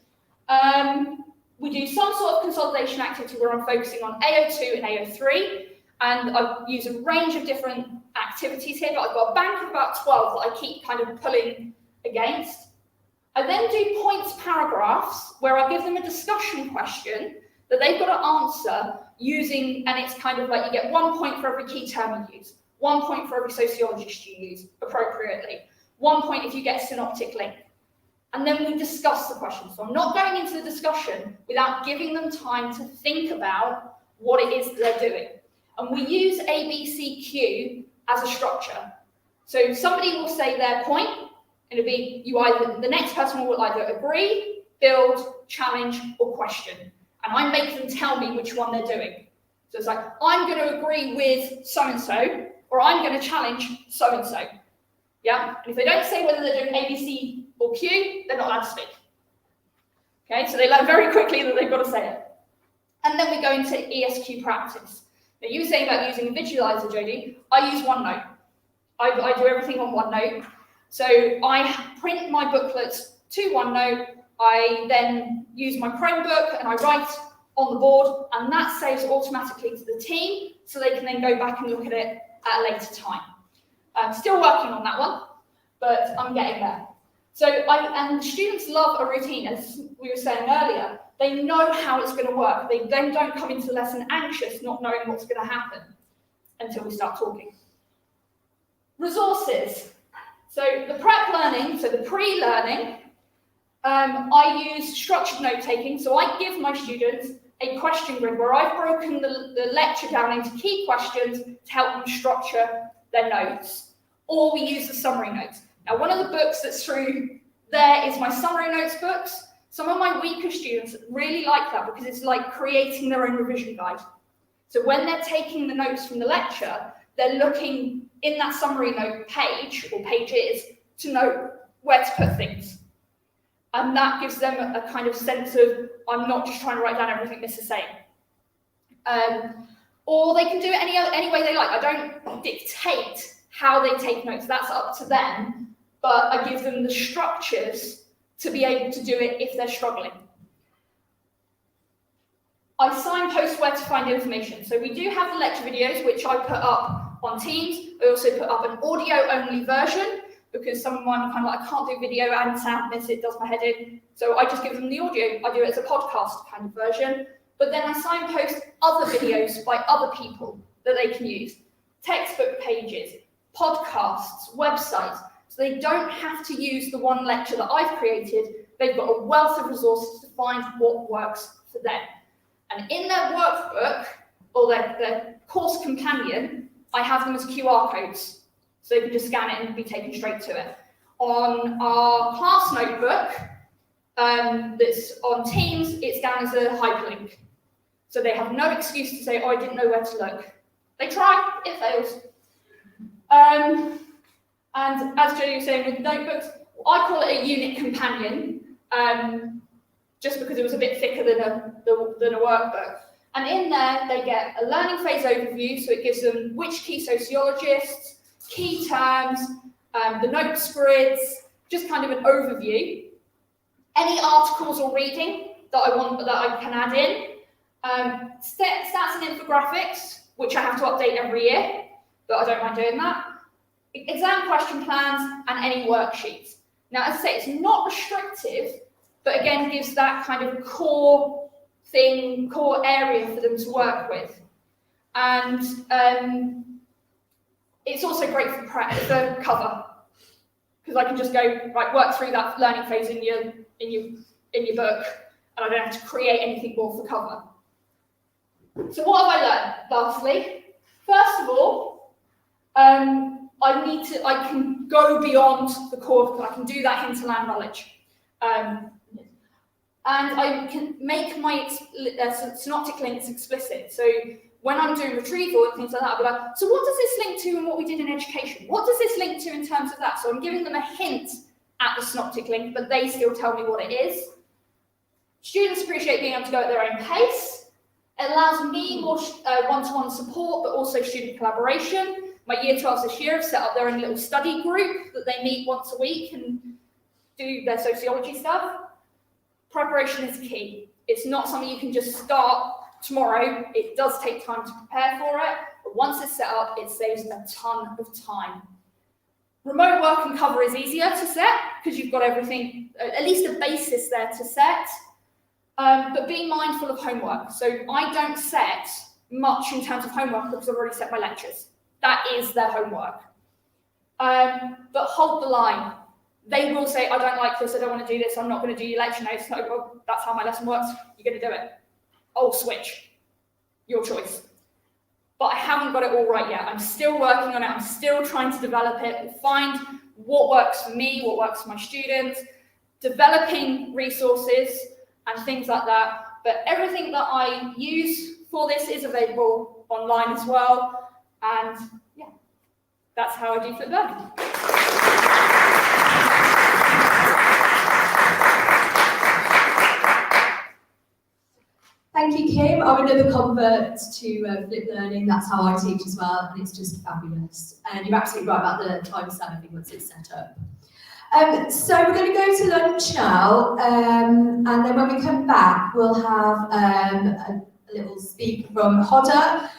We do some sort of consolidation activity where I'm focusing on AO2 and AO3, and I use a range of different activities here, but I've got a bank of about 12 that I keep kind of pulling against. I then do points paragraphs where I give them a discussion question that they've got to answer using, and it's kind of like you get 1 point for every key term you use, 1 point for every sociologist you use appropriately, 1 point if you get a synoptic link. And then we discuss the question. So I'm not going into the discussion without giving them time to think about what it is that they're doing. And we use ABCQ as a structure. So somebody will say their point, and it'll be the next person will either agree, build, challenge, or question. And I make them tell me which one they're doing. So it's like, I'm going to agree with so-and-so, or I'm going to challenge so-and-so. Yeah? And if they don't say whether they're doing A, B, C, or Q, they're not allowed to speak. Okay? So they learn very quickly that they've got to say it. And then we go into ESQ practice. Now, you were saying about using a visualizer, Jodie. I use OneNote. I do everything on OneNote. So I print my booklets to OneNote. I then use my Chromebook and I write on the board, and that saves automatically to the team, so they can then go back and look at it at a later time. I'm still working on that one, but I'm getting there. So and students love a routine, as we were saying earlier. They know how it's going to work. They then don't come into the lesson anxious, not knowing what's going to happen until we start talking. Resources. So the prep learning, so the pre-learning, I use structured note-taking. So I give my students a question grid where I've broken the lecture down into key questions to help them structure their notes. Or we use the summary notes. Now, one of the books that's through there is my summary notes books. Some of my weaker students really like that because it's like creating their own revision guide. So when they're taking the notes from the lecture, they're looking in that summary note page or pages to know where to put things. And that gives them a kind of sense of, I'm not just trying to write down everything that's the same. Or they can do it any way they like. I don't dictate how they take notes, that's up to them, but I give them the structures to be able to do it if they're struggling. I signpost where to find information. So we do have the lecture videos, which I put up on Teams. I also put up an audio-only version, because someone kind of like, I can't do video and sound this, it does my head in. So I just give them the audio. I do it as a podcast kind of version. But then I signpost other videos by other people that they can use. Textbook pages, podcasts, websites. So they don't have to use the one lecture that I've created. They've got a wealth of resources to find what works for them. And in their workbook, or their course companion, I have them as QR codes. So they can just scan it and be taken straight to it. On our class notebook, that's on Teams, it's down as a hyperlink. So they have no excuse to say, oh, I didn't know where to look. They try, it fails. And as Jodie was saying with notebooks, I call it a unit companion, just because it was a bit thicker than a workbook. And in there, they get a learning phase overview, so it gives them which key sociologists, key terms, the notes grids, just kind of an overview. Any articles or reading that I can add in. Stats and infographics, which I have to update every year, but I don't mind doing that. Exam question plans and any worksheets. Now, as I say, it's not restrictive, but again, gives that kind of core area for them to work with. And it's also great for cover, because I can just go, right, work through that learning phase in your book, and I don't have to create anything more for cover. So what have I learned, lastly? First of all, I can go beyond the core, I can do that hinterland knowledge. And I can make my synoptic links explicit. So when I'm doing retrieval and things like that, I'll be like, so what does this link to in what we did in education? What does this link to in terms of that? So I'm giving them a hint at the synoptic link, but they still tell me what it is. Students appreciate being able to go at their own pace. It allows me more one-to-one support, but also student collaboration. My year 12s this year have set up their own little study group that they meet once a week and do their sociology stuff. Preparation is key. It's not something you can just start tomorrow. It does take time to prepare for it, but once it's set up, it saves a ton of time. Remote work and cover is easier to set because you've got everything, at least a basis there to set. But being mindful of homework. So I don't set much in terms of homework because I've already set my lectures. That is their homework. But hold the line. They will say, I don't like this, I don't want to do this, I'm not going to do your lecture notes. No, well, that's how my lesson works, you're going to do it. I'll switch. Your choice. But I haven't got it all right yet. I'm still working on it, I'm still trying to develop it, find what works for me, what works for my students, developing resources and things like that. But everything that I use for this is available online as well. And yeah, that's how I do flip learning. Thank you, Kim. I'm another convert to flip learning. That's how I teach as well, and it's just fabulous. And you're absolutely right about the time saving once it's set up. So we're going to go to lunch now, and then when we come back, we'll have a little speak from Hodder,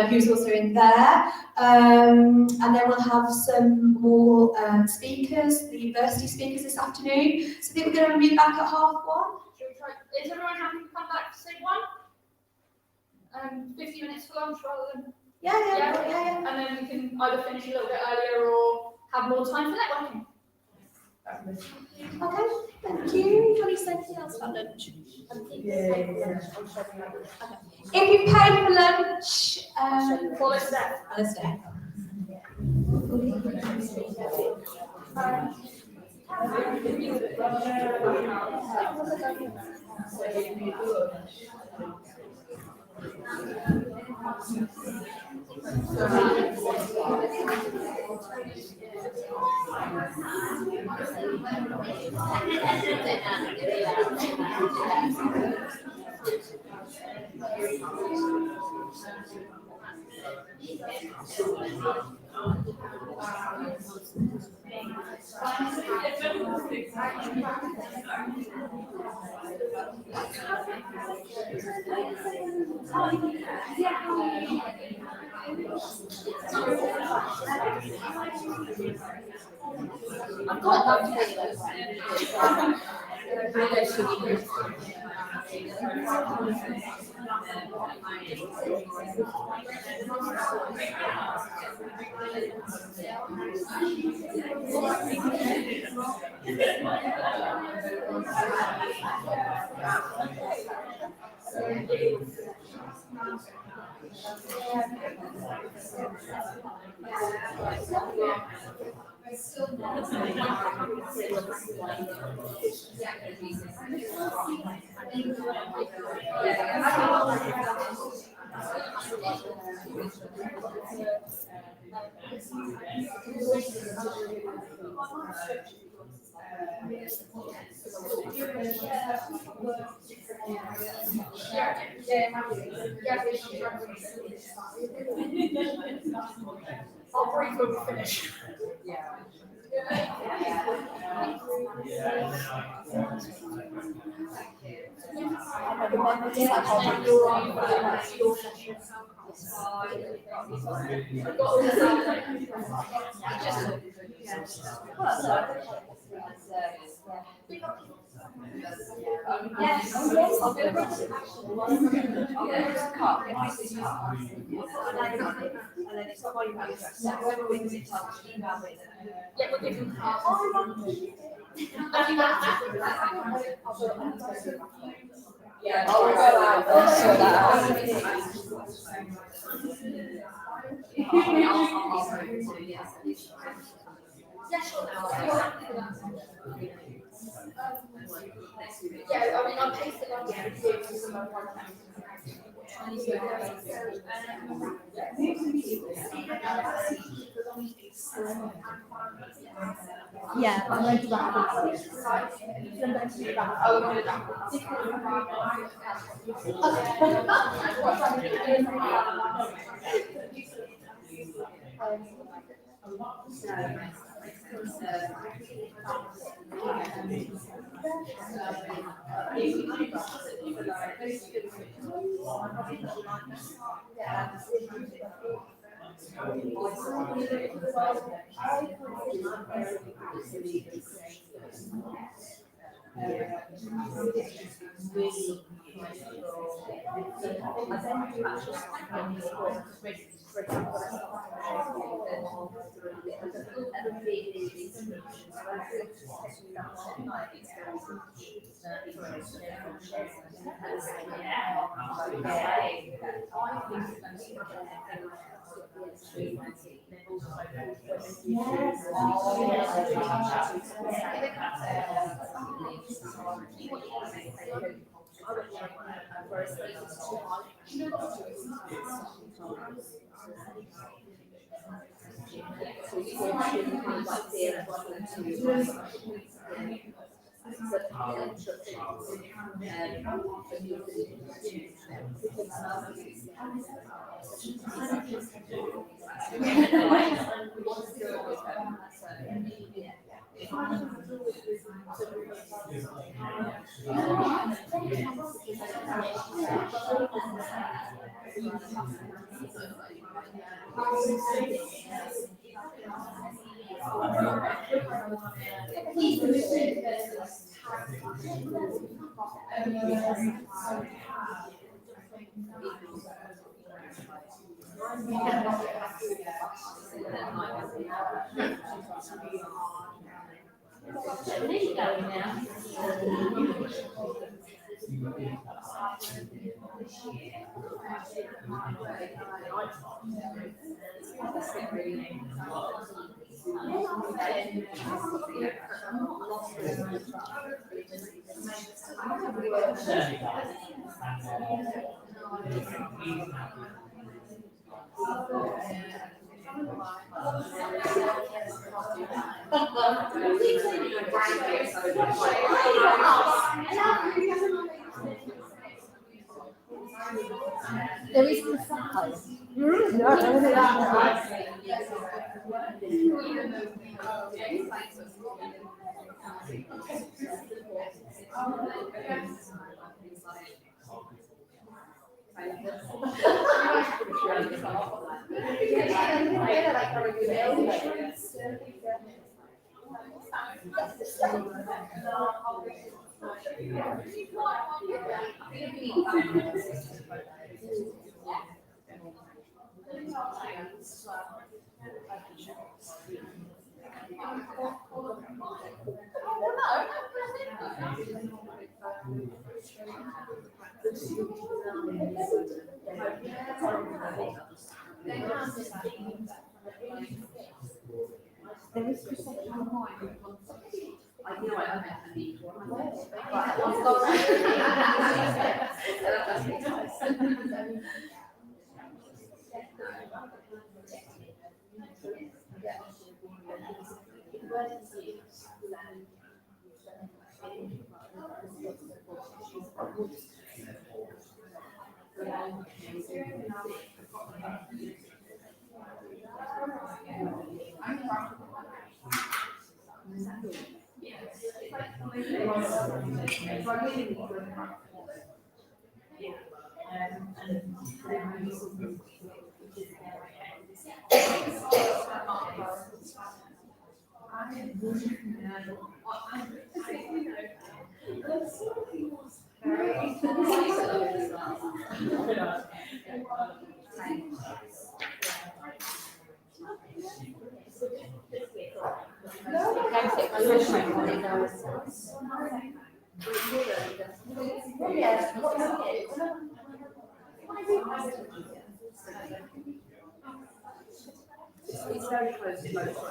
who's also in there, and then we'll have some more speakers, the university speakers this afternoon. So I think we're going to be back at 1:30. Should we try? Is everyone happy to come back to say 1? 50 minutes for lunch rather than. Yeah. And then we can either finish a little bit earlier or have more time for networking. Okay, thank you. Can we say anything else about lunch? If you pay for lunch, Follow us there. let's go. I've got I'll breathe when we finish. Yeah, I mean, I'll taste it on Yeah, I'm going to that. There is prosecco. There is prosecco wine. I know I need one. It's very close to most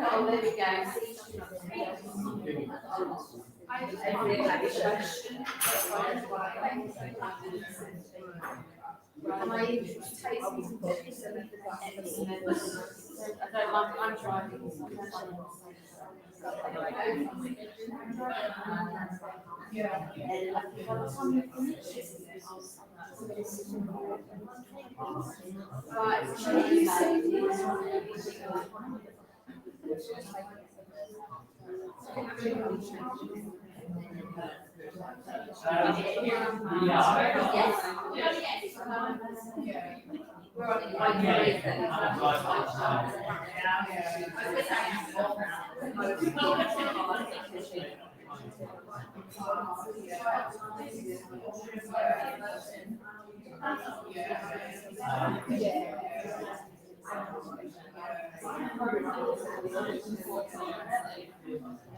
Oh, there we go. I'm driving.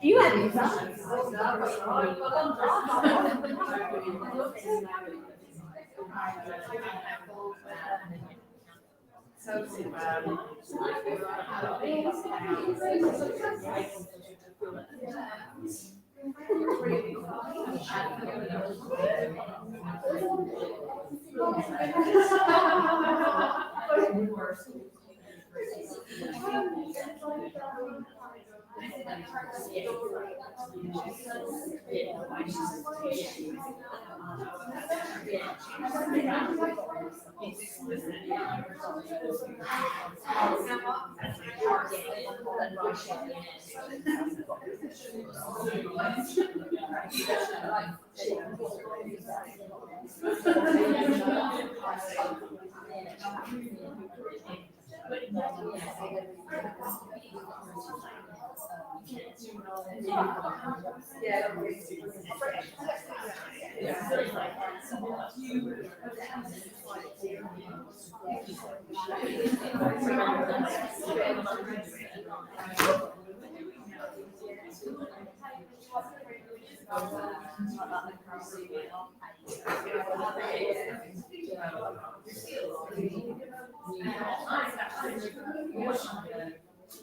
You had an exam.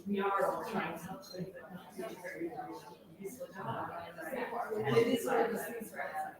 We are all trying to help with and it is one of those things where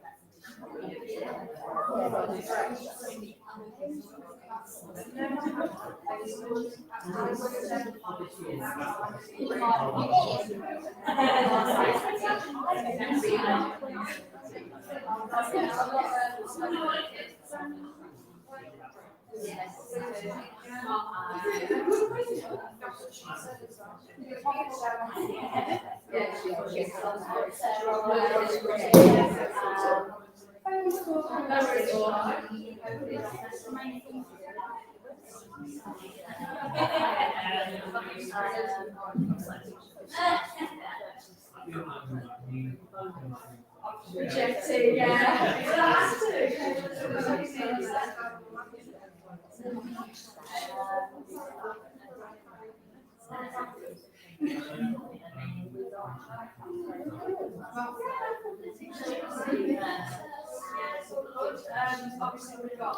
Rejected, yeah. Obviously we've got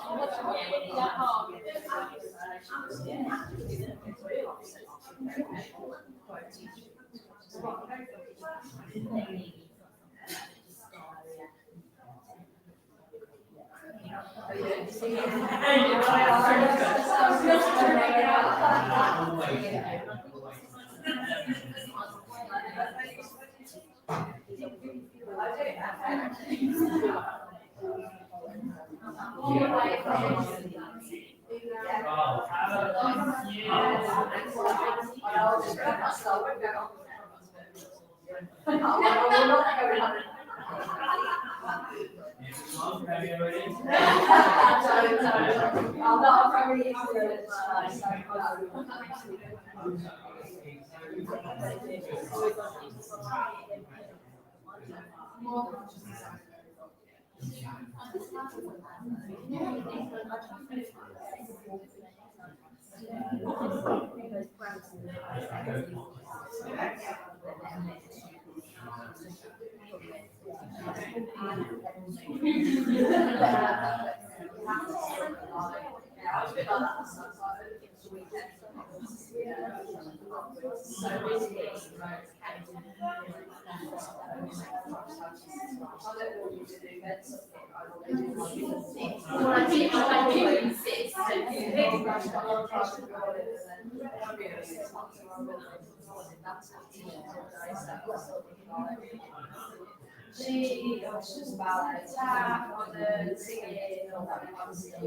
She was about a tap on the singing or that kind of stuff.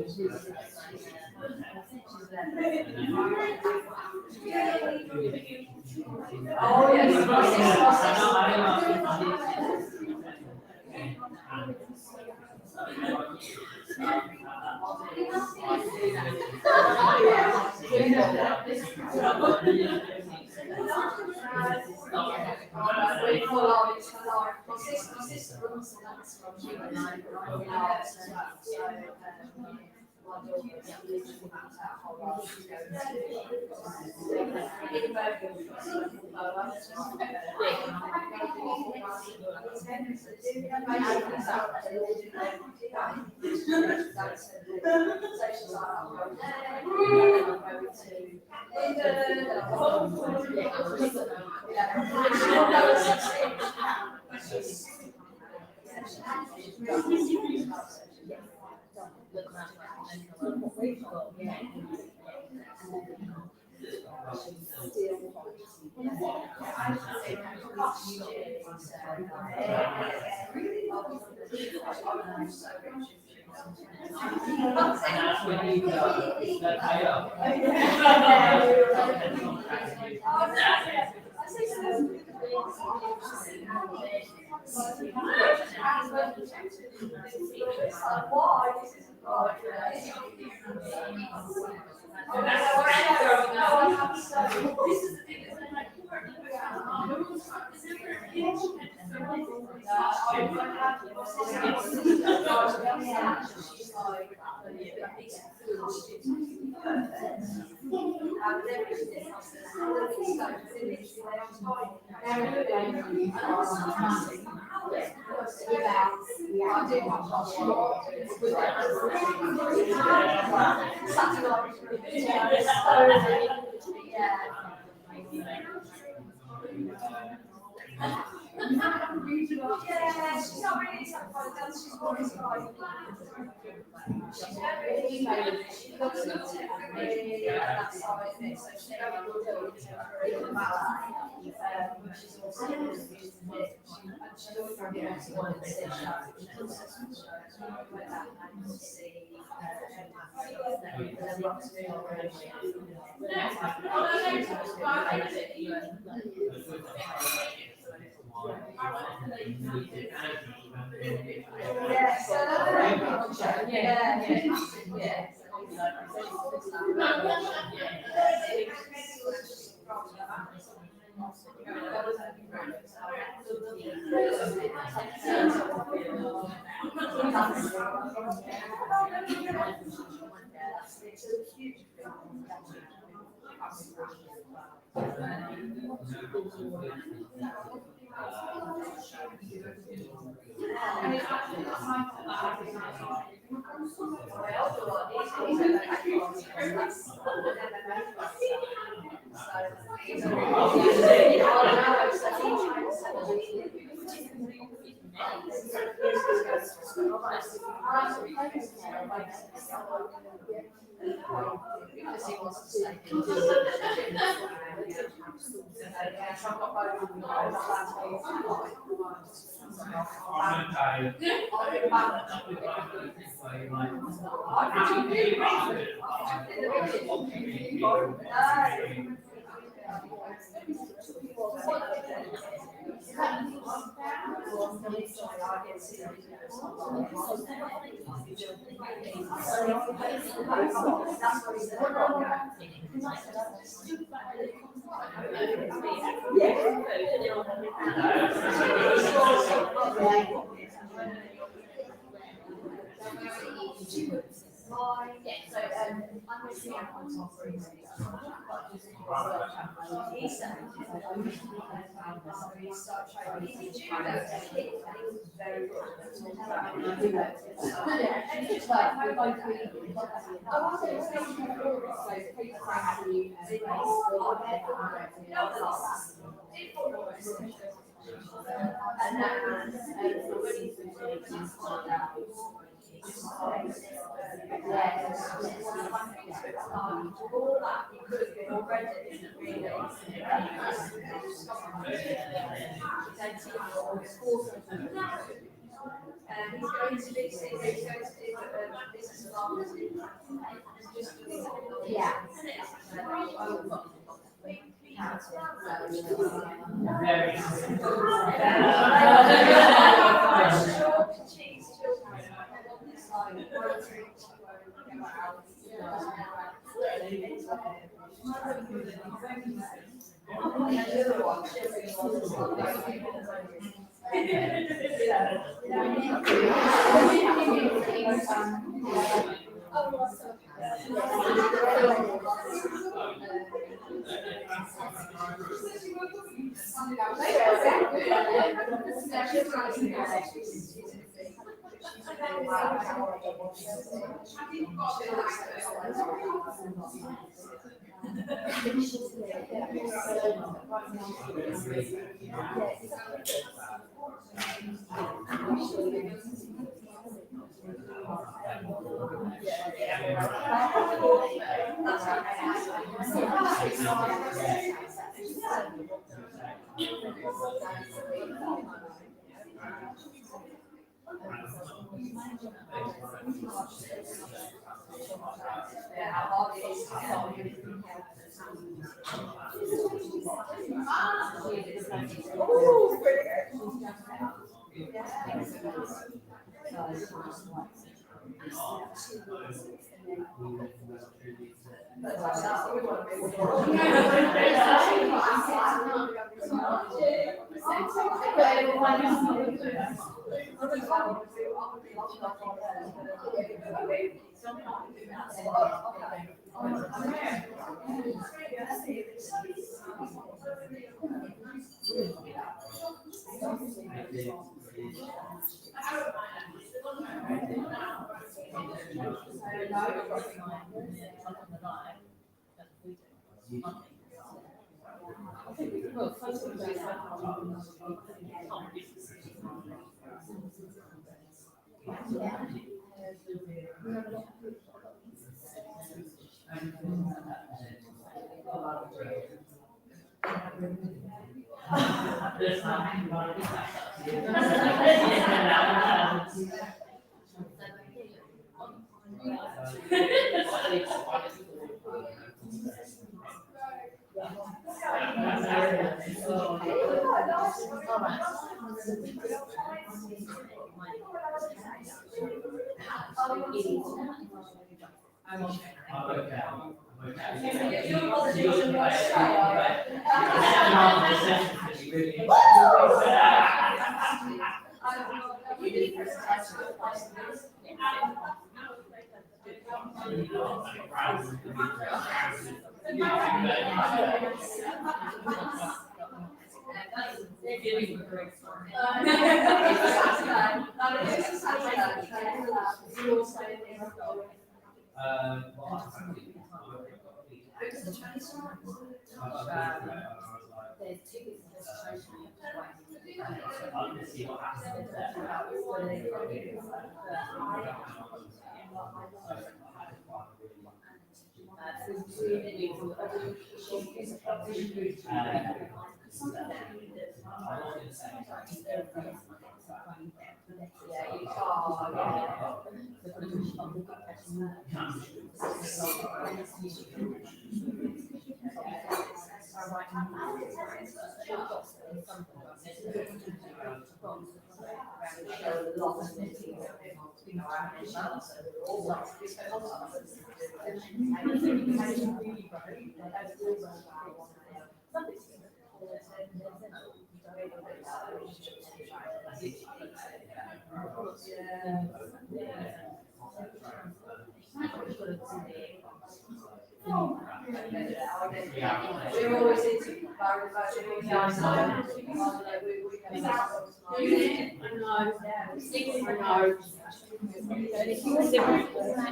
Oh, yes.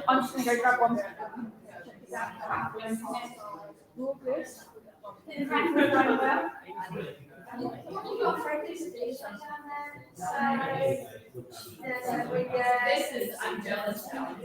I'm just going to go grab one. This is, I'm jealous now.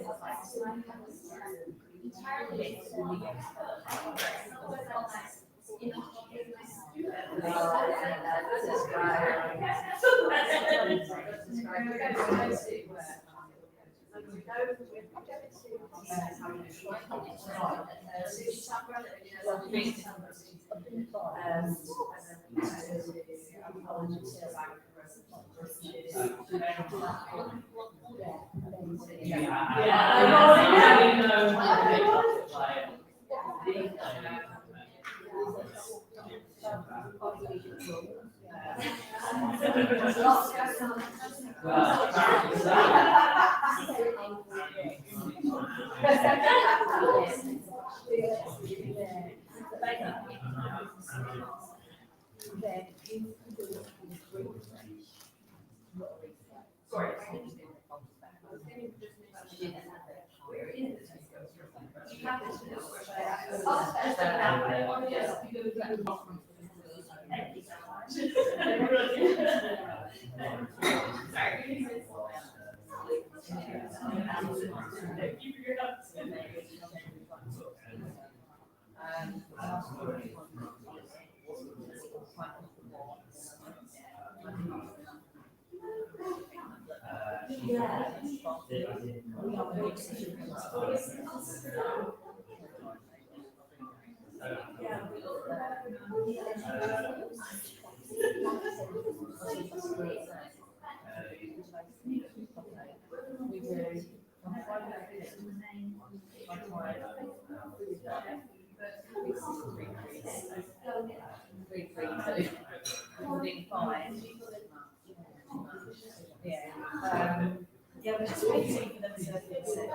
Yeah, we're just waiting for them to fix it.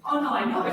Oh, no, I know.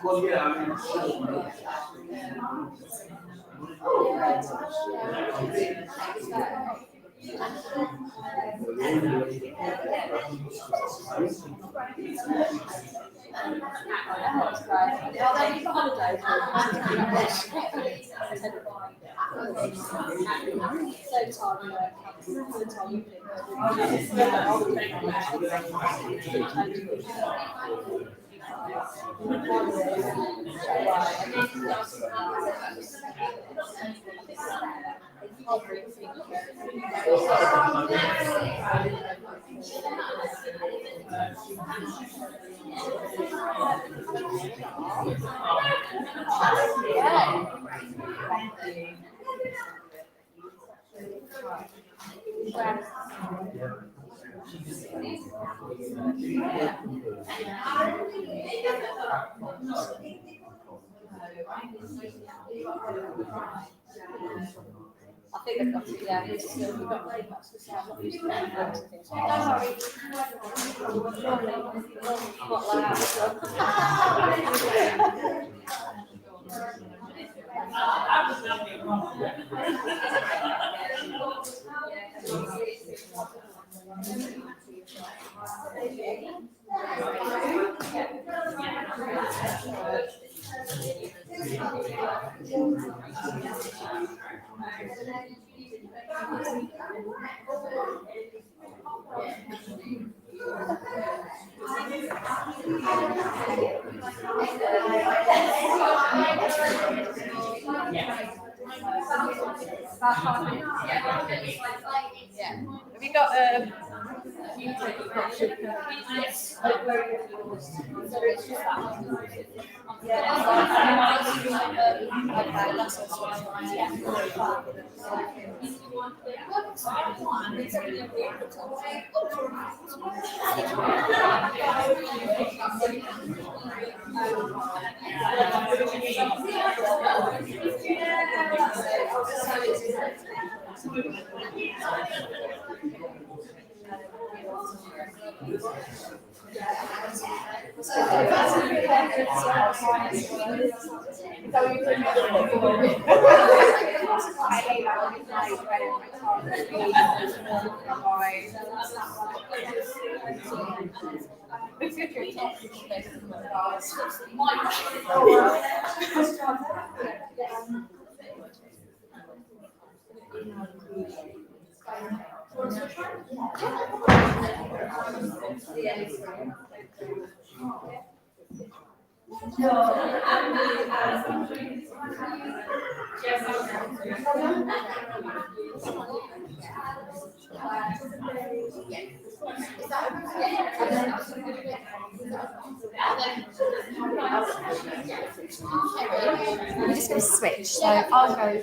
Well, yeah, I mean, I think I've got it, yeah. We've got very much the same. Not used to that. Not loud, so. Yeah. Have you got yes. So it's just that one. Yeah. Okay, that's what's We're just going to switch, so I'll go.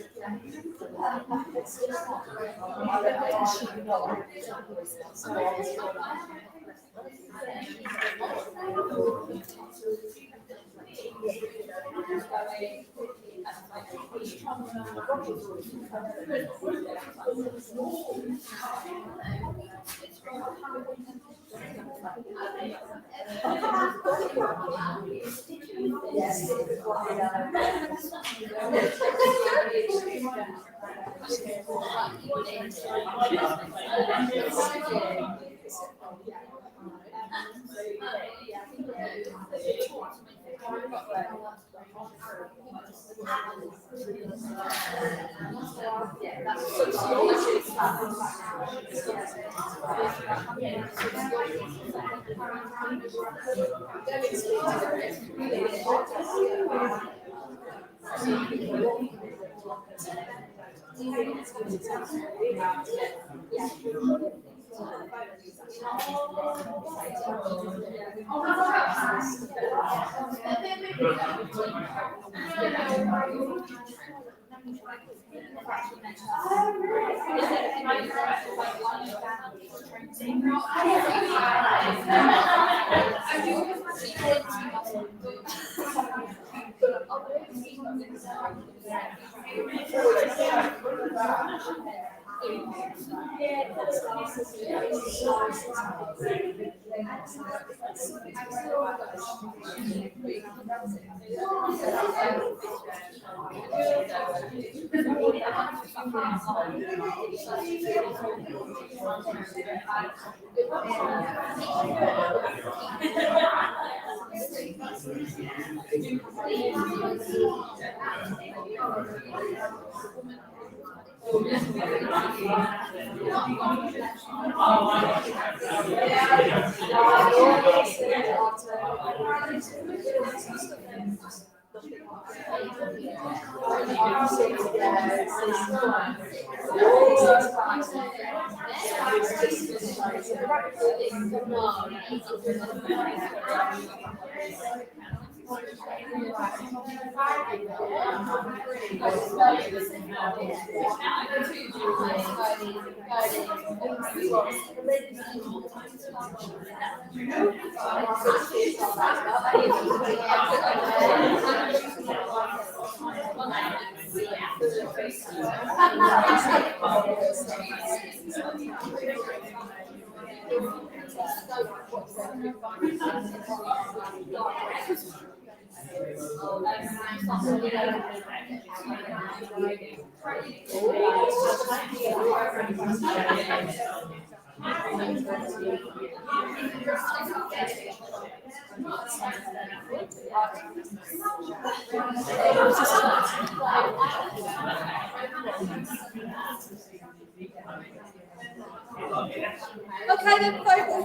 Okay, then focus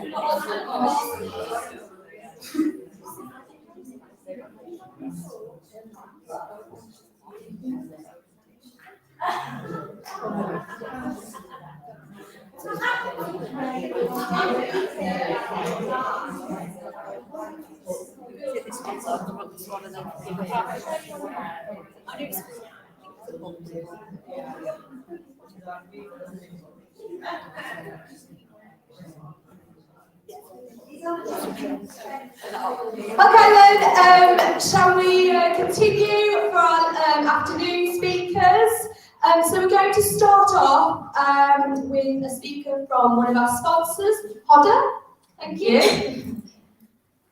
Okay then, shall we continue for our afternoon speakers? So we're going to start off with a speaker from one of our sponsors, Hodder. Thank you.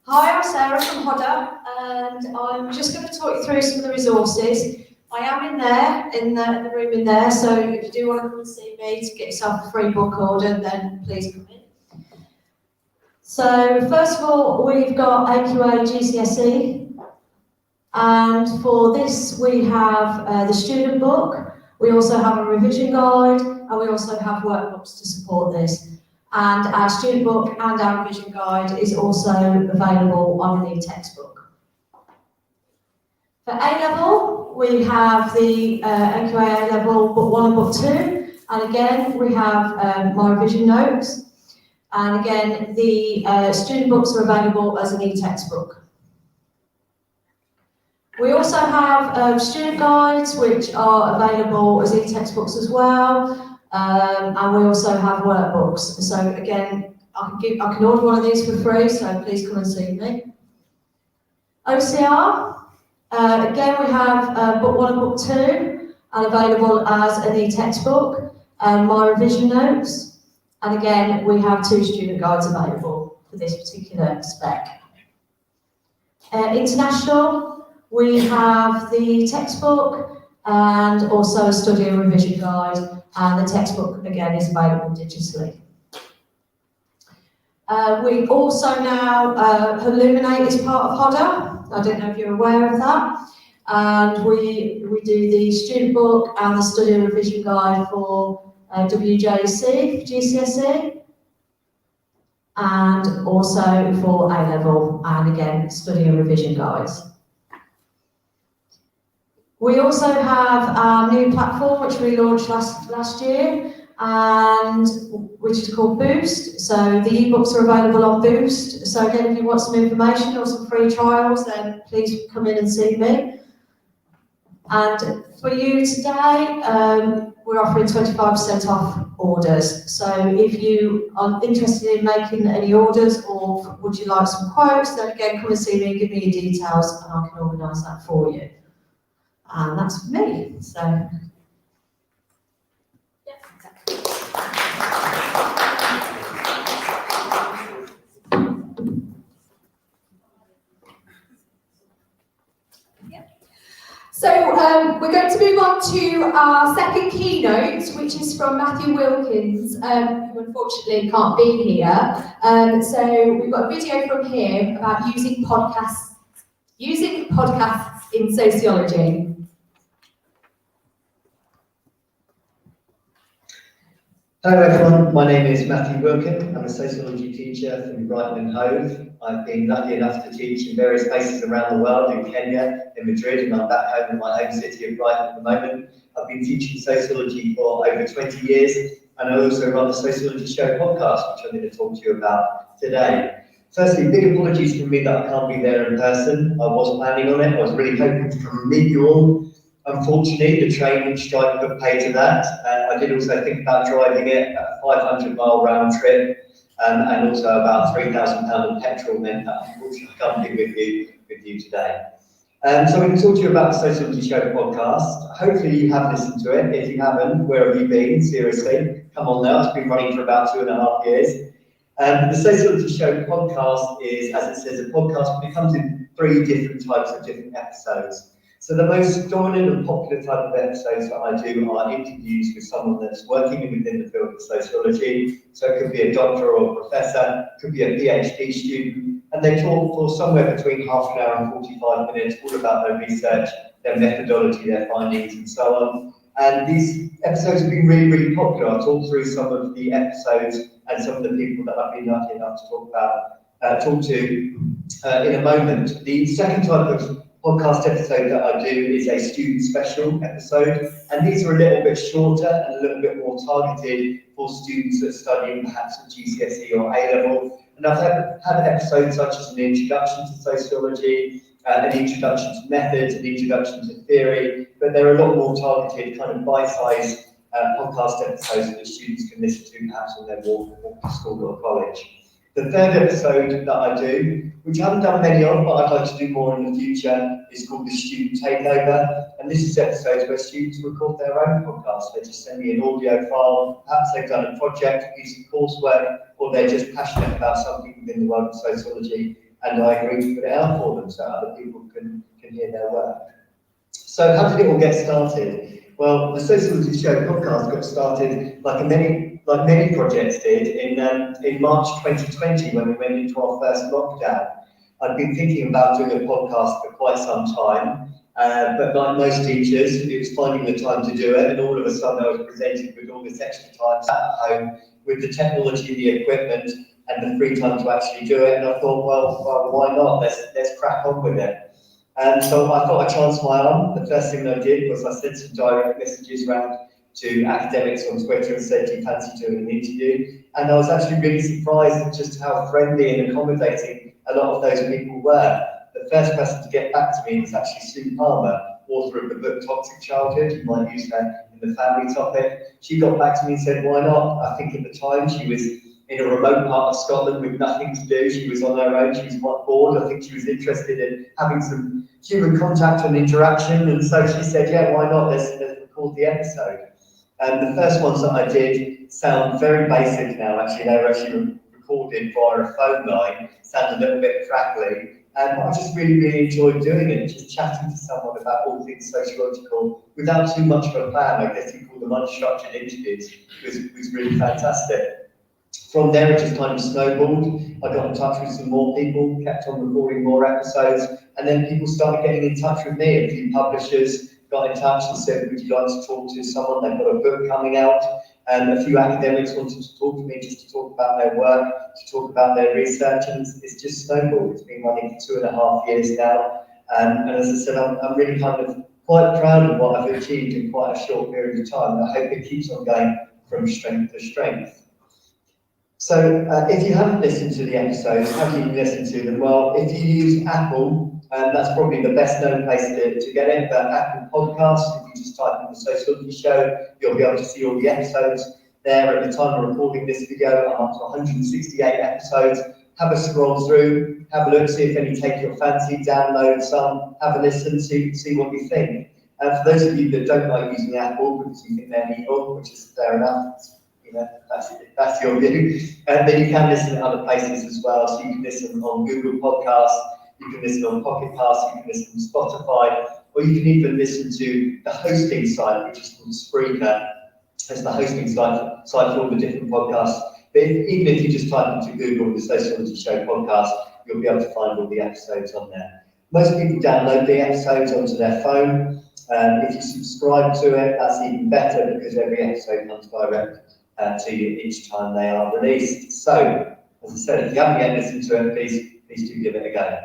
Hi, I'm Sarah from Hodder, and I'm just going to talk you through some of the resources. I am in there, in the room in there, so if you do want to come and see me to get yourself a free book order, then please come in. So first of all, we've got AQA GCSE, and for this we have the student book, we also have a revision guide, and we also have workbooks to support this. And our student book and our revision guide is also available on an e-textbook. For A-level, we have the AQA A-level book 1 and book 2, and again we have my revision notes. And again, the student books are available as an e-textbook. We also have student guides, which are available as e-textbooks as well, and we also have workbooks. So again, I can order one of these for free, so please come and see me. OCR, again we have book 1 and book 2, and available as an e-textbook, and my revision notes, and again we have 2 student guides available for this particular spec. International, we have the textbook and also a study and revision guide, and the textbook again is available digitally. We also now Illuminate is part of HODA. I don't know if you're aware of that. And we do the student book and the study and revision guide for WJC, GCSE, and also for A-level, and again, study and revision guides. We also have our new platform, which we launched last year, and which is called Boost. So the ebooks are available on Boost. So again, if you want some information or some free trials, then please come in and see me. And for you today, we're offering 25% off orders. So if you are interested in making any orders, or would you like some quotes, then again, come and see me and give me your details, and I can organise that for you. And that's me. So. So we're going to move on to our second keynote, which is from Matthew Wilkins, who unfortunately can't be here. So we've got a video from him about using podcasts in sociology. Hello everyone, my name is Matthew Wilkin. I'm a sociology teacher from Brighton and Hove. I've been lucky enough to teach in various places around the world, in Kenya, in Madrid, and I'm back home in my home city of Brighton at the moment. I've been teaching sociology for over 20 years, and I also run the Sociology Show podcast, which I'm going to talk to you about today. Firstly, big apologies from me that I can't be there in person. I was planning on it. I was really hoping to come and meet you all. Unfortunately, the train strike put pay to that. I did also think about driving it, a 500-mile round trip, and also about £3,000 of petrol meant that unfortunately I can't be with you today. So I'm going to talk to you about the Sociology Show podcast. Hopefully you have listened to it. If you haven't, where have you been? Seriously, come on now. It's been running for about 2.5 years. The Sociology Show podcast is, as it says, a podcast, but it comes in 3 different types of different episodes. So the most dominant and popular type of episodes that I do are interviews with someone that's working within the field of sociology. So it could be a doctor or a professor, it could be a PhD student, and they talk for somewhere between half an hour and 45 minutes, all about their research, their methodology, their findings, and so on. And these episodes have been really, really popular. I'll talk through some of the episodes and some of the people that I've been lucky enough to talk to in a moment. The second type of podcast episode that I do is a student special episode, and these are a little bit shorter and a little bit more targeted for students that are studying perhaps at GCSE or A-level. And I've had episodes such as an introduction to sociology, an introduction to methods, an introduction to theory, but they're a lot more targeted, kind of bite-sized podcast episodes that students can listen to perhaps on their walk to school or college. The third episode that I do, which I haven't done many of, but I'd like to do more in the future, is called the Student Takeover. And this is episodes where students record their own podcast. They just send me an audio file, perhaps they've done a project, a piece of coursework, or they're just passionate about something within the world of sociology, and I agree to put it out for them so other people can hear their work. So how did it all get started? Well, the Sociology Show podcast got started like many projects did in March 2020 when we went into our first lockdown. I'd been thinking about doing a podcast for quite some time, but like most teachers, it was finding the time to do it, and all of a sudden I was presented with all this extra time at home with the technology, the equipment, and the free time to actually do it. And I thought, well, why not? Let's crack on with it. And so I thought I'd chance my arm. The first thing I did was I sent some direct messages around to academics on Twitter and said, do you fancy doing an interview? And I was actually really surprised at just how friendly and accommodating a lot of those people were. The first person to get back to me was actually Sue Palmer, author of the book Toxic Childhood. You might use her in the family topic. She got back to me and said, why not? I think at the time she was in a remote part of Scotland with nothing to do. She was on her own, she was quite bored. I think she was interested in having some human contact and interaction, and so she said, yeah, why not, let's record the episode. And the first ones that I did sound very basic now, actually. They were actually recorded via a phone line, sound a little bit crackly. And I just really enjoyed doing it, just chatting to someone about all things sociological without too much of a plan. I guess you call them unstructured interviews. It was really fantastic. From there, it just kind of snowballed. I got in touch with some more people, kept on recording more episodes, and then people started getting in touch with me. A few publishers got in touch and said, would you like to talk to someone? They've got a book coming out. And a few academics wanted to talk to me just to talk about their work, to talk about their research, and it's just snowballed. It's been running for 2.5 years now. And as I said, I'm really kind of quite proud of what I've achieved in quite a short period of time. And I hope it keeps on going from strength to strength. So if you haven't listened to the episodes, how can you listen to them? Well, if you use Apple, that's probably the best known place to get it, but Apple Podcasts, if you just type in the Sociology Show, you'll be able to see all the episodes there. At the time of recording this video, I'm up to 168 episodes. Have a scroll through, have a look, see if any take your fancy, download some, have a listen, see what you think. And for those of you that don't like using Apple because you think they're evil, which is fair enough, you know, that's your view. And then you can listen at other places as well. So you can listen on Google Podcasts, you can listen on Pocket Casts, you can listen on Spotify, or you can even listen to the hosting site, which is called Spreaker. It's the hosting site for all the different podcasts. But even if you just type into Google the Sociology Show podcast, you'll be able to find all the episodes on there. Most people download the episodes onto their phone. If you subscribe to it, that's even better because every episode comes direct to you each time they are released. So, as I said, if you haven't yet listened to it, please do give it a go.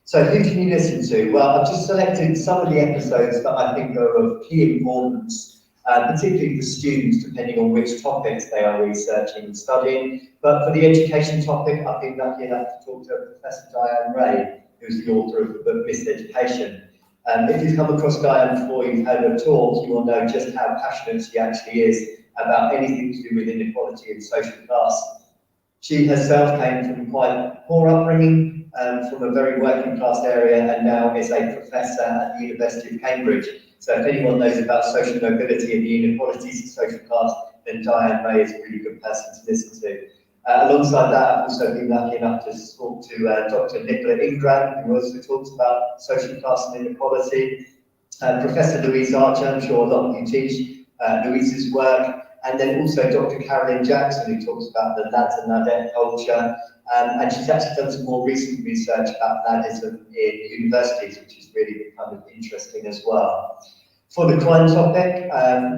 So who can you listen to? Well, I've just selected some of the episodes that I think are of key importance, particularly for students, depending on which topics they are researching and studying. But for the education topic, I've been lucky enough to talk to Professor Diane Ray, who's the author of the book Miseducation. If you've come across Diane before, you've heard her talk, you will know just how passionate she actually is about anything to do with inequality and social class. She herself came from quite a poor upbringing, from a very working class area, and now is a professor at the University of Cambridge. So if anyone knows about social mobility and the inequalities of social class, then Diane Ray is a really good person to listen to. Alongside that, I've also been lucky enough to talk to Dr. Nicola Ingram, who also talks about social class and inequality. Professor Louise Archer, I'm sure a lot of you teach Louise's work. And then also Dr. Carolyn Jackson, who talks about the lads and ladette culture. And she's actually done some more recent research about laddism in universities, which is really kind of interesting as well. For the crime topic,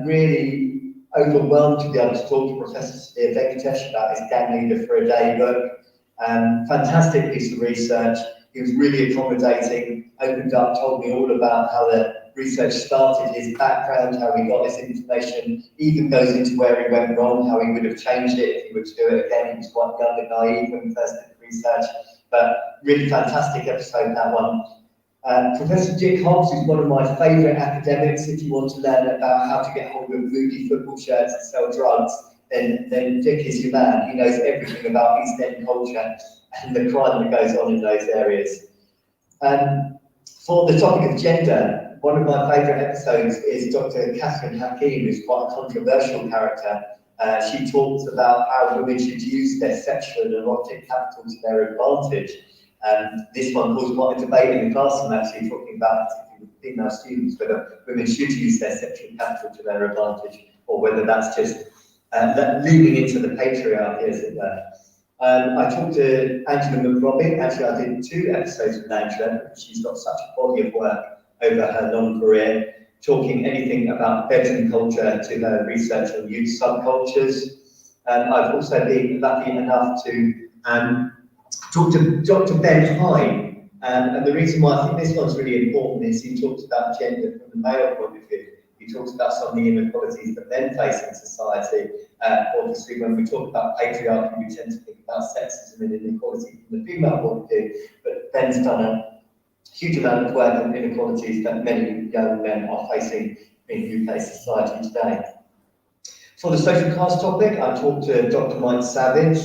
really overwhelmed to be able to talk to Professor Sudhir Venkatesh about his Gang Leader for a Day book. Fantastic piece of research. He was really accommodating, opened up, told me all about how the research started, his background, how he got this information, even goes into where he went wrong, how he would have changed it if he were to do it again. He was quite young and naive when he first did the research, but really fantastic episode, that one. Professor Dick Hobbs is one of my favourite academics. If you want to learn about how to get hold of moody football shirts and sell drugs, then Dick is your man. He knows everything about East End culture and the crime that goes on in those areas. For the topic of gender, one of my favourite episodes is Dr. Catherine Hakim, who's quite a controversial character. She talks about how women should use their sexual and erotic capital to their advantage. This one caused quite a debate in the classroom, actually, talking about female students, whether women should use their sexual capital to their advantage, or whether that's just leaning into the patriarchy, as it were. I talked to Angela McRobbie. Actually, I did 2 episodes with Angela, because she's got such a body of work over her long career, talking anything about bedroom culture to her research on youth subcultures. I've also been lucky enough to talk to Dr. Ben Hine, and the reason why I think this one's really important is he talks about gender from the male point of view. He talks about some of the inequalities that men face in society. Obviously, when we talk about patriarchy, we tend to think about sexism and inequality from the female point of view, but Ben's done a huge amount of work on inequalities that many young men are facing in UK society today. For the social class topic, I talked to Dr. Mike Savage.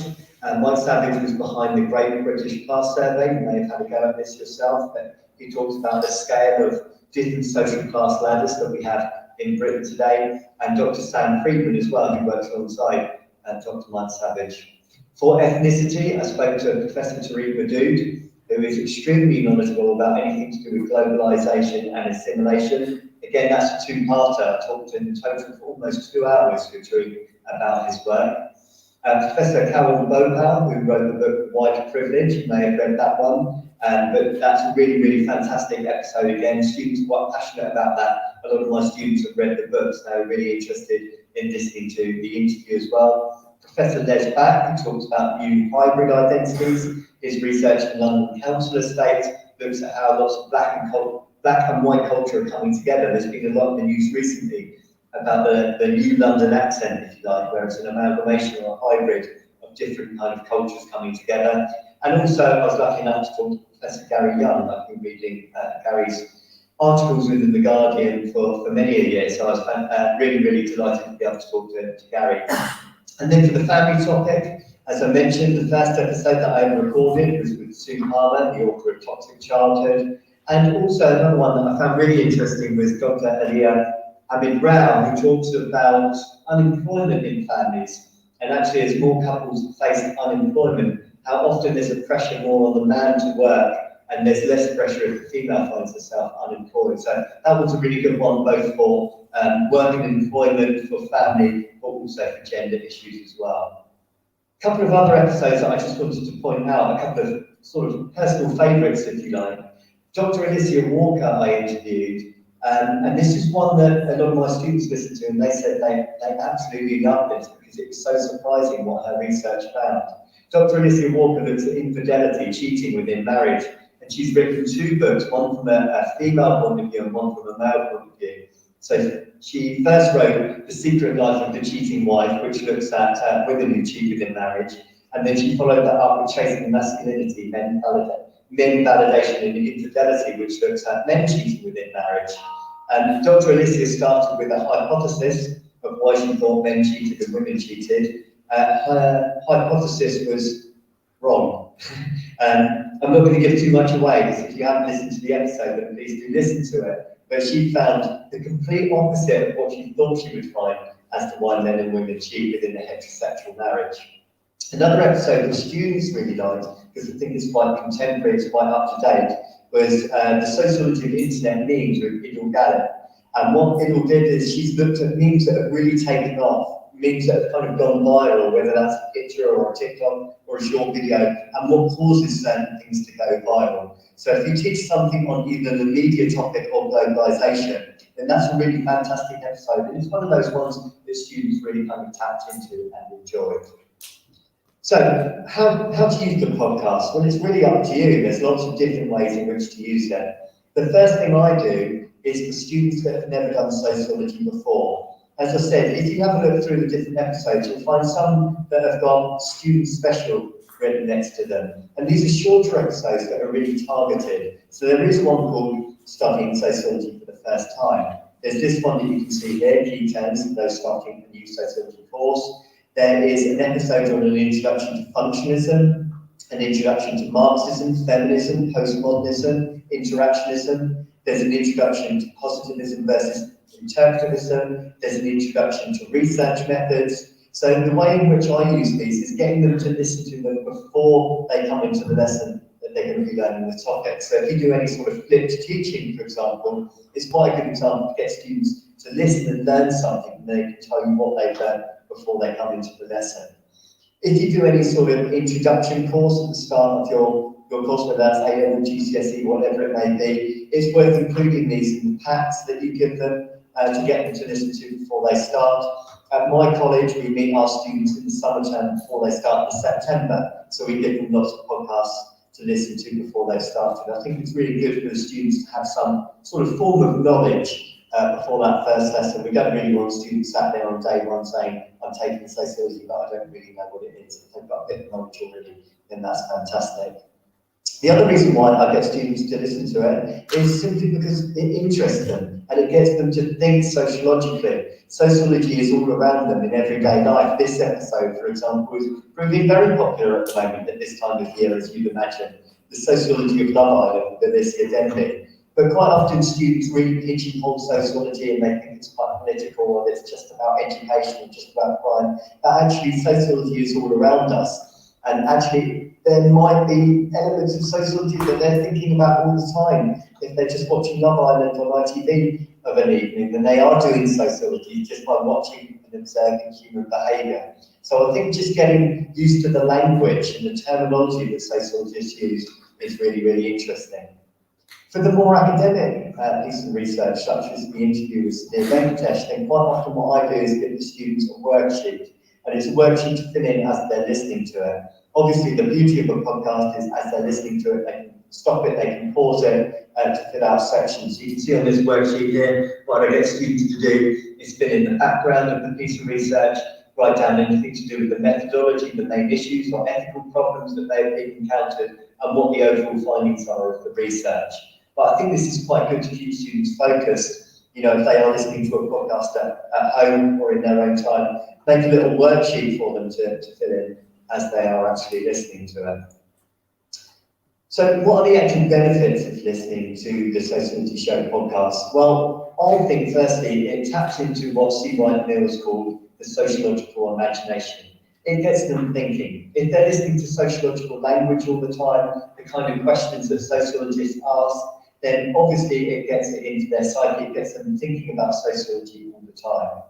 Mike Savage was behind the Great British Class Survey. You may have had a go at this yourself, but he talks about the scale of different social class ladders that we have in Britain today, and Dr. Sam Friedman as well, who works alongside Dr. Mike Savage. For ethnicity, I spoke to Professor Tariq Madood, who is extremely knowledgeable about anything to do with globalisation and assimilation. Again, that's a two-parter. I talked in total for almost 2 hours with Tariq about his work. Professor Carol Bopal, who wrote the book White Privilege, you may have read that one, but that's a really, really fantastic episode again. Students are quite passionate about that. A lot of my students have read the books, they're really interested in listening to the interview as well. Professor Les Back, who talks about new hybrid identities. His research in London council estates looks at how lots of black and white culture are coming together. There's been a lot in the news recently about the new London accent, if you like, where it's an amalgamation or a hybrid of different kind of cultures coming together. And also, I was lucky enough to talk to Professor Gary Young. I've been reading Gary's articles within The Guardian for many a year, so I was really, really delighted to be able to talk to Gary. And then for the family topic, as I mentioned, the first episode that I ever recorded was with Sue Palmer, the author of Toxic Childhood. And also another one that I found really interesting was Dr. Aliyah Hamid Rao, who talks about unemployment in families. And actually, as more couples face unemployment, how often there's a pressure more on the man to work and there's less pressure if the female finds herself unemployed. So that was a really good one, both for work and employment, for family, but also for gender issues as well. A couple of other episodes that I just wanted to point out, a couple of sort of personal favourites, if you like. Dr. Alicia Walker I interviewed, and this is one that a lot of my students listened to, and they said they absolutely loved it because it was so surprising what her research found. Dr. Alicia Walker looks at infidelity, cheating within marriage, and she's written 2 books, one from a female point of view and one from a male point of view. So she first wrote The Secret Life of the Cheating Wife, which looks at women who cheat within marriage, and then she followed that up with Chasing Masculinity, Men Validation and Infidelity, which looks at men cheating within marriage. And Dr. Alicia started with a hypothesis of why she thought men cheated and women cheated. Her hypothesis was wrong. I'm not going to give too much away, because if you haven't listened to the episode, then please do listen to it. But she found the complete opposite of what she thought she would find as to why men and women cheat within a heterosexual marriage. Another episode that students really liked, because I think it's quite contemporary, it's quite up to date, was the Sociology of Internet Memes with Idil Gallup. And what Idil did is she's looked at memes that have really taken off, memes that have kind of gone viral, whether that's a picture or a TikTok or a short video, and what causes certain things to go viral. So if you teach something on either the media topic or globalization, then that's a really fantastic episode. And it's one of those ones that students really kind of tapped into and enjoyed. So how to use the podcast? Well, it's really up to you. There's lots of different ways in which to use it. The first thing I do is for students that have never done sociology before. As I said, if you have a look through the different episodes, you'll find some that have got student special written next to them. And these are shorter episodes that are really targeted. So there is one called Studying Sociology for the First Time. There's this one that you can see here, Key Terms for those starting a new sociology course. There is an episode on an introduction to functionalism, an introduction to Marxism, feminism, postmodernism, interactionism. There's an introduction to positivism versus interpretivism. There's an introduction to research methods. So the way in which I use these is getting them to listen to them before they come into the lesson that they're going to be learning the topic. So if you do any sort of flipped teaching, for example, it's quite a good example to get students to listen and learn something, and they can tell you what they've learned before they come into the lesson. If you do any sort of introduction course at the start of your course, whether that's A-level, GCSE, whatever it may be, it's worth including these in the packs that you give them to get them to listen to before they start. At my college, we meet our students in the summer term before they start in September, so we give them lots of podcasts to listen to before they started. I think it's really good for the students to have some sort of form of knowledge before that first lesson. We don't really want students sat there on day one saying, I'm taking sociology, but I don't really know what it is. If they've got a bit of knowledge already, then that's fantastic. The other reason why I get students to listen to it is simply because it interests them and it gets them to think sociologically. Sociology is all around them in everyday life. This episode, for example, is proving very popular at the moment at this time of year, as you'd imagine. The sociology of Love Island, the list is ending. But quite often students really pigeonhole sociology and they think it's quite political or it's just about education or just about crime. But actually sociology is all around us. And actually there might be elements of sociology that they're thinking about all the time. If they're just watching Love Island on ITV of an evening, then they are doing sociology just by watching and observing human behaviour. So I think just getting used to the language and the terminology that sociologists use is really, really interesting. For the more academic piece of research, such as the interviews near Venkatesh, then quite often what I do is give the students a worksheet, and it's a worksheet to fill in as they're listening to it. Obviously, the beauty of a podcast is as they're listening to it, they can stop it, they can pause it to fill out sections. You can see on this worksheet here, what I get students to do is fill in the background of the piece of research, write down anything to do with the methodology, the main issues or ethical problems that they've encountered, and what the overall findings are of the research. But I think this is quite good to keep students focused. You know, if they are listening to a podcast at home or in their own time, make a little worksheet for them to fill in as they are actually listening to it. So what are the actual benefits of listening to the Sociology Show podcast? Well, I think firstly, it taps into what C. Wright Mills called the sociological imagination. It gets them thinking. If they're listening to sociological language all the time, the kind of questions that sociologists ask, then obviously it gets it into their psyche, it gets them thinking about sociology all the time.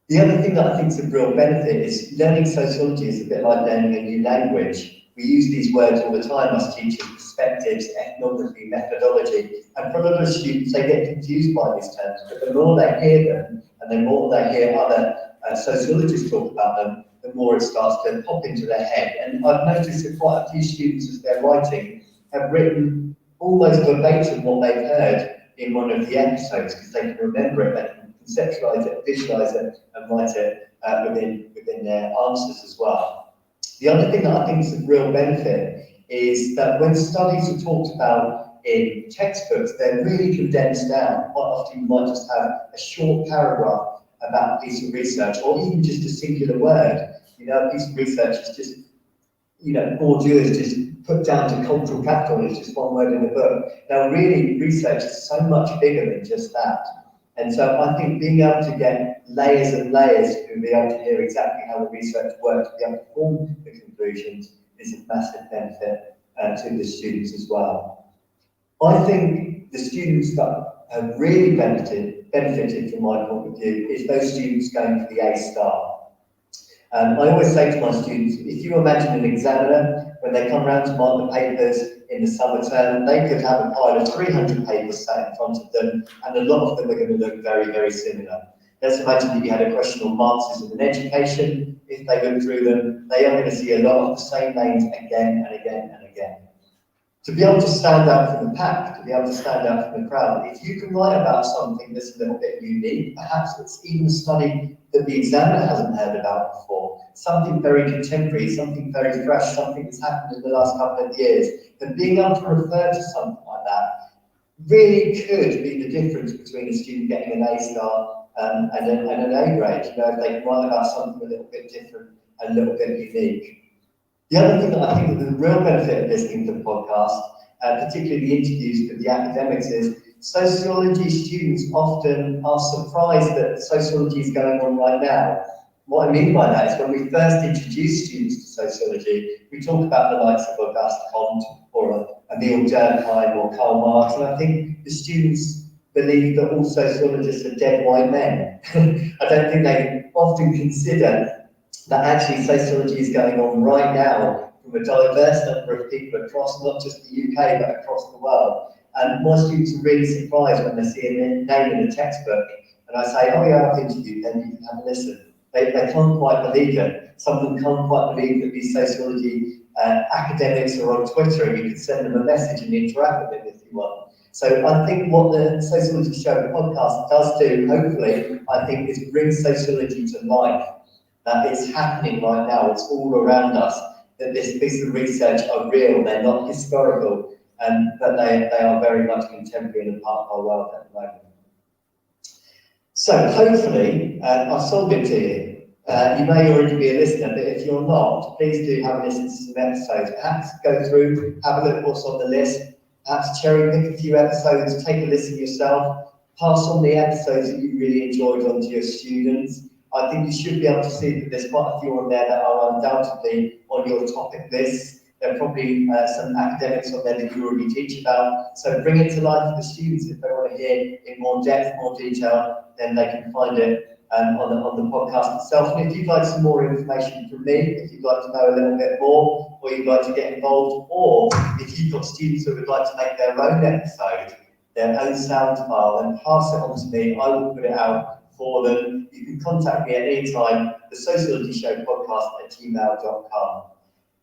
The other thing that I think is a real benefit is learning sociology is a bit like learning a new language. We use these words all the time as teachers: perspectives, ethnography, methodology, and for a lot of students they get confused by these terms, but the more they hear them and the more they hear other sociologists talk about them, the more it starts to pop into their head. And I've noticed that quite a few students, as they're writing, have written almost verbatim what they've heard in one of the episodes, because they can remember it, they can conceptualise it, visualise it, and write it within their answers as well. The other thing that I think is a real benefit is that when studies are talked about in textbooks, they're really condensed down. Quite often you might just have a short paragraph about a piece of research, or even just a singular word. You know, a piece of research is just, you know, Bourdieu is just put down to cultural capital, it's just one word in the book. Now really, research is so much bigger than just that. And so I think being able to get layers and layers to be able to hear exactly how the research works, to be able to form the conclusions, is a massive benefit to the students as well. I think the students that have really benefited from my point of view is those students going for the A star. I always say to my students, if you imagine an examiner, when they come around to mark the papers in the summer term, they could have a pile of 300 papers sat in front of them, and a lot of them are going to look very, very similar. Let's imagine that you had a question on Marxism in education. If they look through them, they are going to see a lot of the same names again and again and again. To be able to stand out from the pack, to be able to stand out from the crowd, if you can write about something that's a little bit unique, perhaps it's even a study that the examiner hasn't heard about before, something very contemporary, something very fresh, something that's happened in the last couple of years, then being able to refer to something like that really could be the difference between a student getting an A star and an A grade. You know, if they can write about something a little bit different and a little bit unique. The other thing that I think that the real benefit of listening to the podcast, particularly the interviews with the academics, is sociology students often are surprised that sociology is going on right now. What I mean by that is when we first introduce students to sociology, we talk about the likes of Auguste Comte or Emile Durkheim or Karl Marx, and I think the students believe that all sociologists are dead white men. I don't think they often consider that actually sociology is going on right now from a diverse number of people across not just the UK but across the world. And my students are really surprised when they see a name in a textbook and I say, oh yeah, I've interviewed them, you can have a listen. They can't quite believe it. Some of them can't quite believe that these sociology academics are on Twitter and you can send them a message and interact with them if you want. So I think what the Sociology Show podcast does do, hopefully, I think, is bring sociology to life. That it's happening right now, it's all around us. that this piece of research are real, they're not historical, but they are very much contemporary and a part of our world at the moment. So hopefully, I've sold it to you. You may already be a listener, but if you're not, please do have a listen to some episodes. Perhaps go through, have a look at what's on the list, perhaps cherry pick a few episodes, take a listen yourself, pass on the episodes that you really enjoyed on to your students. I think you should be able to see that there's quite a few on there that are undoubtedly on your topic list. There are probably some academics on there that you already teach about. So bring it to life for the students. If they want to hear in more depth, more detail, then they can find it on the podcast itself. And if you'd like some more information from me, if you'd like to know a little bit more, or you'd like to get involved, or if you've got students who would like to make their own episode, their own sound file, then pass it on to me. I will put it out for them. You can contact me at any time, the Sociology Show podcast at gmail.com.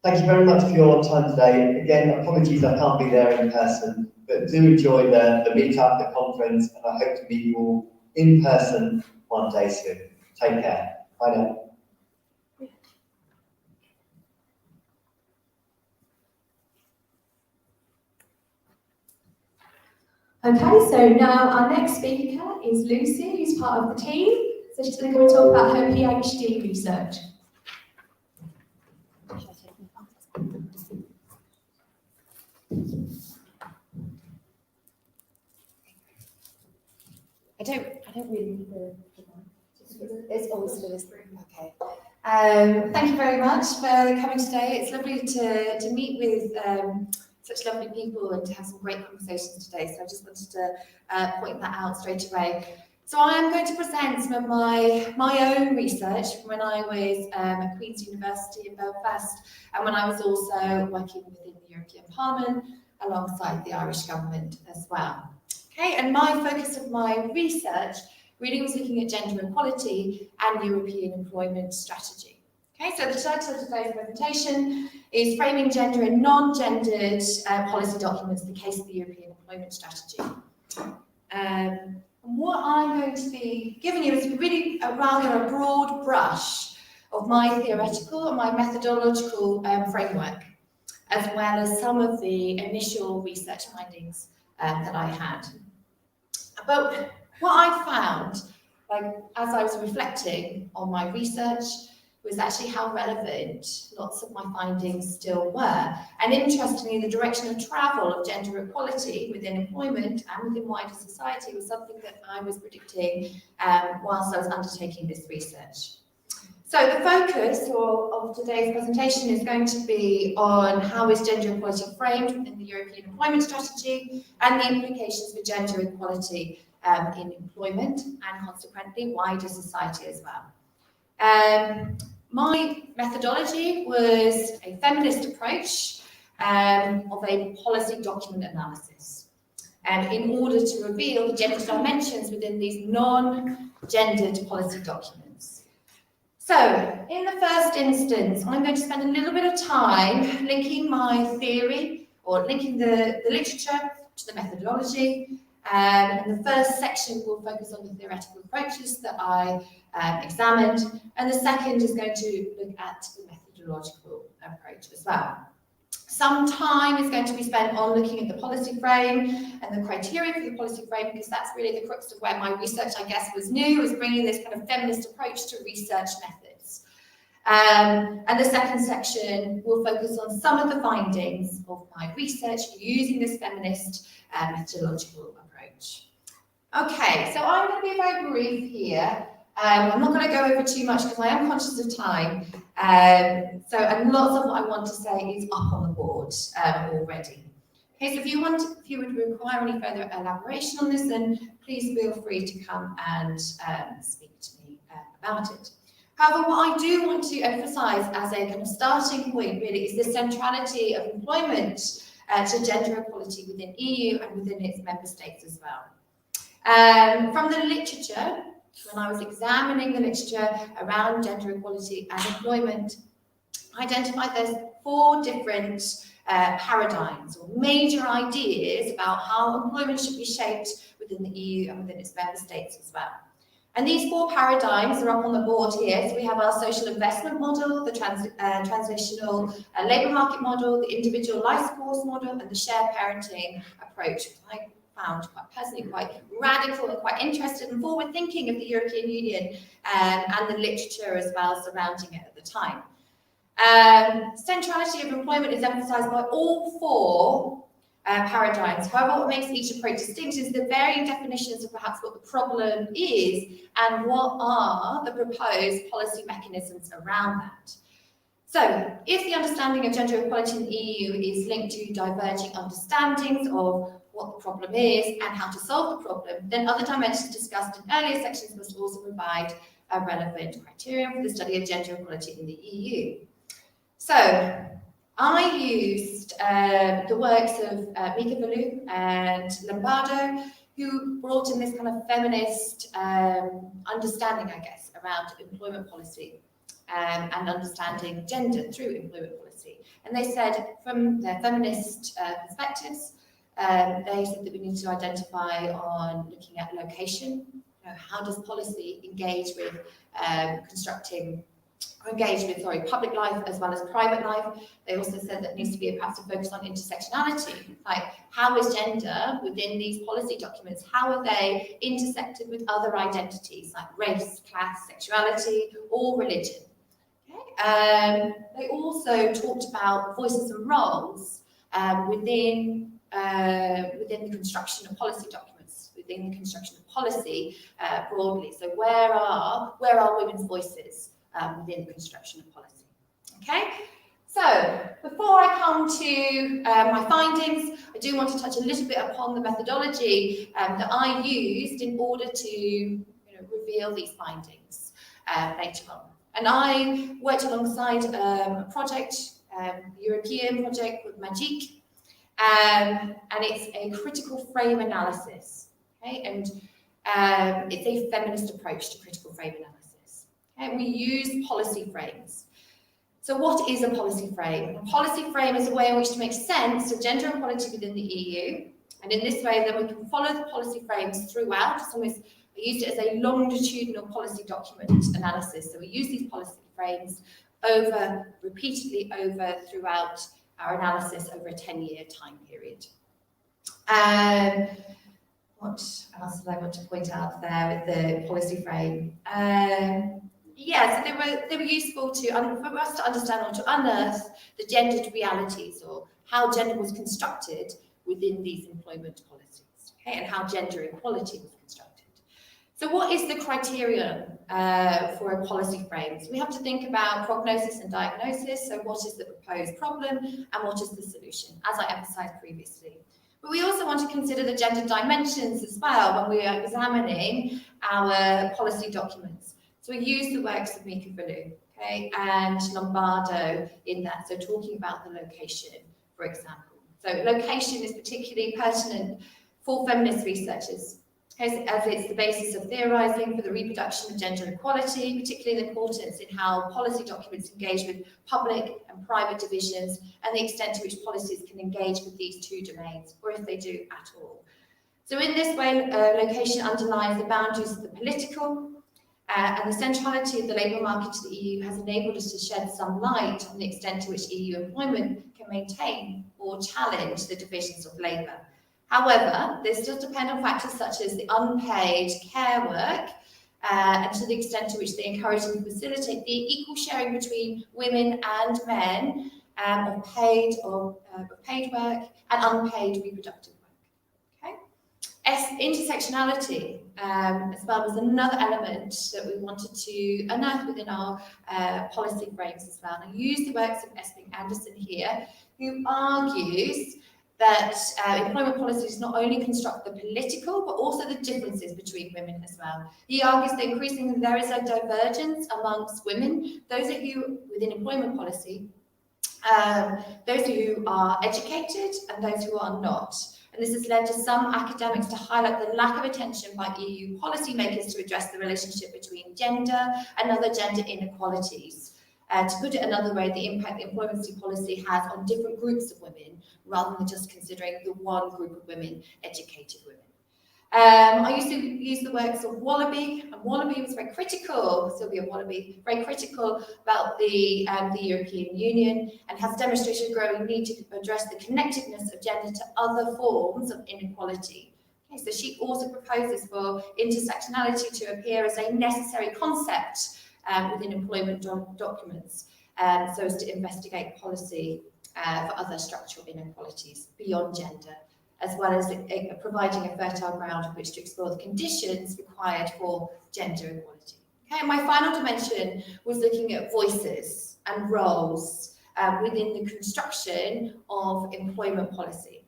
Thank you very much for your time today. Again, apologies I can't be there in person, but do enjoy the meetup, the conference, and I hope to meet you all in person one day soon. Take care. Bye now. Okay, so now our next speaker is Lucy, who's part of the team. So she's going to come and talk about her PhD research. I don't really need the it's always for this. Okay. Thank you very much for coming today. It's lovely to meet with such lovely people and to have some great conversations today. So I just wanted to point that out straight away. So I am going to present some of my own research from when I was at Queen's University in Belfast, and when I was also working within the European Parliament alongside the Irish government as well. Okay, and my focus of my research really was looking at gender equality and European employment strategy. Okay, so the title of today's presentation is Framing Gender in Non-Gendered Policy Documents, the Case of the European Employment Strategy. And what I'm going to be giving you is really a rather broad brush of my theoretical and my methodological framework, as well as some of the initial research findings that I had. But what I found, as I was reflecting on my research, was actually how relevant lots of my findings still were. And interestingly, the direction of travel of gender equality within employment and within wider society was something that I was predicting whilst I was undertaking this research. So the focus of today's presentation is going to be on how is gender equality framed within the European employment strategy and the implications for gender equality in employment and consequently wider society as well. My methodology was a feminist approach of a policy document analysis in order to reveal the gender dimensions within these non-gendered policy documents. So, in the first instance, I'm going to spend a little bit of time linking my theory, or linking the literature to the methodology. And the first section will focus on the theoretical approaches that I examined, and the second is going to look at the methodological approach as well. Some time is going to be spent on looking at the policy frame and the criteria for the policy frame, because that's really the crux of where my research, I guess, was new, was bringing this kind of feminist approach to research methods. And the second section will focus on some of the findings of my research using this feminist methodological approach. Okay, so I'm going to be very brief here. I'm not going to go over too much because I am conscious of time. And lots of what I want to say is up on the board already. Okay, so if you would require any further elaboration on this, then please feel free to come and speak to me about it. However, what I do want to emphasise as a kind of starting point really is the centrality of employment to gender equality within EU and within its member states as well. From the literature, when I was examining the literature around gender equality and employment, I identified there's 4 different paradigms or major ideas about how employment should be shaped within the EU and within its member states as well. And these 4 paradigms are up on the board here. So we have our social investment model, the transitional labour market model, the individual life course model, and the shared parenting approach, which I found quite radical and quite interested and forward-thinking of the European Union and the literature as well surrounding it at the time. Centrality of employment is emphasised by all 4 paradigms. However, what makes each approach distinct is the varying definitions of perhaps what the problem is and what are the proposed policy mechanisms around that. So, if the understanding of gender equality in the EU is linked to diverging understandings of what the problem is and how to solve the problem, then other dimensions discussed in earlier sections must also provide a relevant criterion for the study of gender equality in the EU. So, I used the works of Mika Ballou and Lombardo, who brought in this kind of feminist understanding, I guess, around employment policy and understanding gender through employment policy. And they said, from their feminist perspectives, they said that we need to identify on looking at location. How does policy engage with public life as well as private life? They also said that needs to be perhaps a focus on intersectionality, like how is gender within these policy documents, how are they intersected with other identities like race, class, sexuality, or religion? Okay. They also talked about voices and roles within the construction of policy documents, within the construction of policy broadly. So where are women's voices within the construction of policy? Okay, so before I come to my findings, I do want to touch a little bit upon the methodology that I used in order to reveal these findings later on. And I worked alongside a project, European project called Magic, and it's a critical frame analysis, okay? And it's a feminist approach to critical frame analysis. Okay? And we use policy frames. So what is a policy frame? A policy frame is a way in which to make sense of gender equality within the EU, and in this way then we can follow the policy frames throughout. It's almost, I used it as a longitudinal policy document analysis. So we use these policy frames repeatedly throughout our analysis over a 10-year time period. What else did I want to point out there with the policy frame? Yeah, so they were useful for us to understand or to unearth the gendered realities or how gender was constructed within these employment policies, okay, and how gender equality was constructed. So what is the criterion for a policy frame? So we have to think about prognosis and diagnosis. So what is the proposed problem and what is the solution, as I emphasised previously. But we also want to consider the gender dimensions as well when we are examining our policy documents. So we use the works of Mika Ballou, okay, and Lombardo in that, so talking about the location, for example. So location is particularly pertinent for feminist researchers, as it's the basis of theorising for the reproduction of gender equality, particularly the importance in how policy documents engage with public and private divisions and the extent to which policies can engage with these two domains, or if they do at all. So in this way, location underlines the boundaries of the political, and the centrality of the labour market to the EU has enabled us to shed some light on the extent to which EU employment can maintain or challenge the divisions of labour. However, this does depend on factors such as the unpaid care work and to the extent to which they encourage and facilitate the equal sharing between women and men of paid work and unpaid reproductive work. Okay? Intersectionality as well was another element that we wanted to unearth within our policy frames as well. And I use the works of Esping Anderson here, who argues that employment policies not only construct the political, but also the differences between women as well. He argues that increasingly there is a divergence amongst women, those who, within employment policy, those who are educated and those who are not. And this has led to some academics to highlight the lack of attention by EU policymakers to address the relationship between gender and other gender inequalities. To put it another way, the impact the employment policy has on different groups of women, rather than just considering the one group of women, educated women. I used to use the works of Wallaby, and Wallaby was very critical, Sylvia Wallaby, very critical about the European Union, and has demonstrated a growing need to address the connectedness of gender to other forms of inequality. Okay, so she also proposes for intersectionality to appear as a necessary concept within employment documents, so as to investigate policy for other structural inequalities beyond gender, as well as providing a fertile ground on which to explore the conditions required for gender equality. Okay, and my final dimension was looking at voices and roles within the construction of employment policy.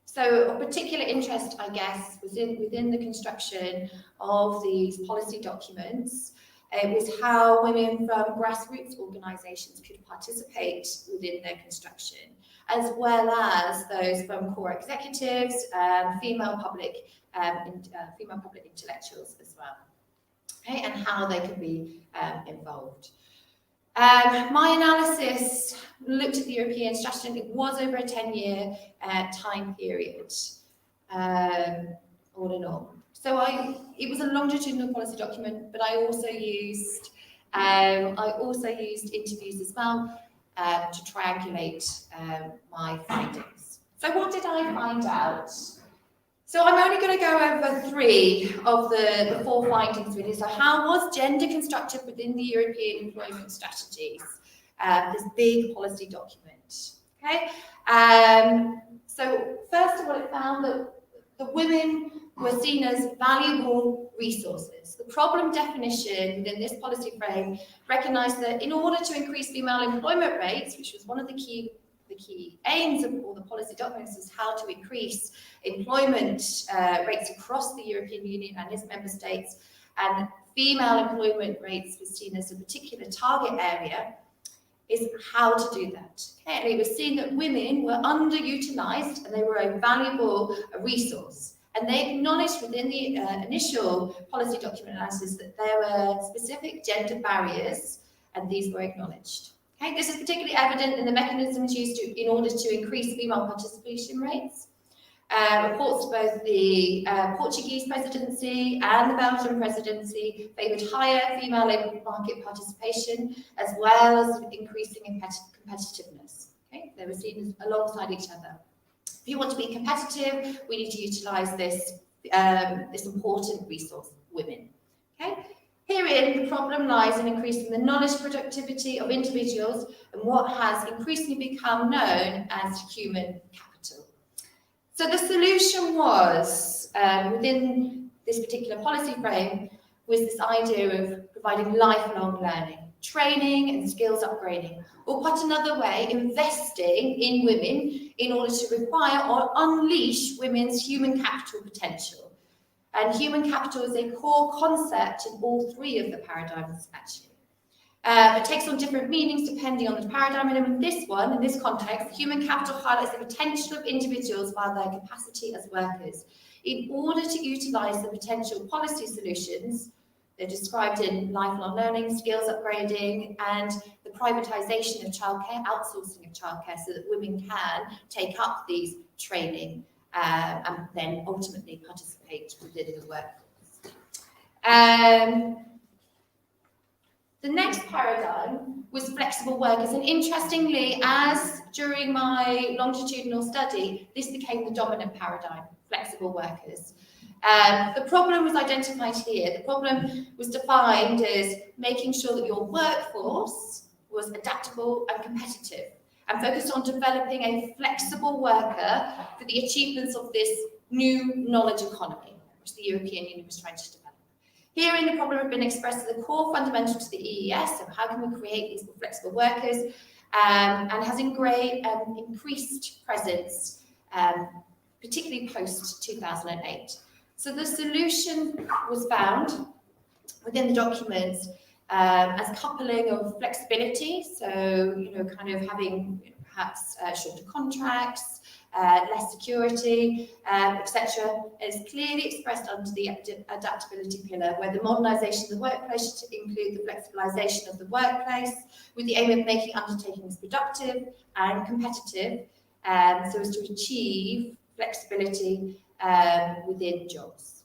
So of particular interest, I guess, was within the construction of these policy documents. It was how women from grassroots organisations could participate within their construction, as well as those from core executives, female public intellectuals as well, okay, and how they could be involved. My analysis looked at the European strategy, and it was over a 10-year time period, all in all. So it was a longitudinal policy document, but I also used interviews as well to triangulate my findings. So what did I find out? So I'm only going to go over 3 of the 4 findings really. So how was gender constructed within the European employment strategies? This big policy document. Okay. So first of all, it found that the women were seen as valuable resources. The problem definition within this policy frame recognised that in order to increase female employment rates, which was one of the key aims of all the policy documents, is how to increase employment rates across the European Union and its member states, and female employment rates was seen as a particular target area, is how to do that. Okay? And it was seen that women were underutilised and they were a valuable resource. And they acknowledged within the initial policy document analysis that there were specific gender barriers, and these were acknowledged. Okay? This is particularly evident in the mechanisms used in order to increase female participation rates. Reports to both the Portuguese presidency and the Belgian presidency favoured higher female labour market participation, as well as increasing competitiveness. Okay? They were seen as alongside each other. If you want to be competitive, we need to utilise this, this important resource, women. Okay? Herein, the problem lies in increasing the knowledge productivity of individuals and what has increasingly become known as human capital. So the solution was, within this particular policy frame, was this idea of providing lifelong learning, training and skills upgrading, or put another way, investing in women in order to require or unleash women's human capital potential. And human capital is a core concept in all 3 of the paradigms, actually. It takes on different meanings depending on the paradigm, and in this one, in this context, human capital highlights the potential of individuals via their capacity as workers. In order to utilise the potential policy solutions, they're described in lifelong learning, skills upgrading, and the privatisation of childcare, outsourcing of childcare, so that women can take up these training and then ultimately participate within the workforce. The next paradigm was flexible workers, and interestingly, as during my longitudinal study, this became the dominant paradigm, flexible workers. The problem was identified here. The problem was defined as making sure that your workforce was adaptable and competitive, and focused on developing a flexible worker for the achievements of this new knowledge economy, which the European Union was trying to develop. Herein, the problem had been expressed as a core fundamental to the EES, so how can we create these flexible workers, and has increased presence, particularly post-2008. So the solution was found within the documents as coupling of flexibility, so kind of having perhaps shorter contracts, less security, etc., is clearly expressed under the adaptability pillar, where the modernisation of the workplace should include the flexibilisation of the workplace, with the aim of making undertakings productive and competitive, so as to achieve flexibility within jobs.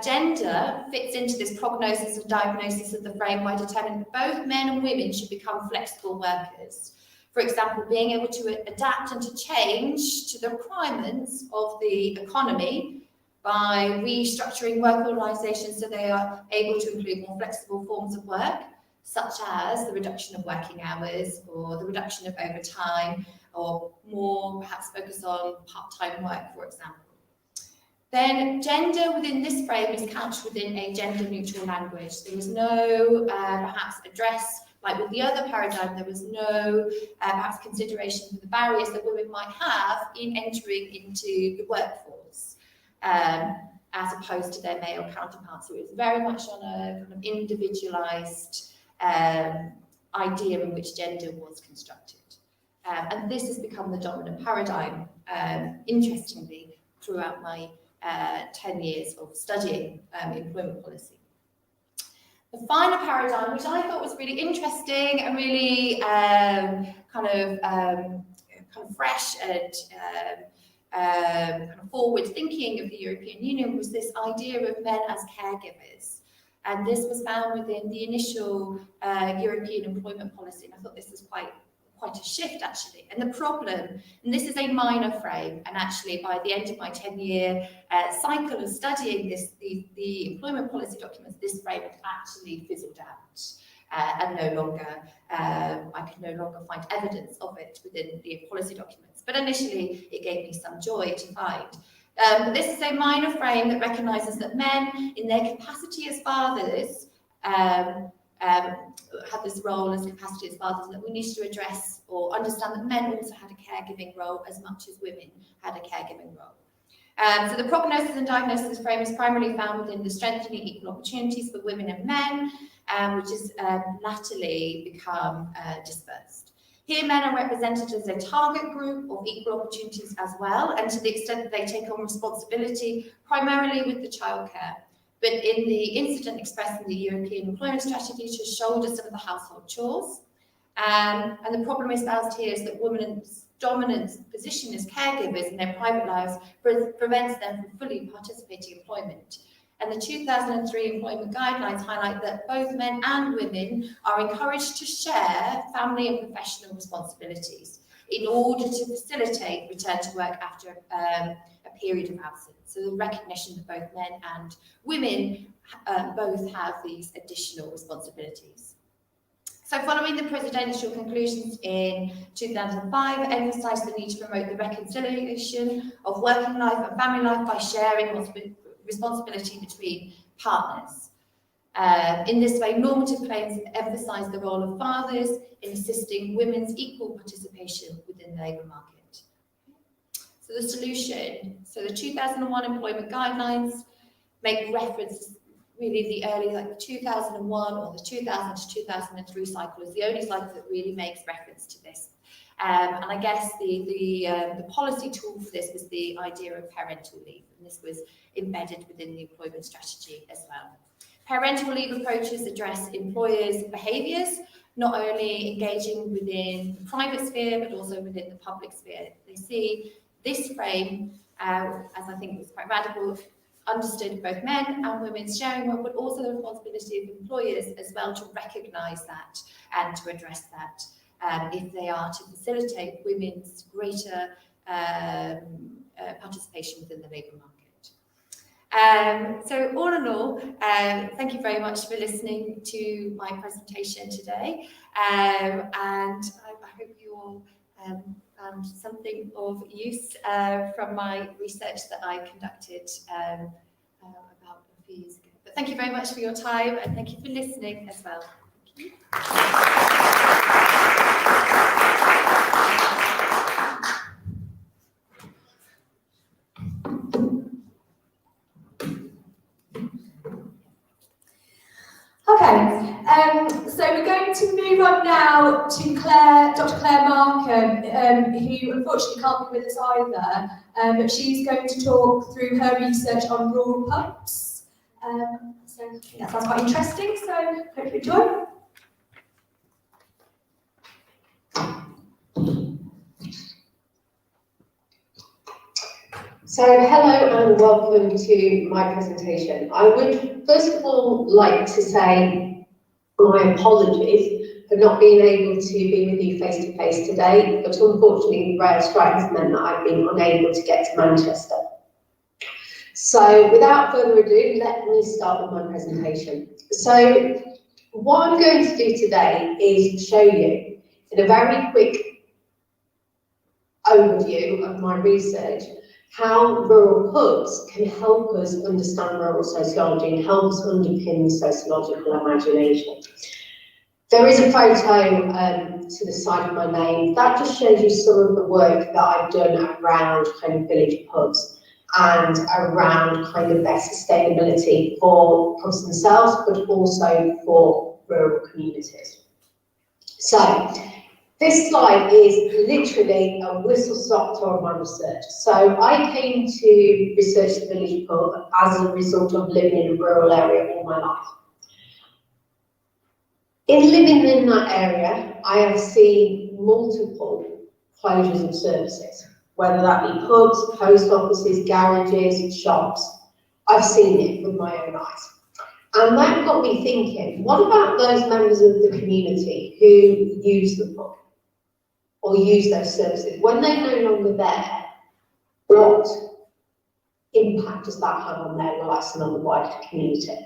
Gender fits into this prognosis and diagnosis of the frame by determining that both men and women should become flexible workers. For example, being able to adapt and to change to the requirements of the economy by restructuring work organisations so they are able to include more flexible forms of work, such as the reduction of working hours or the reduction of overtime, or more perhaps focus on part-time work, for example. Then gender within this frame is couched within a gender-neutral language. There was no perhaps address, like with the other paradigm, there was no perhaps consideration for the barriers that women might have in entering into the workforce, as opposed to their male counterparts. So it was very much on a kind of individualised idea in which gender was constructed. And this has become the dominant paradigm, interestingly, throughout my 10 years of studying employment policy. The final paradigm, which I thought was really interesting and really kind of fresh and kind of forward thinking of the European Union, was this idea of men as caregivers. And this was found within the initial European employment policy, and I thought this was quite a shift actually. And the problem, and this is a minor frame, and actually by the end of my 10-year cycle of studying the employment policy documents, this frame had actually fizzled out, and no longer, I could no longer find evidence of it within the policy documents. But initially it gave me some joy to find. This is a minor frame that recognises that men, in their capacity as fathers, had this role as capacity as fathers, and that we need to address or understand that men also had a caregiving role as much as women had a caregiving role. So the prognosis and diagnosis frame is primarily found within the strengthening equal opportunities for women and men, which has latterly become dispersed. Here, men are represented as a target group of equal opportunities as well, and to the extent that they take on responsibility primarily with the childcare. But in the incident expressed in the European employment strategy to shoulder some of the household chores. And the problem espoused here is that women's dominant position as caregivers in their private lives prevents them from fully participating in employment. And the 2003 employment guidelines highlight that both men and women are encouraged to share family and professional responsibilities in order to facilitate return to work after a period of absence. So the recognition that both men and women both have these additional responsibilities. So following the presidential conclusions in 2005, emphasised the need to promote the reconciliation of working life and family life by sharing responsibility between partners. In this way, normative claims emphasise the role of fathers in assisting women's equal participation within the labour market. So the solution, so the 2001 employment guidelines make reference, really the early, like the 2001 or the 2000 to 2003 cycle is the only cycle that really makes reference to this. And I guess the policy tool for this was the idea of parental leave, and this was embedded within the employment strategy as well. Parental leave approaches address employers' behaviours, not only engaging within the private sphere, but also within the public sphere. They see this frame, as I think was quite radical, understood both men and women's sharing work, but also the responsibility of employers as well to recognise that and to address that if they are to facilitate women's greater participation within the labour market. So all in all, thank you very much for listening to my presentation today, and I hope you all found something of use from my research that I conducted about a few years ago. But thank you very much for your time, and thank you for listening as well. Thank you. Okay, so we're going to move on now to Dr. Claire Markham, who unfortunately can't be with us either, but she's going to talk through her research on rural pubs. So that sounds quite interesting, so hope you enjoy. So hello and welcome to my presentation. I would first of all like to say my apologies for not being able to be with you face to face today, but unfortunately the rail strike has meant that I've been unable to get to Manchester. So without further ado, let me start with my presentation. So what I'm going to do today is show you in a very quick overview of my research how rural pubs can help us understand rural sociology and help us underpin the sociological imagination. There is a photo to the side of my name that just shows you some of the work that I've done around kind of village pubs and around kind of their sustainability for pubs themselves, but also for rural communities. So this slide is literally a whistle-stop tour of my research. So I came to research the village pub as a result of living in a rural area all my life. In living in that area, I have seen multiple closures of services, whether that be pubs, post offices, garages, shops. I've seen it with my own eyes. And that got me thinking, what about those members of the community who use the pub or use those services? When they're no longer there, what impact does that have on their lives and on the wider community?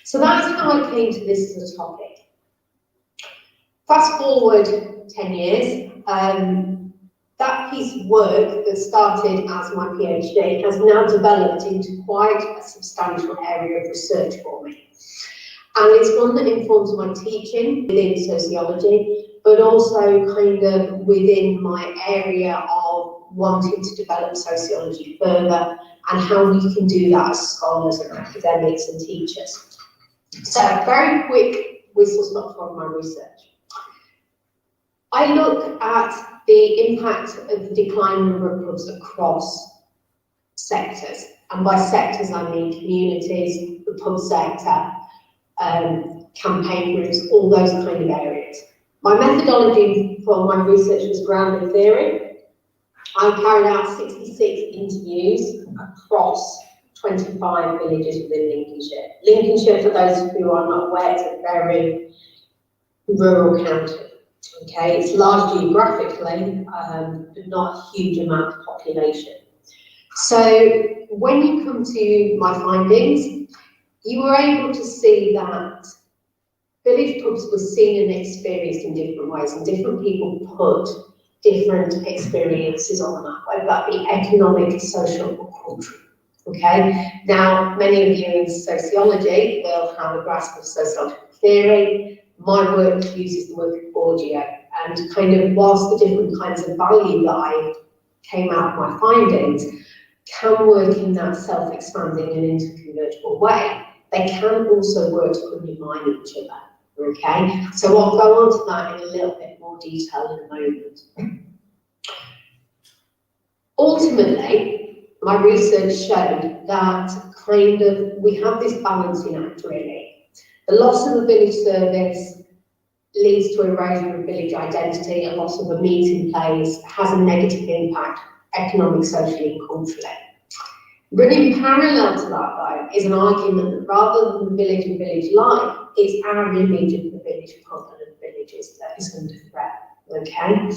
So that's how I came to this as a topic. Fast forward 10 years, that piece of work that started as my PhD has now developed into quite a substantial area of research for me. And it's one that informs my teaching within sociology, but also kind of within my area of wanting to develop sociology further and how we can do that as scholars and academics and teachers. So very quick whistle-stop for my research. I look at the impact of the decline number of pubs across sectors. And by sectors, I mean communities, the pub sector, campaign groups, all those kind of areas. My methodology for my research was grounded theory. I carried out 66 interviews across 25 villages within Lincolnshire. Lincolnshire, for those who are not aware, is a very rural county. Okay, it's large geographically, but not a huge amount of population. So when you come to my findings, you were able to see that village pubs were seen and experienced in different ways, and different people put different experiences on that, whether that be economic, social, or cultural. Okay, now many of you in sociology will have a grasp of sociological theory. My work uses the work of Bourdieu, and kind of whilst the different kinds of value that I came out of my findings can work in that self-expanding and interconvertible way, they can also work to undermine each other, okay? So I'll go on to that in a little bit more detail in a moment. Ultimately, my research showed that kind of we have this balancing act really. The loss of a village service leads to erosion of village identity, a loss of a meeting place has a negative impact economic, socially and culturally. Running parallel to that though is an argument that rather than the village and village life, it's our image of the village pub and of villages that is under threat, okay?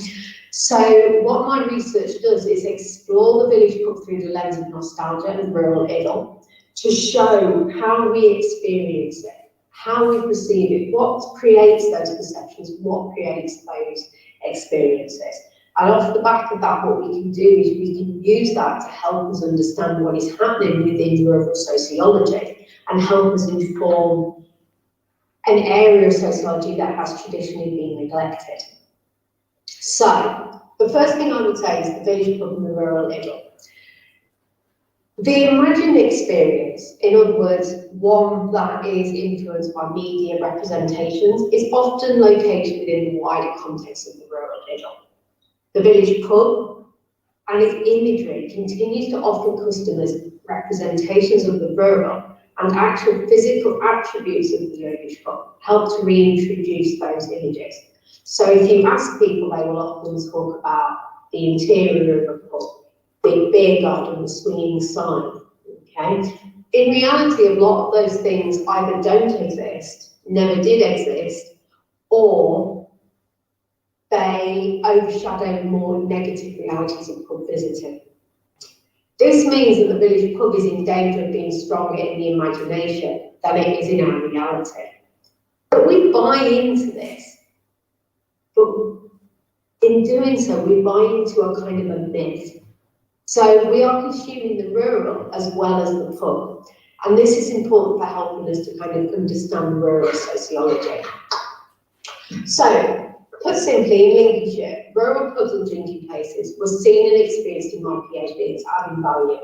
So what my research does is explore the village pub through the lens of nostalgia and rural idyll to show how we experience it, how we perceive it, what creates those perceptions, what creates those experiences. And off the back of that, what we can do is we can use that to help us understand what is happening within rural sociology and help us inform an area of sociology that has traditionally been neglected. So, the first thing I would say is the village pub and the rural idyll. The imagined experience, in other words, one that is influenced by media representations, is often located within the wider context of the rural idyll. The village pub and its imagery continues to offer customers representations of the rural and actual physical attributes of the village pub, help to reintroduce those images. So if you ask people, they will often talk about the interior of a pub, big beer garden, swinging sign, okay? In reality, a lot of those things either don't exist, never did exist, or they overshadow more negative realities of pub visiting. This means that the village pub is in danger of being stronger in the imagination than it is in our reality. But we buy into this, but in doing so, we buy into a kind of a myth. So we are consuming the rural as well as the pub. And this is important for helping us to kind of understand rural sociology. So, put simply, in Lincolnshire, rural pubs and drinking places were seen and experienced in my PhD as having value.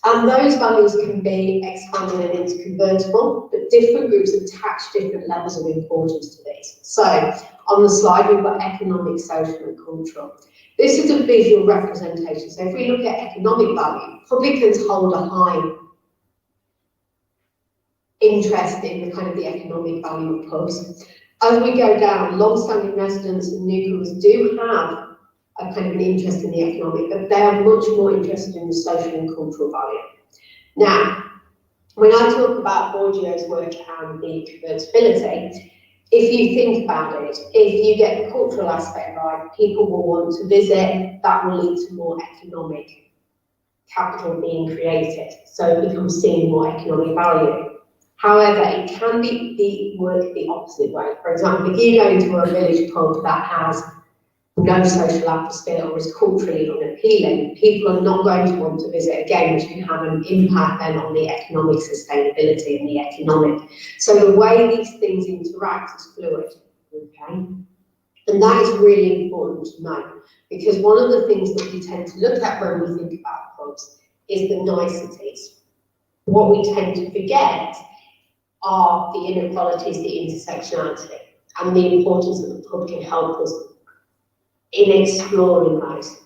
And those values can be expanded and into convertible, but different groups attach different levels of importance to these. So, on the slide, we've got economic, social, and cultural. This is a visual representation. So, if we look at economic value, publicans hold a high interest in the kind of the economic value of pubs. As we go down, long-standing residents and newcomers do have a kind of an interest in the economic, but they are much more interested in the social and cultural value. Now, when I talk about Bourdieu's work and the convertibility, if you think about it, if you get the cultural aspect right, people will want to visit, that will lead to more economic capital being created, so it becomes seen more economic value. However, it can work the opposite way. For example, if you go into a village pub that has no social atmosphere or is culturally unappealing, people are not going to want to visit again, which can have an impact then on the economic sustainability and the economic. So the way these things interact is fluid, okay? And that is really important to know, because one of the things that we tend to look at when we think about pubs is the niceties. What we tend to forget are the inequalities, the intersectionality, and the importance that the pub can help us in exploring those.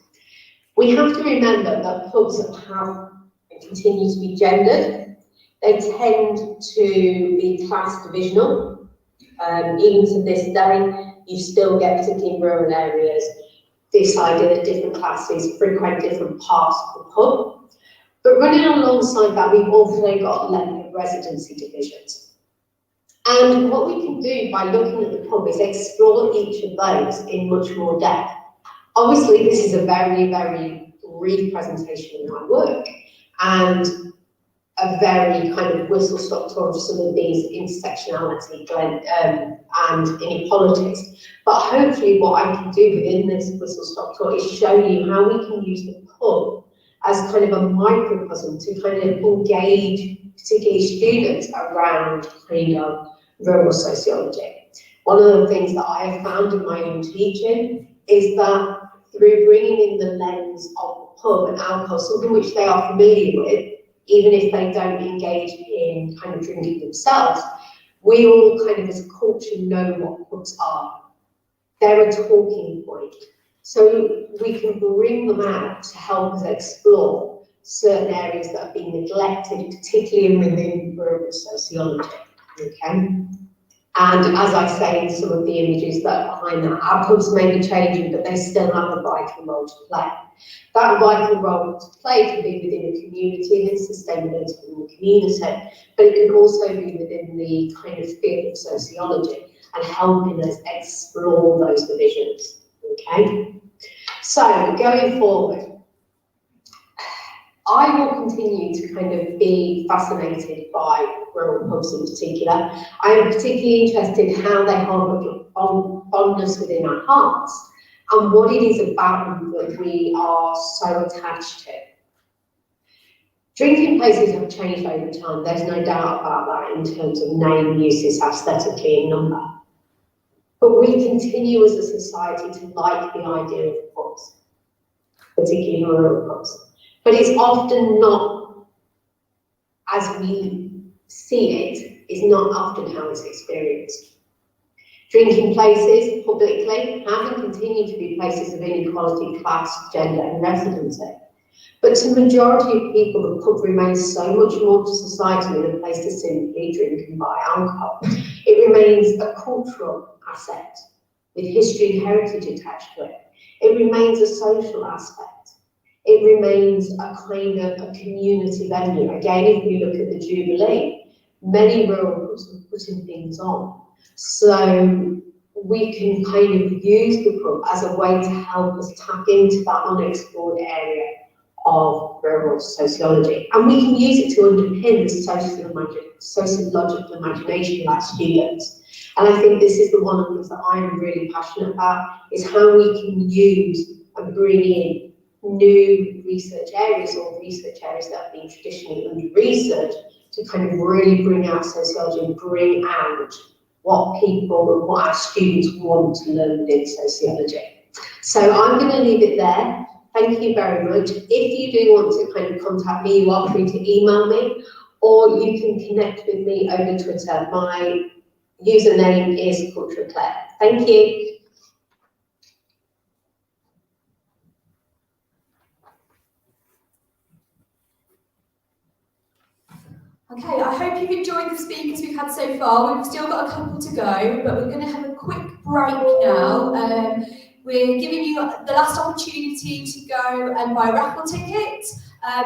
We have to remember that pubs have and continue to be gendered. They tend to be class divisional. Even to this day, you still get, particularly in rural areas, this idea that different classes frequent different parts of the pub. But running alongside that, we've also got length of residency divisions. And what we can do by looking at the pub is explore each of those in much more depth. Obviously, this is a very, very brief presentation of my work and a very kind of whistle-stop tour of some of these intersectionality and inequalities. But hopefully what I can do within this whistle-stop tour is show you how we can use the pub as kind of a microcosm to kind of engage particularly students around kind of rural sociology. One of the things that I have found in my own teaching is that through bringing in the lens of the pub and alcohol, something which they are familiar with, even if they don't engage in kind of drinking themselves, we all kind of as a culture know what pubs are. They're a talking point. So we can bring them out to help us explore certain areas that have been neglected, particularly within rural sociology, okay? And as I say in some of the images that are behind that, our pubs may be changing, but they still have a vital role to play. That vital role to play can be within a community and its sustainability in the community, but it can also be within the kind of field of sociology and helping us explore those divisions, okay? So, going forward, I will continue to kind of be fascinated by rural pubs in particular. I am particularly interested in how they hold fondness within our hearts and what it is about them that we are so attached to. Drinking places have changed over time, there's no doubt about that in terms of name, uses, aesthetically and number. But we continue as a society to like the idea of pubs, particularly rural pubs. But it's often not, as we see it, is not often how it's experienced. Drinking places, publicly, have and continue to be places of inequality, class, gender and residency. But to the majority of people, the pub remains so much more to society than a place to simply drink and buy alcohol. It remains a cultural asset with history and heritage attached to it. It remains a social aspect. it remains a kind of a community venue. Again, if we look at the Jubilee, many rural groups are putting things on. So we can kind of use the pub as a way to help us tap into that unexplored area of rural sociology. And we can use it to underpin the sociological imagination of our students. And I think this is the one of the things that I'm really passionate about, is how we can use and bring in new research areas or research areas that have been traditionally under-researched to kind of really bring out sociology and bring out what people and what our students want to learn within sociology. So I'm going to leave it there. Thank you very much. If you do want to kind of contact me, you are free to email me, or you can connect with me over Twitter. My username is Culture Claire. Thank you. Okay, I hope you've enjoyed the speakers we've had so far. We've still got a couple to go, but we're going to have a quick break now. We're giving you the last opportunity to go and buy a raffle ticket,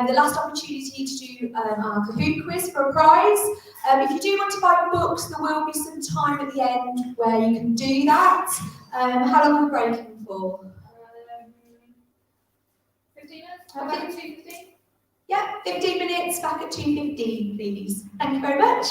the last opportunity to do our Kahoot quiz for a prize. If you do want to buy books, there will be some time at the end where you can do that. How long are we breaking for? 15 minutes? How about 2:15? Yeah, 15 minutes, back at 2:15, please. Thank you very much.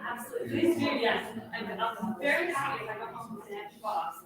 Absolutely, yes. I'm very happy I got on the next box.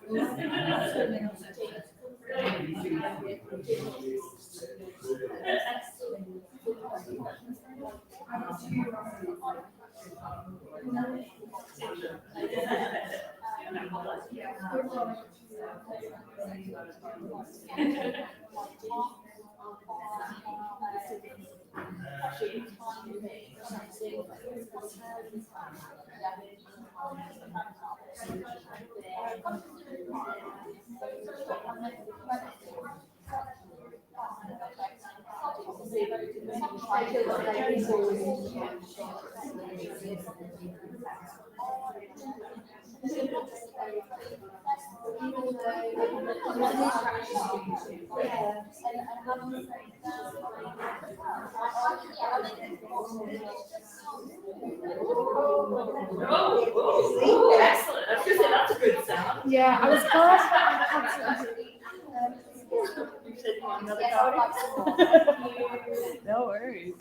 Oh, excellent. I was going to say that's a good sound. Yeah, I was glad. You said you want another copy? No worries.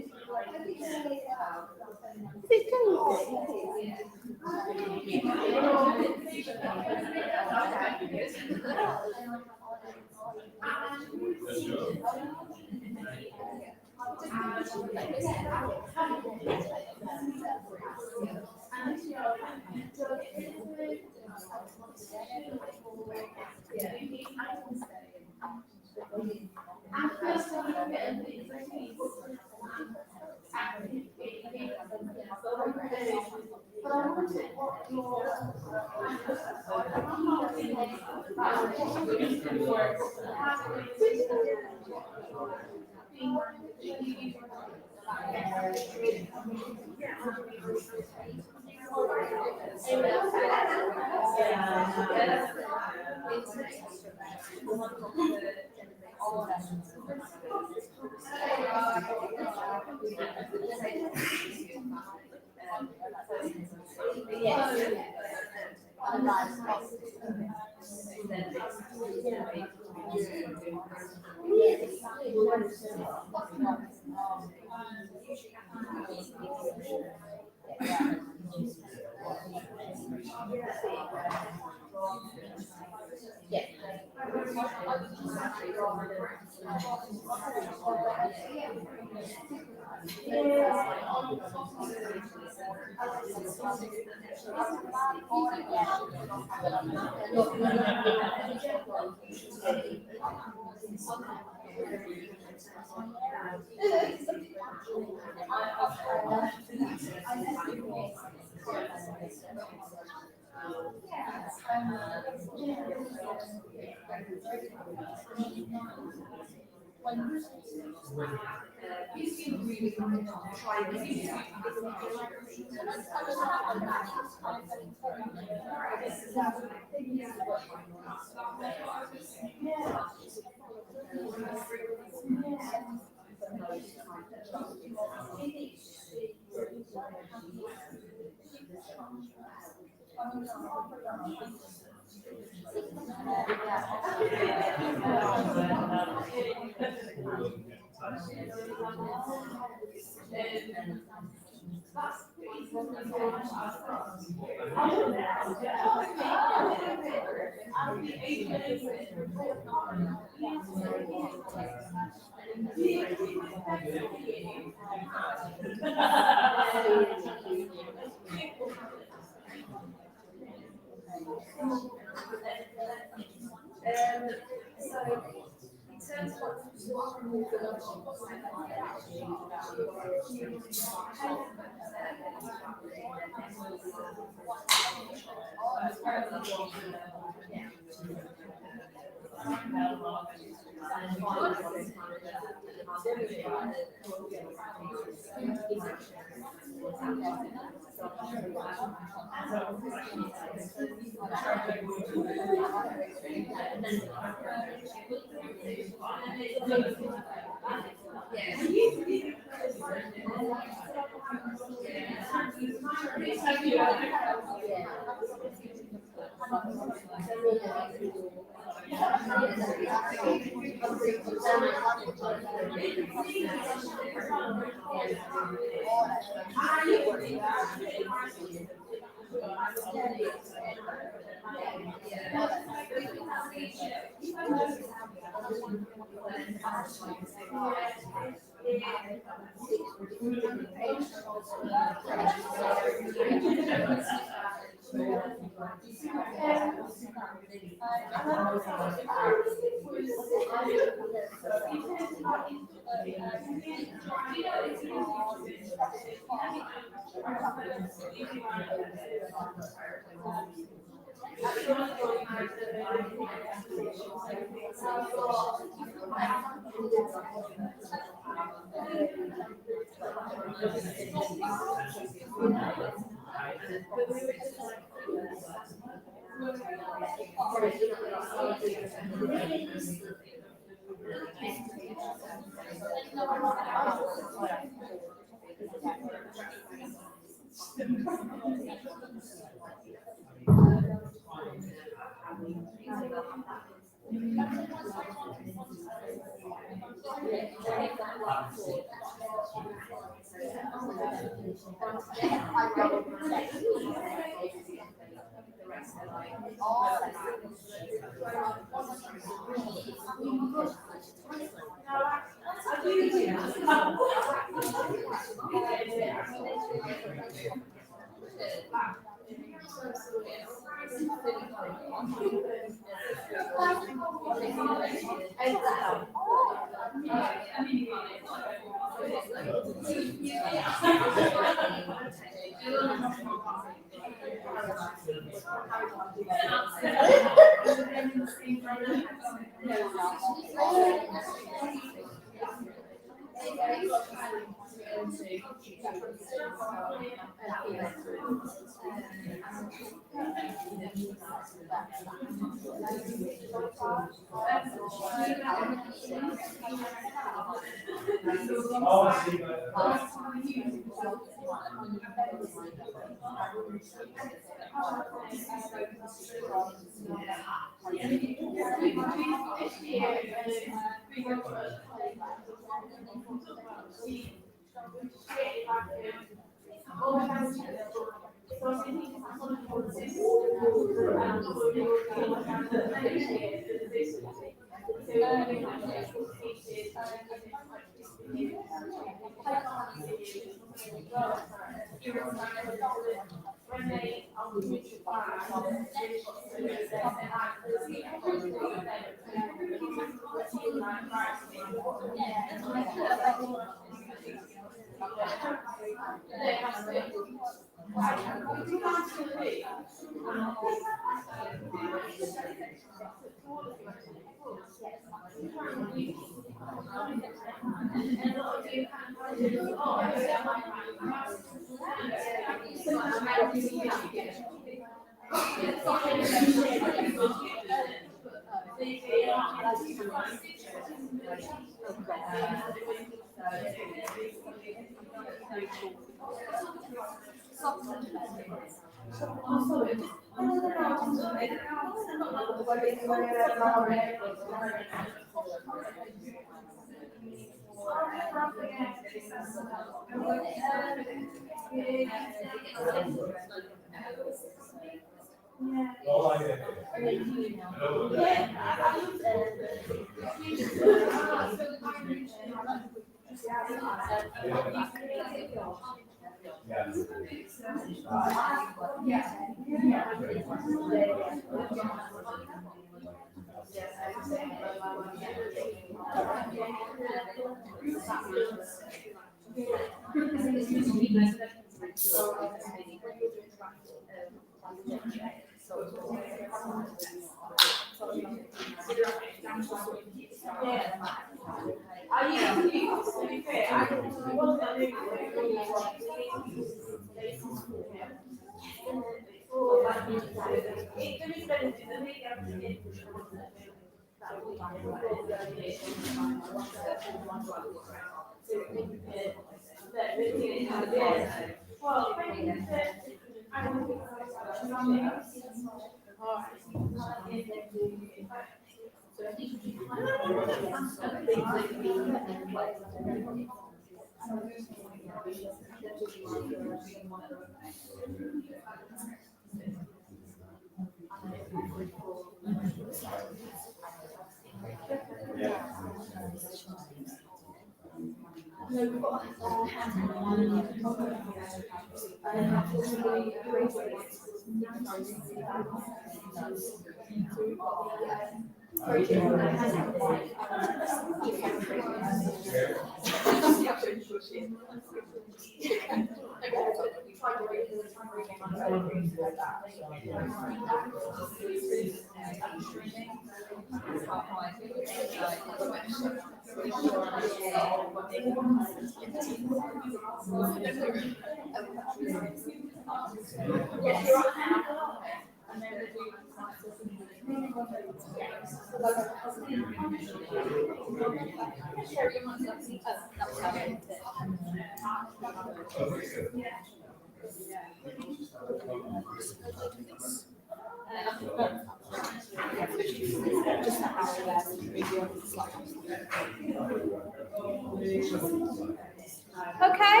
Okay,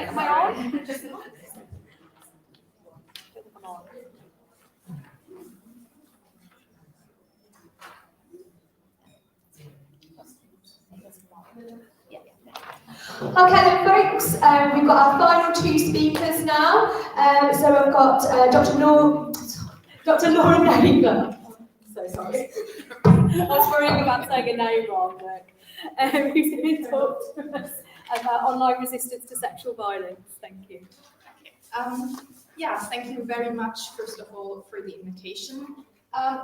am I on? Okay then folks, we've got our final two speakers now. So I've got Dr. Laura Naylor. So sorry. I was worrying about saying a name wrong, who's going to talk to us about online resistance to sexual violence. Thank you. Yeah, thank you very much, first of all, for the invitation.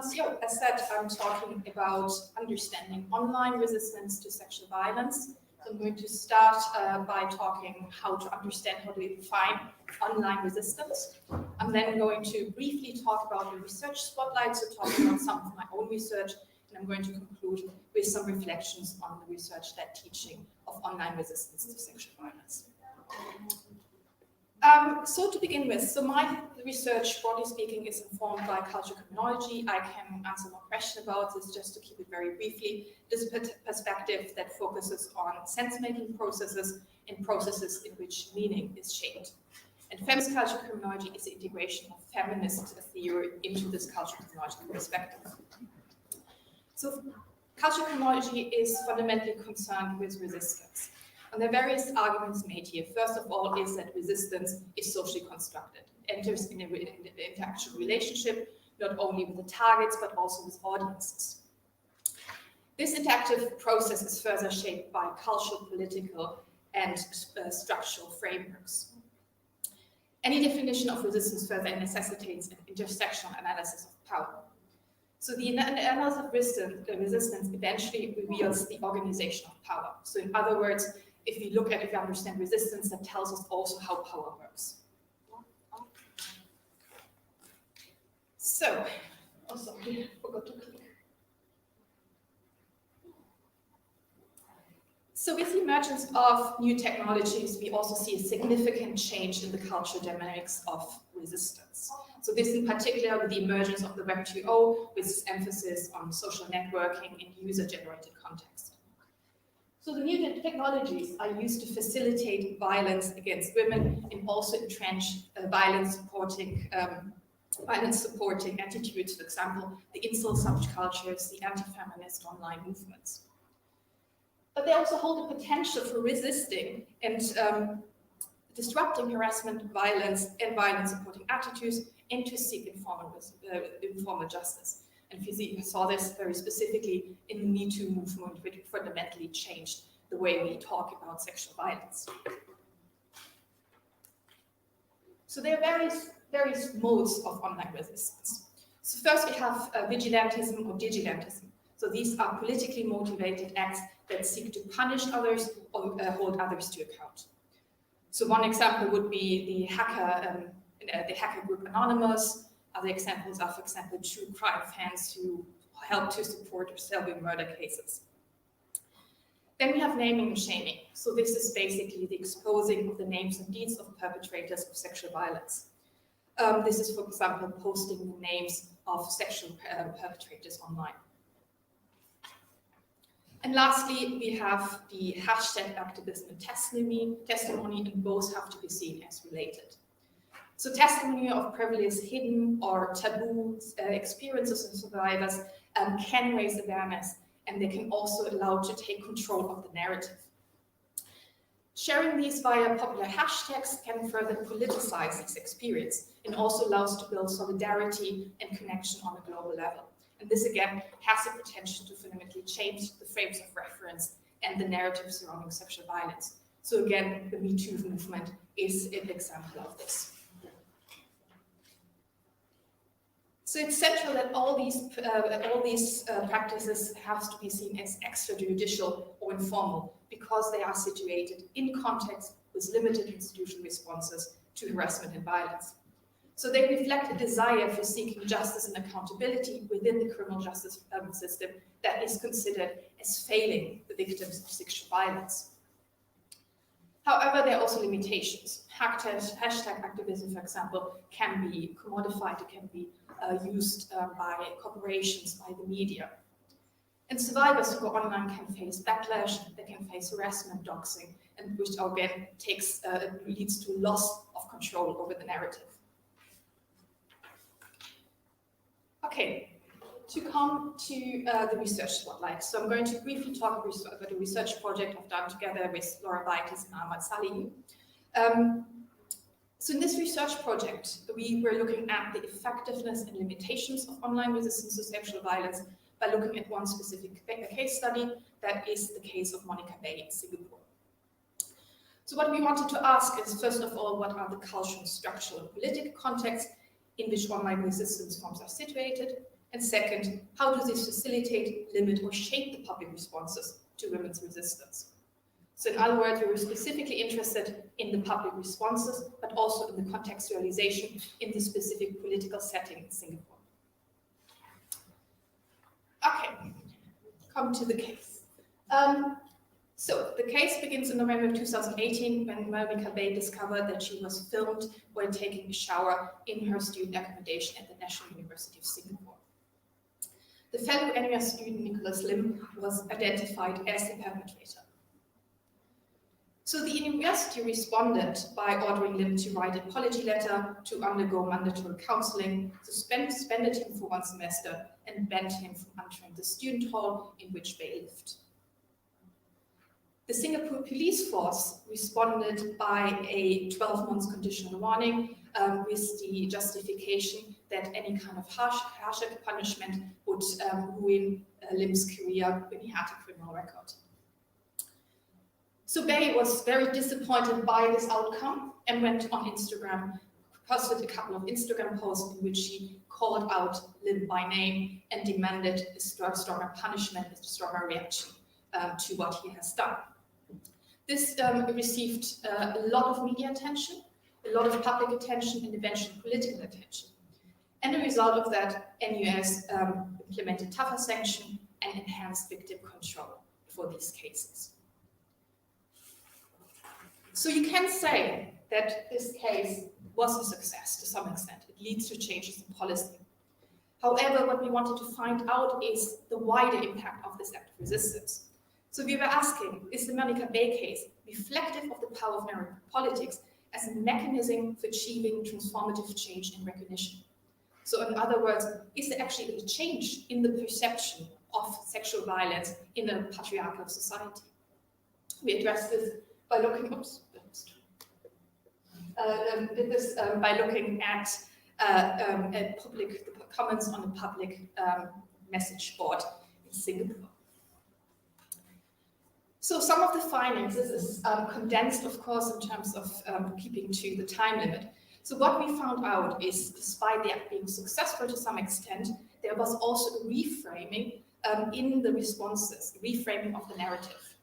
So, as said, I'm talking about understanding online resistance to sexual violence. So I'm going to start by talking how to understand, how to define online resistance. I'm then going to briefly talk about the research spotlight, so talking about some of my own research, and I'm going to conclude with some reflections on the research-led teaching of online resistance to sexual violence. So to begin with, so my research, broadly speaking, is informed by cultural criminology. I can answer more questions about this, just to keep it very briefly. This perspective that focuses on sense-making processes and processes in which meaning is shaped. And feminist cultural criminology is the integration of feminist theory into this cultural criminological perspective. So cultural criminology is fundamentally concerned with resistance. And there are various arguments made here. First of all is that resistance is socially constructed, enters in an interactional relationship, not only with the targets, but also with audiences. This interactive process is further shaped by cultural, political, and structural frameworks. Any definition of resistance further necessitates an intersectional analysis of power. So the analysis of resistance eventually reveals the organization of power. So in other words, if we understand resistance, that tells us also how power works. So, oh sorry, I forgot to click. So with the emergence of new technologies, we also see a significant change in the cultural dynamics of resistance. So this in particular with the emergence of the Web 2.0, with its emphasis on social networking and user-generated context. So the new technologies are used to facilitate violence against women and also entrench violence-supporting attitudes, for example, the incel subcultures, the anti-feminist online movements. But they also hold the potential for resisting and disrupting harassment, violence, and violence-supporting attitudes, and to seek informal justice. And you saw this very specifically in the Me Too movement, which fundamentally changed the way we talk about sexual violence. So there are various modes of online resistance. So first we have vigilantism or digilantism. So these are politically motivated acts that seek to punish others or hold others to account. So one example would be the hacker group Anonymous. Other examples are, for example, true crime fans who help to support or solving murder cases. Then we have naming and shaming. So this is basically the exposing of the names and deeds of perpetrators of sexual violence. This is, for example, posting the names of sexual perpetrators online. And lastly, we have the hashtag activism and testimony, and both have to be seen as related. So testimony of privileged, hidden, or taboo experiences of survivors can raise awareness, and they can also allow to take control of the narrative. Sharing these via popular hashtags can further politicize this experience and also allows to build solidarity and connection on a global level. And this again has the potential to fundamentally change the frames of reference and the narrative surrounding sexual violence. So again, the Me Too movement is an example of this. So it's central that all these practices have to be seen as extrajudicial or informal because they are situated in context with limited institutional responses to harassment and violence. So they reflect a desire for seeking justice and accountability within the criminal justice system that is considered as failing the victims of sexual violence. However, there are also limitations. Hashtag activism, for example, can be commodified, it can be used by corporations, by the media. And survivors who go online can face backlash, they can face harassment, doxing, and which again leads to loss of control over the narrative. Okay, to come to the research spotlight. So I'm going to briefly talk about a research project I've done together with Laura Baitis and Ahmad Salihi. So in this research project, we were looking at the effectiveness and limitations of online resistance to sexual violence by looking at one specific case study, that is the case of Monica Bay in Singapore. So what we wanted to ask is, first of all, what are the cultural, structural, and political contexts in which online resistance forms are situated? And second, how do these facilitate, limit, or shape the public responses to women's resistance? So in other words, we were specifically interested in the public responses, but also in the contextualization in the specific political setting in Singapore. Okay, come to the case. So the case begins in November of 2018 when Monica Bay discovered that she was filmed while taking a shower in her student accommodation at the National University of Singapore. The fellow NUS student, Nicholas Lim, was identified as the perpetrator. So the university responded by ordering Lim to write an apology letter, to undergo mandatory counseling, suspended him for 1 semester, and banned him from entering the student hall in which Bay lived. The Singapore police force responded by a 12 months conditional warning with the justification that any kind of harsher punishment would ruin Lim's career when he had a criminal record. So Bay was very disappointed by this outcome and went on Instagram posted a couple of Instagram posts in which she called out Lim by name and demanded a stronger punishment, a stronger reaction to what he has done. This received a lot of media attention, a lot of public attention, and eventually political attention. And a result of that, NUS implemented tougher sanctions and enhanced victim control for these cases. So you can say that this case was a success to some extent. It leads to changes in policy. However, what we wanted to find out is the wider impact of this act of resistance. So we were asking, is the Monica Bay case reflective of the power of American politics as a mechanism for achieving transformative change and recognition? So in other words, is there actually a change in the perception of sexual violence in a patriarchal society? We addressed this by looking, by looking at public comments on a public message board in Singapore. So some of the findings, this is condensed, of course, in terms of keeping to the time limit. So what we found out is, despite the act being successful to some extent, there was also a reframing in the responses, reframing of the narrative.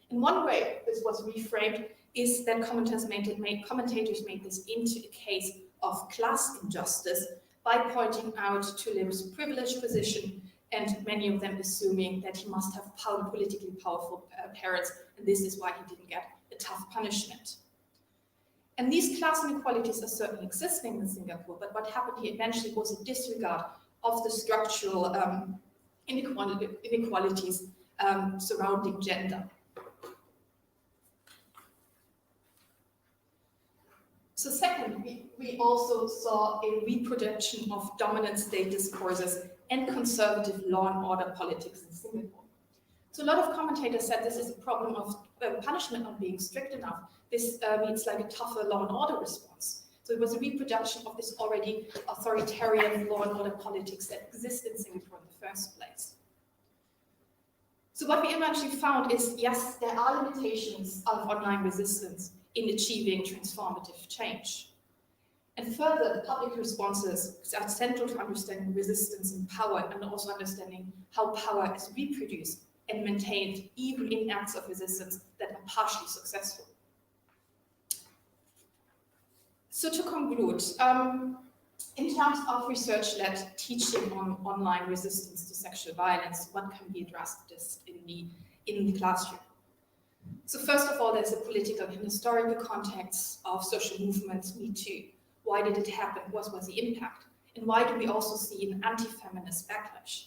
In one way this was reframed is that commentators made this into a case of class injustice by pointing out to Lim's privileged position, and many of them assuming that he must have politically powerful parents, and this is why he didn't get a tough punishment. And these class inequalities are certainly existing in Singapore, but what happened here eventually was a disregard of the structural inequalities surrounding gender. So second, we also saw a reproduction of dominant state discourses and conservative law and order politics in Singapore. So a lot of commentators said this is a problem of punishment not being strict enough. This needs like a tougher law and order response. So it was a reproduction of this already authoritarian law and order politics that exists in Singapore in the first place. So what we eventually found is, yes, there are limitations of online resistance in achieving transformative change. And further, the public responses are central to understanding resistance and power, and also understanding how power is reproduced and maintained even in acts of resistance that are partially successful. So to conclude, in terms of research-led teaching on online resistance to sexual violence, what can be addressed in the classroom? So first of all, there's a political and historical context of social movements, Me Too. Why did it happen? What was the impact? And why do we also see an anti-feminist backlash?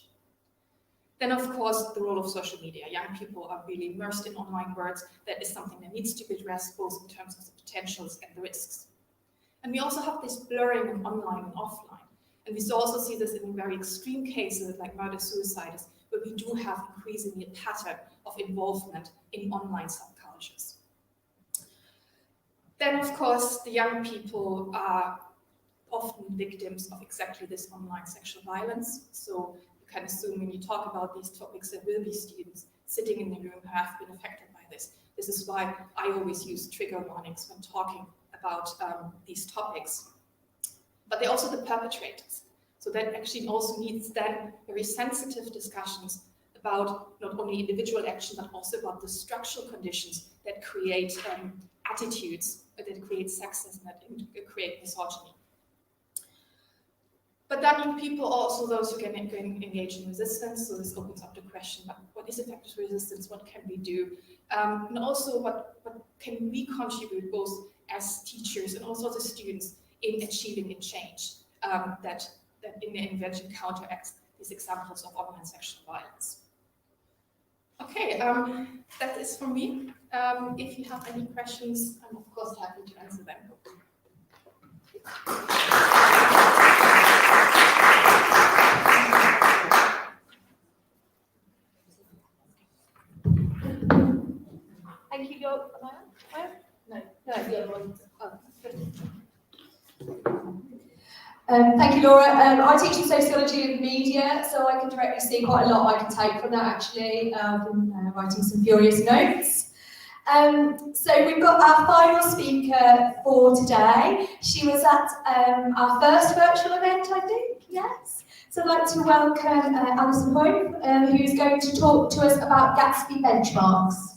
Then, of course, the role of social media. Young people are really immersed in online worlds. That is something that needs to be addressed both in terms of the potentials and the risks. And we also have this blurring of online and offline. And we also see this in very extreme cases like murder-suicide, where we do have increasingly a pattern of involvement in online subcultures. Then, of course, the young people are often victims of exactly this online sexual violence. So you can assume when you talk about these topics, there will be students sitting in the room who have been affected by this. This is why I always use trigger warnings when talking about these topics. But they're also the perpetrators. So that actually also needs then very sensitive discussions about not only individual action, but also about the structural conditions that create attitudes, that create sexism, that create misogyny. But then young people are also those who can engage in resistance. So this opens up the question, what is effective resistance? What can we do? And also what can we contribute both as teachers and also as students in achieving a change that in the invention counteracts these examples of online sexual violence. Okay, that is from me. If you have any questions, I'm of course happy to answer them. Thank you, Laura. No, the other one. Oh, Thank you, Laura. I teach in sociology and media, so I can directly see quite a lot I can take from that, actually. I've been writing some furious notes. So we've got our final speaker for today. She was at our first virtual event, I think, yes. So I'd like to welcome Alison Hoyt, who's going to talk to us about Gatsby benchmarks.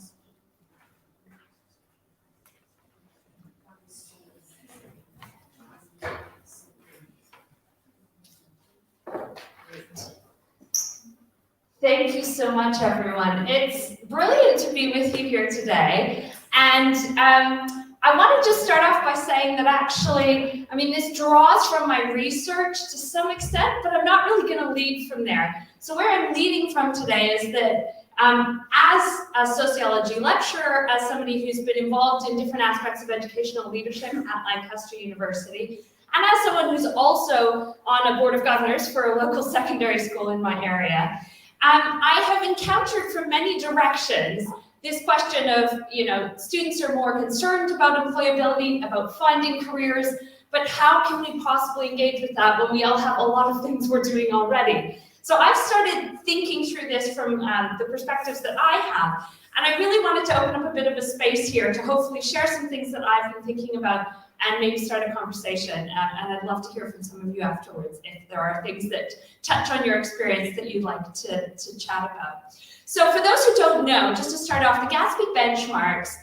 Thank you so much, everyone. It's brilliant to be with you here today. And I want to just start off by saying that actually, I mean, this draws from my research to some extent, but I'm not really going to lead from there. So where I'm leading from today is that as a sociology lecturer, as somebody who's been involved in different aspects of educational leadership at Lancaster University, and as someone who's also on a board of governors for a local secondary school in my area, I have encountered from many directions this question of, you know, students are more concerned about employability, about finding careers, but how can we possibly engage with that when we all have a lot of things we're doing already? So I've started thinking through this from the perspectives that I have, and I really wanted to open up a bit of a space here to hopefully share some things that I've been thinking about and maybe start a conversation. And I'd love to hear from some of you afterwards if there are things that touch on your experience that you'd like to chat about. So for those who don't know, just to start off, the Gatsby benchmarks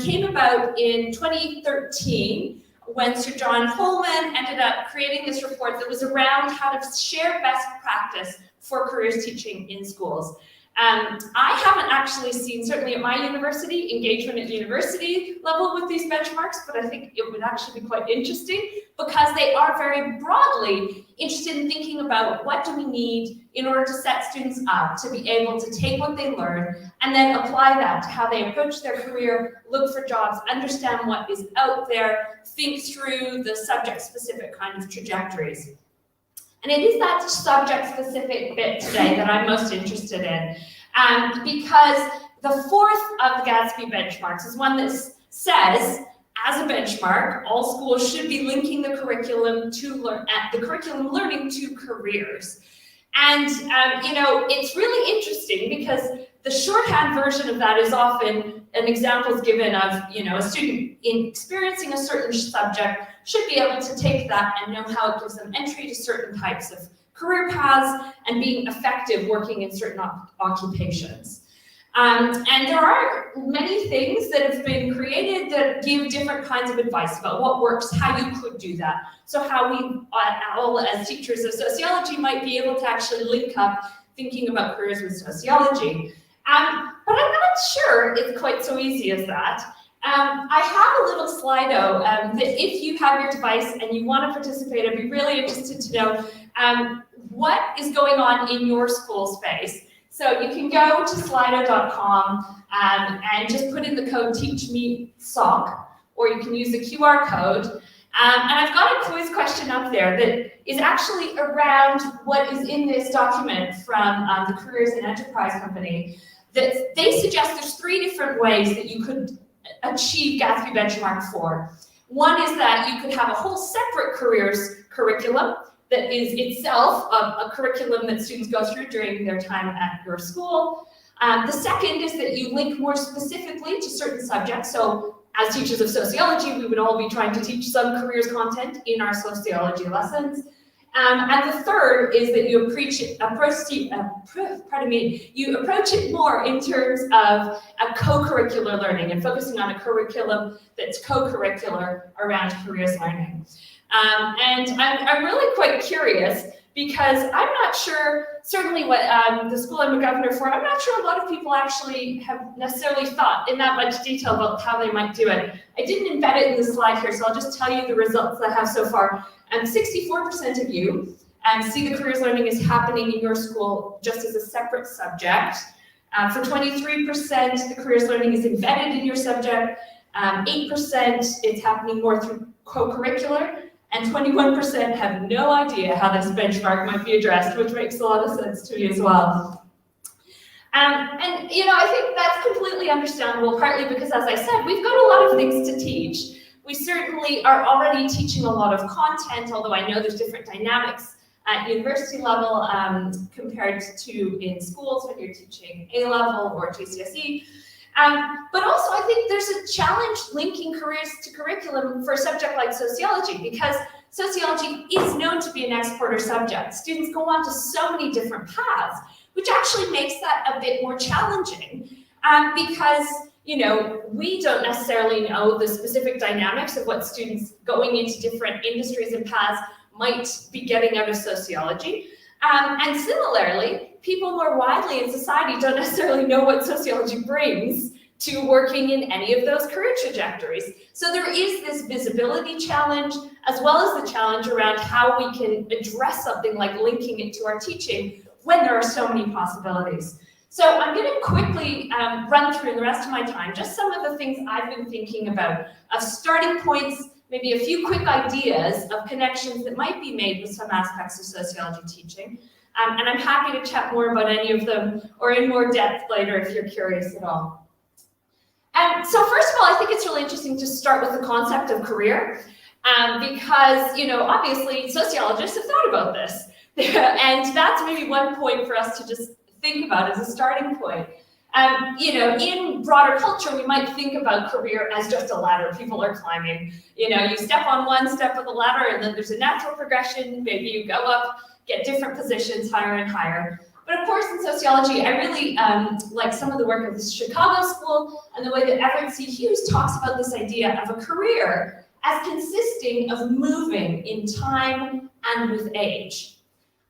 came about in 2013 when Sir John Holman ended up creating this report that was around how to share best practice for careers teaching in schools. I haven't actually seen, certainly at my university, engagement at the university level with these benchmarks, but I think it would actually be quite interesting because they are very broadly interested in thinking about what do we need in order to set students up to be able to take what they learn and then apply that to how they approach their career, look for jobs, understand what is out there, think through the subject-specific kind of trajectories. And it is that subject-specific bit today that I'm most interested in, because the fourth of the Gatsby benchmarks is one that says, as a benchmark, all schools should be linking the curriculum learning to careers. And you know, it's really interesting because the shorthand version of that is often an example is given of, you know, a student experiencing a certain subject should be able to take that and know how it gives them entry to certain types of career paths and being effective working in certain occupations. And there are many things that have been created that give different kinds of advice about what works, how you could do that. So how we all as teachers of sociology might be able to actually link up thinking about careers with sociology. But I'm not sure it's quite so easy as that. I have a little Slido that if you have your device and you want to participate, I'd be really interested to know what is going on in your school space. So you can go to slido.com and just put in the code Teachmeet SOC, or you can use the QR code. And I've got a quiz question up there that is actually around what is in this document from the Careers and Enterprise Company, that they suggest there's 3 different ways that you could achieve Gatsby benchmark 4. One is that you could have a whole separate careers curriculum that is itself a curriculum that students go through during their time at your school. The second is that you link more specifically to certain subjects. So as teachers of sociology, we would all be trying to teach some careers content in our sociology lessons. And the third is that you approach it more in terms of a co-curricular learning and focusing on a curriculum that's co-curricular around careers learning. And I'm really quite curious because I'm not sure, certainly what the school I'm a governor for, I'm not sure a lot of people actually have necessarily thought in that much detail about how they might do it. I didn't embed it in the slide here, so I'll just tell you the results I have so far. 64% of you see the careers learning is happening in your school just as a separate subject. For 23%, the careers learning is embedded in your subject. 8% it's happening more through co-curricular. And 21% have no idea how this benchmark might be addressed, which makes a lot of sense to me as well. And you know, I think that's completely understandable, partly because, as I said, we've got a lot of things to teach. We certainly are already teaching a lot of content, although I know there's different dynamics at university level compared to in schools when you're teaching A-level or GCSE. But also I think there's a challenge linking careers to curriculum for a subject like sociology, because sociology is known to be an exporter subject. Students go on to so many different paths, which actually makes that a bit more challenging, because we don't necessarily know the specific dynamics of what students going into different industries and paths might be getting out of sociology. And similarly, people more widely in society don't necessarily know what sociology brings to working in any of those career trajectories. So there is this visibility challenge, as well as the challenge around how we can address something like linking it to our teaching when there are so many possibilities. So I'm going to quickly run through in the rest of my time just some of the things I've been thinking about, of starting points, maybe a few quick ideas of connections that might be made with some aspects of sociology teaching. And I'm happy to chat more about any of them or in more depth later if you're curious at all. So first of all, I think it's really interesting to start with the concept of career, because, obviously sociologists have thought about this. And that's maybe one point for us to just think about as a starting point. In broader culture, we might think about career as just a ladder people are climbing. You step on one step of the ladder and then there's a natural progression. Maybe you go up, get different positions higher and higher. But of course, in sociology, I really like some of the work of the Chicago School and the way that Everett C. Hughes talks about this idea of a career as consisting of moving in time and with age.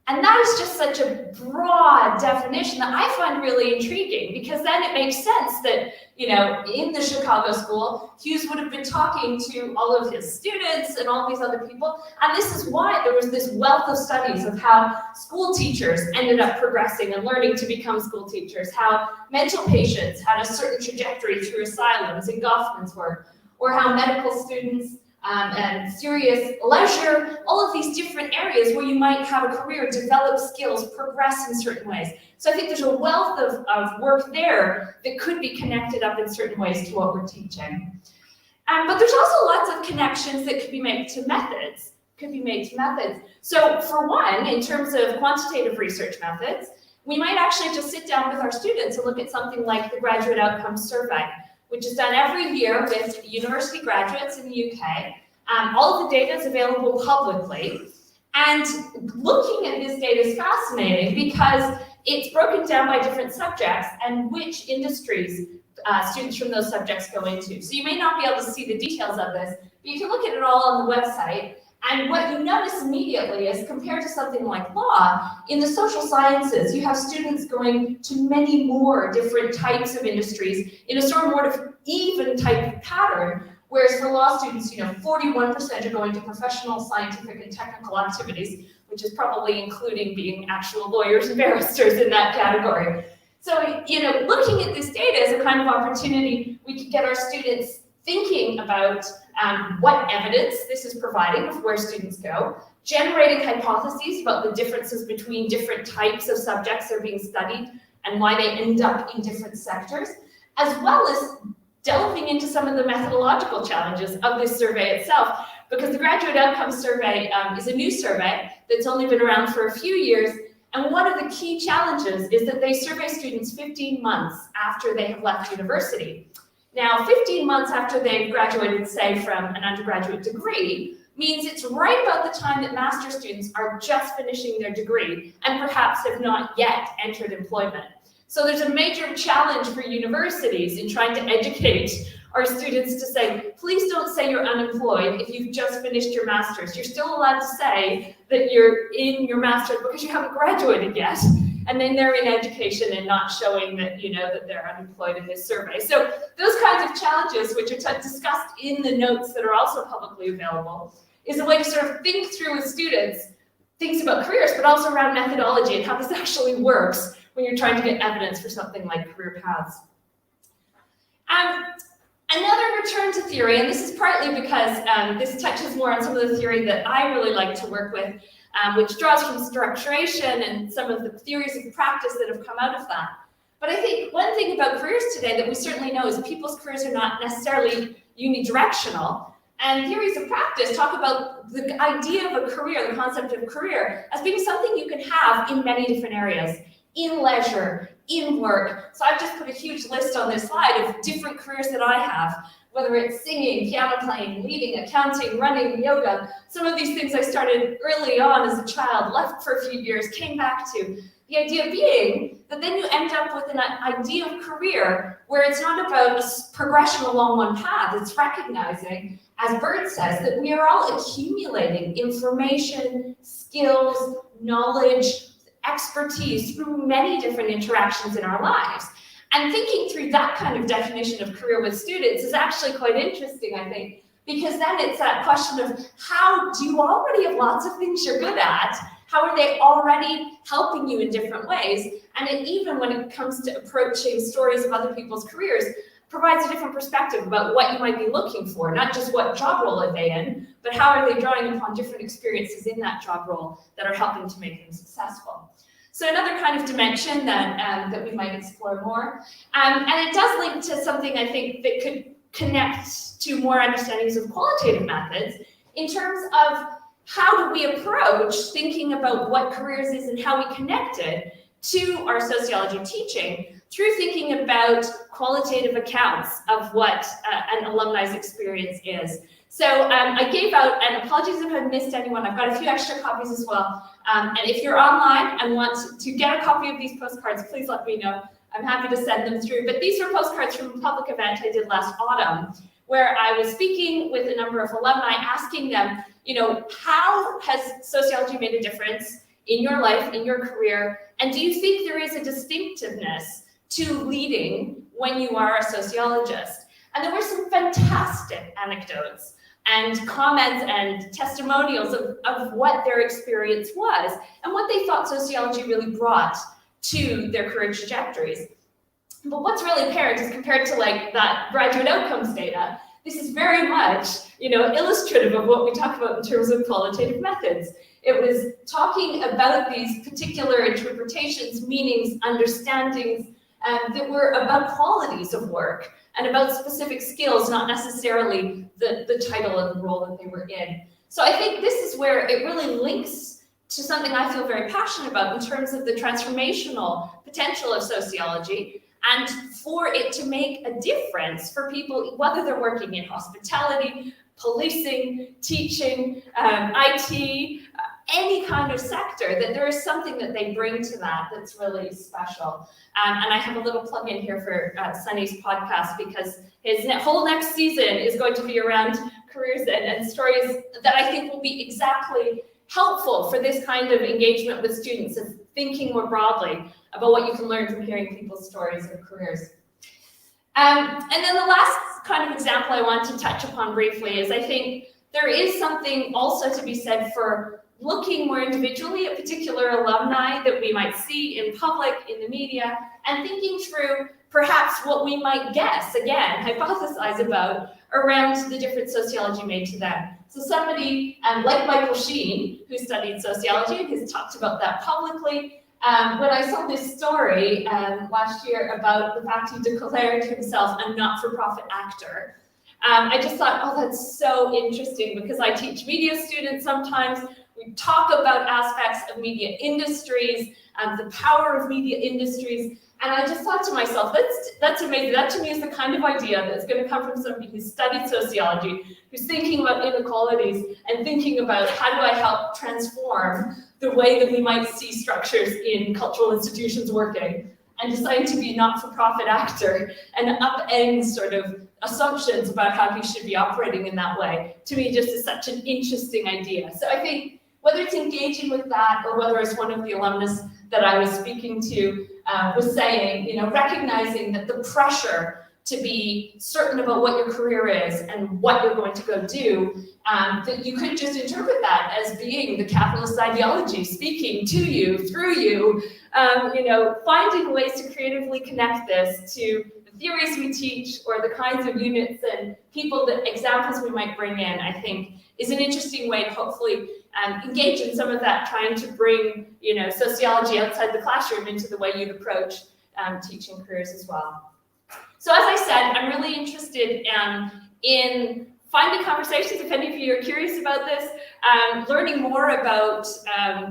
And that is just such a broad definition that I find really intriguing, because then it makes sense that, in the Chicago School, Hughes would have been talking to all of his students and all these other people. And this is why there was this wealth of studies of how school teachers ended up progressing and learning to become school teachers, how mental patients had a certain trajectory through asylums and Goffman's work, or how medical students and serious leisure, all of these different areas where you might have a career, develop skills, progress in certain ways. So I think there's a wealth of work there that could be connected up in certain ways to what we're teaching. But there's also lots of connections that could be made to methods. So for one, in terms of quantitative research methods, we might actually just sit down with our students and look at something like the Graduate Outcomes Survey, which is done every year with university graduates in the UK. All of the data is available publicly. And looking at this data is fascinating because it's broken down by different subjects and which industries students from those subjects go into. So you may not be able to see the details of this, but you can look at it all on the website. And what you notice immediately is, compared to something like law, in the social sciences, you have students going to many more different types of industries in a sort of more even type of pattern, whereas for law students, 41% are going to professional, scientific, and technical activities, which is probably including being actual lawyers and barristers in that category. So, looking at this data is a kind of opportunity we could get our students thinking about what evidence this is providing of where students go, generating hypotheses about the differences between different types of subjects that are being studied and why they end up in different sectors, as well as delving into some of the methodological challenges of this survey itself, because the Graduate Outcomes Survey is a new survey that's only been around for a few years, and one of the key challenges is that they survey students 15 months after they have left university. Now, 15 months after they've graduated, say, from an undergraduate degree, means it's right about the time that master's students are just finishing their degree and perhaps have not yet entered employment. So there's a major challenge for universities in trying to educate our students to say, please don't say you're unemployed if you've just finished your master's. You're still allowed to say that you're in your master's because you haven't graduated yet. And then they're in education and not showing that, that they're unemployed in this survey. So those kinds of challenges, which are discussed in the notes that are also publicly available, is a way to sort of think through with students things about careers, but also around methodology and how this actually works when you're trying to get evidence for something like career paths. Another return to theory, and this is partly because this touches more on some of the theory that I really like to work with, which draws from structuration and some of the theories of practice that have come out of that. But I think one thing about careers today that we certainly know is people's careers are not necessarily unidirectional. And theories of practice talk about the idea of a career, the concept of career, as being something you can have in many different areas, in leisure, in work. So I've just put a huge list on this slide of different careers that I have, whether it's singing, piano playing, leading, accounting, running, yoga. Some of these things I started early on as a child, left for a few years, came back to. The idea being that then you end up with an idea of career where it's not about a progression along one path. It's recognizing, as Bert says, that we are all accumulating information, skills, knowledge, expertise through many different interactions in our lives. And thinking through that kind of definition of career with students is actually quite interesting, I think, because then it's that question of how do you already have lots of things you're good at? How are they already helping you in different ways? And even when it comes to approaching stories of other people's careers, provides a different perspective about what you might be looking for, not just what job role are they in, but how are they drawing upon different experiences in that job role that are helping to make them successful. So another kind of dimension that we might explore more, and it does link to something I think that could connect to more understandings of qualitative methods in terms of how do we approach thinking about what careers is and how we connect it to our sociology teaching through thinking about qualitative accounts of what an alumni's experience is. So I gave out, and apologies if I missed anyone, I've got a few extra copies as well. And if you're online and want to get a copy of these postcards, please let me know. I'm happy to send them through. But these are postcards from a public event I did last autumn, where I was speaking with a number of alumni, asking them, you know, how has sociology made a difference in your life, in your career? And do you think there is a distinctiveness to leading when you are a sociologist? And there were some fantastic anecdotes and comments and testimonials of what their experience was and what they thought sociology really brought to their career trajectories. But what's really apparent is compared to like that graduate outcomes data, this is very much, you know, illustrative of what we talk about in terms of qualitative methods. It was talking about these particular interpretations, meanings, understandings that were about qualities of work and about specific skills, not necessarily the title and the role that they were in. So I think this is where it really links to something I feel very passionate about in terms of the transformational potential of sociology and for it to make a difference for people, whether they're working in hospitality, policing, teaching, IT, any kind of sector, that there is something that they bring to that that's really special. And I have a little plug in here for Sunny's podcast, because his whole next season is going to be around careers and stories that I think will be exactly helpful for this kind of engagement with students and thinking more broadly about what you can learn from hearing people's stories of careers. And then the last kind of example I want to touch upon briefly is I think there is something also to be said for looking more individually at particular alumni that we might see in public, in the media, and thinking through perhaps what we might guess, again, hypothesize about around the different sociology made to them. So somebody like Michael Sheen, who studied sociology and has talked about that publicly, when I saw this story last year about the fact he declared himself a not-for-profit actor, I just thought, oh, that's so interesting, because I teach media students sometimes. We talk about aspects of media industries, the power of media industries, and I just thought to myself, that's amazing. That to me is the kind of idea that's going to come from somebody who's studied sociology, who's thinking about inequalities and thinking about how do I help transform the way that we might see structures in cultural institutions working, and deciding to be a not-for-profit actor and upend sort of assumptions about how he should be operating in that way, to me just is such an interesting idea. So I think whether it's engaging with that or whether it's one of the alumnus that I was speaking to was saying, you know, recognizing that the pressure to be certain about what your career is and what you're going to go do, that you could just interpret that as being the capitalist ideology speaking to you, through you, you know, finding ways to creatively connect this to the theories we teach or the kinds of units and people, that examples we might bring in, I think is an interesting way to hopefully engage in some of that, trying to bring, you know, sociology outside the classroom into the way you'd approach teaching careers as well. So as I said, I'm really interested in finding conversations, if any of you are curious about this, learning more about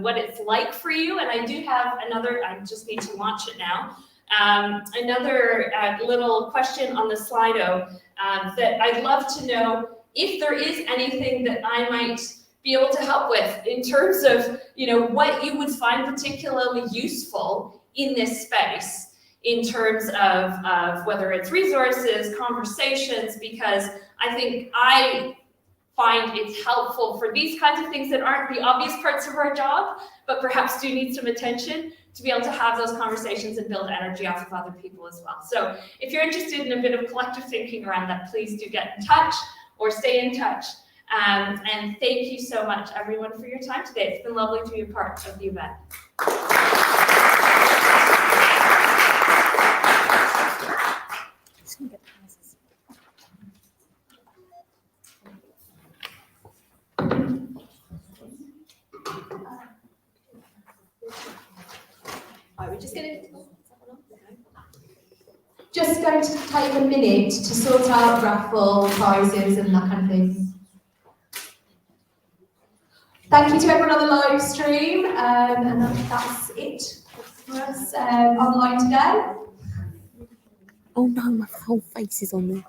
what it's like for you. And I do have another, I just need to launch it now, Another little question on the Slido that I'd love to know if there is anything that I might be able to help with in terms of, what you would find particularly useful in this space, in terms of whether it's resources, conversations, because I think I find it's helpful for these kinds of things that aren't the obvious parts of our job, but perhaps do need some attention, to be able to have those conversations and build energy off of other people as well. So if you're interested in a bit of collective thinking around that, please do get in touch or stay in touch. And thank you so much, everyone, for your time today. It's been lovely to be a part of the event. We're just going to take a minute to sort out raffle prizes and that kind of thing. Thank you to everyone on the live stream, and that's it for us online today. Oh no, my whole face is on there.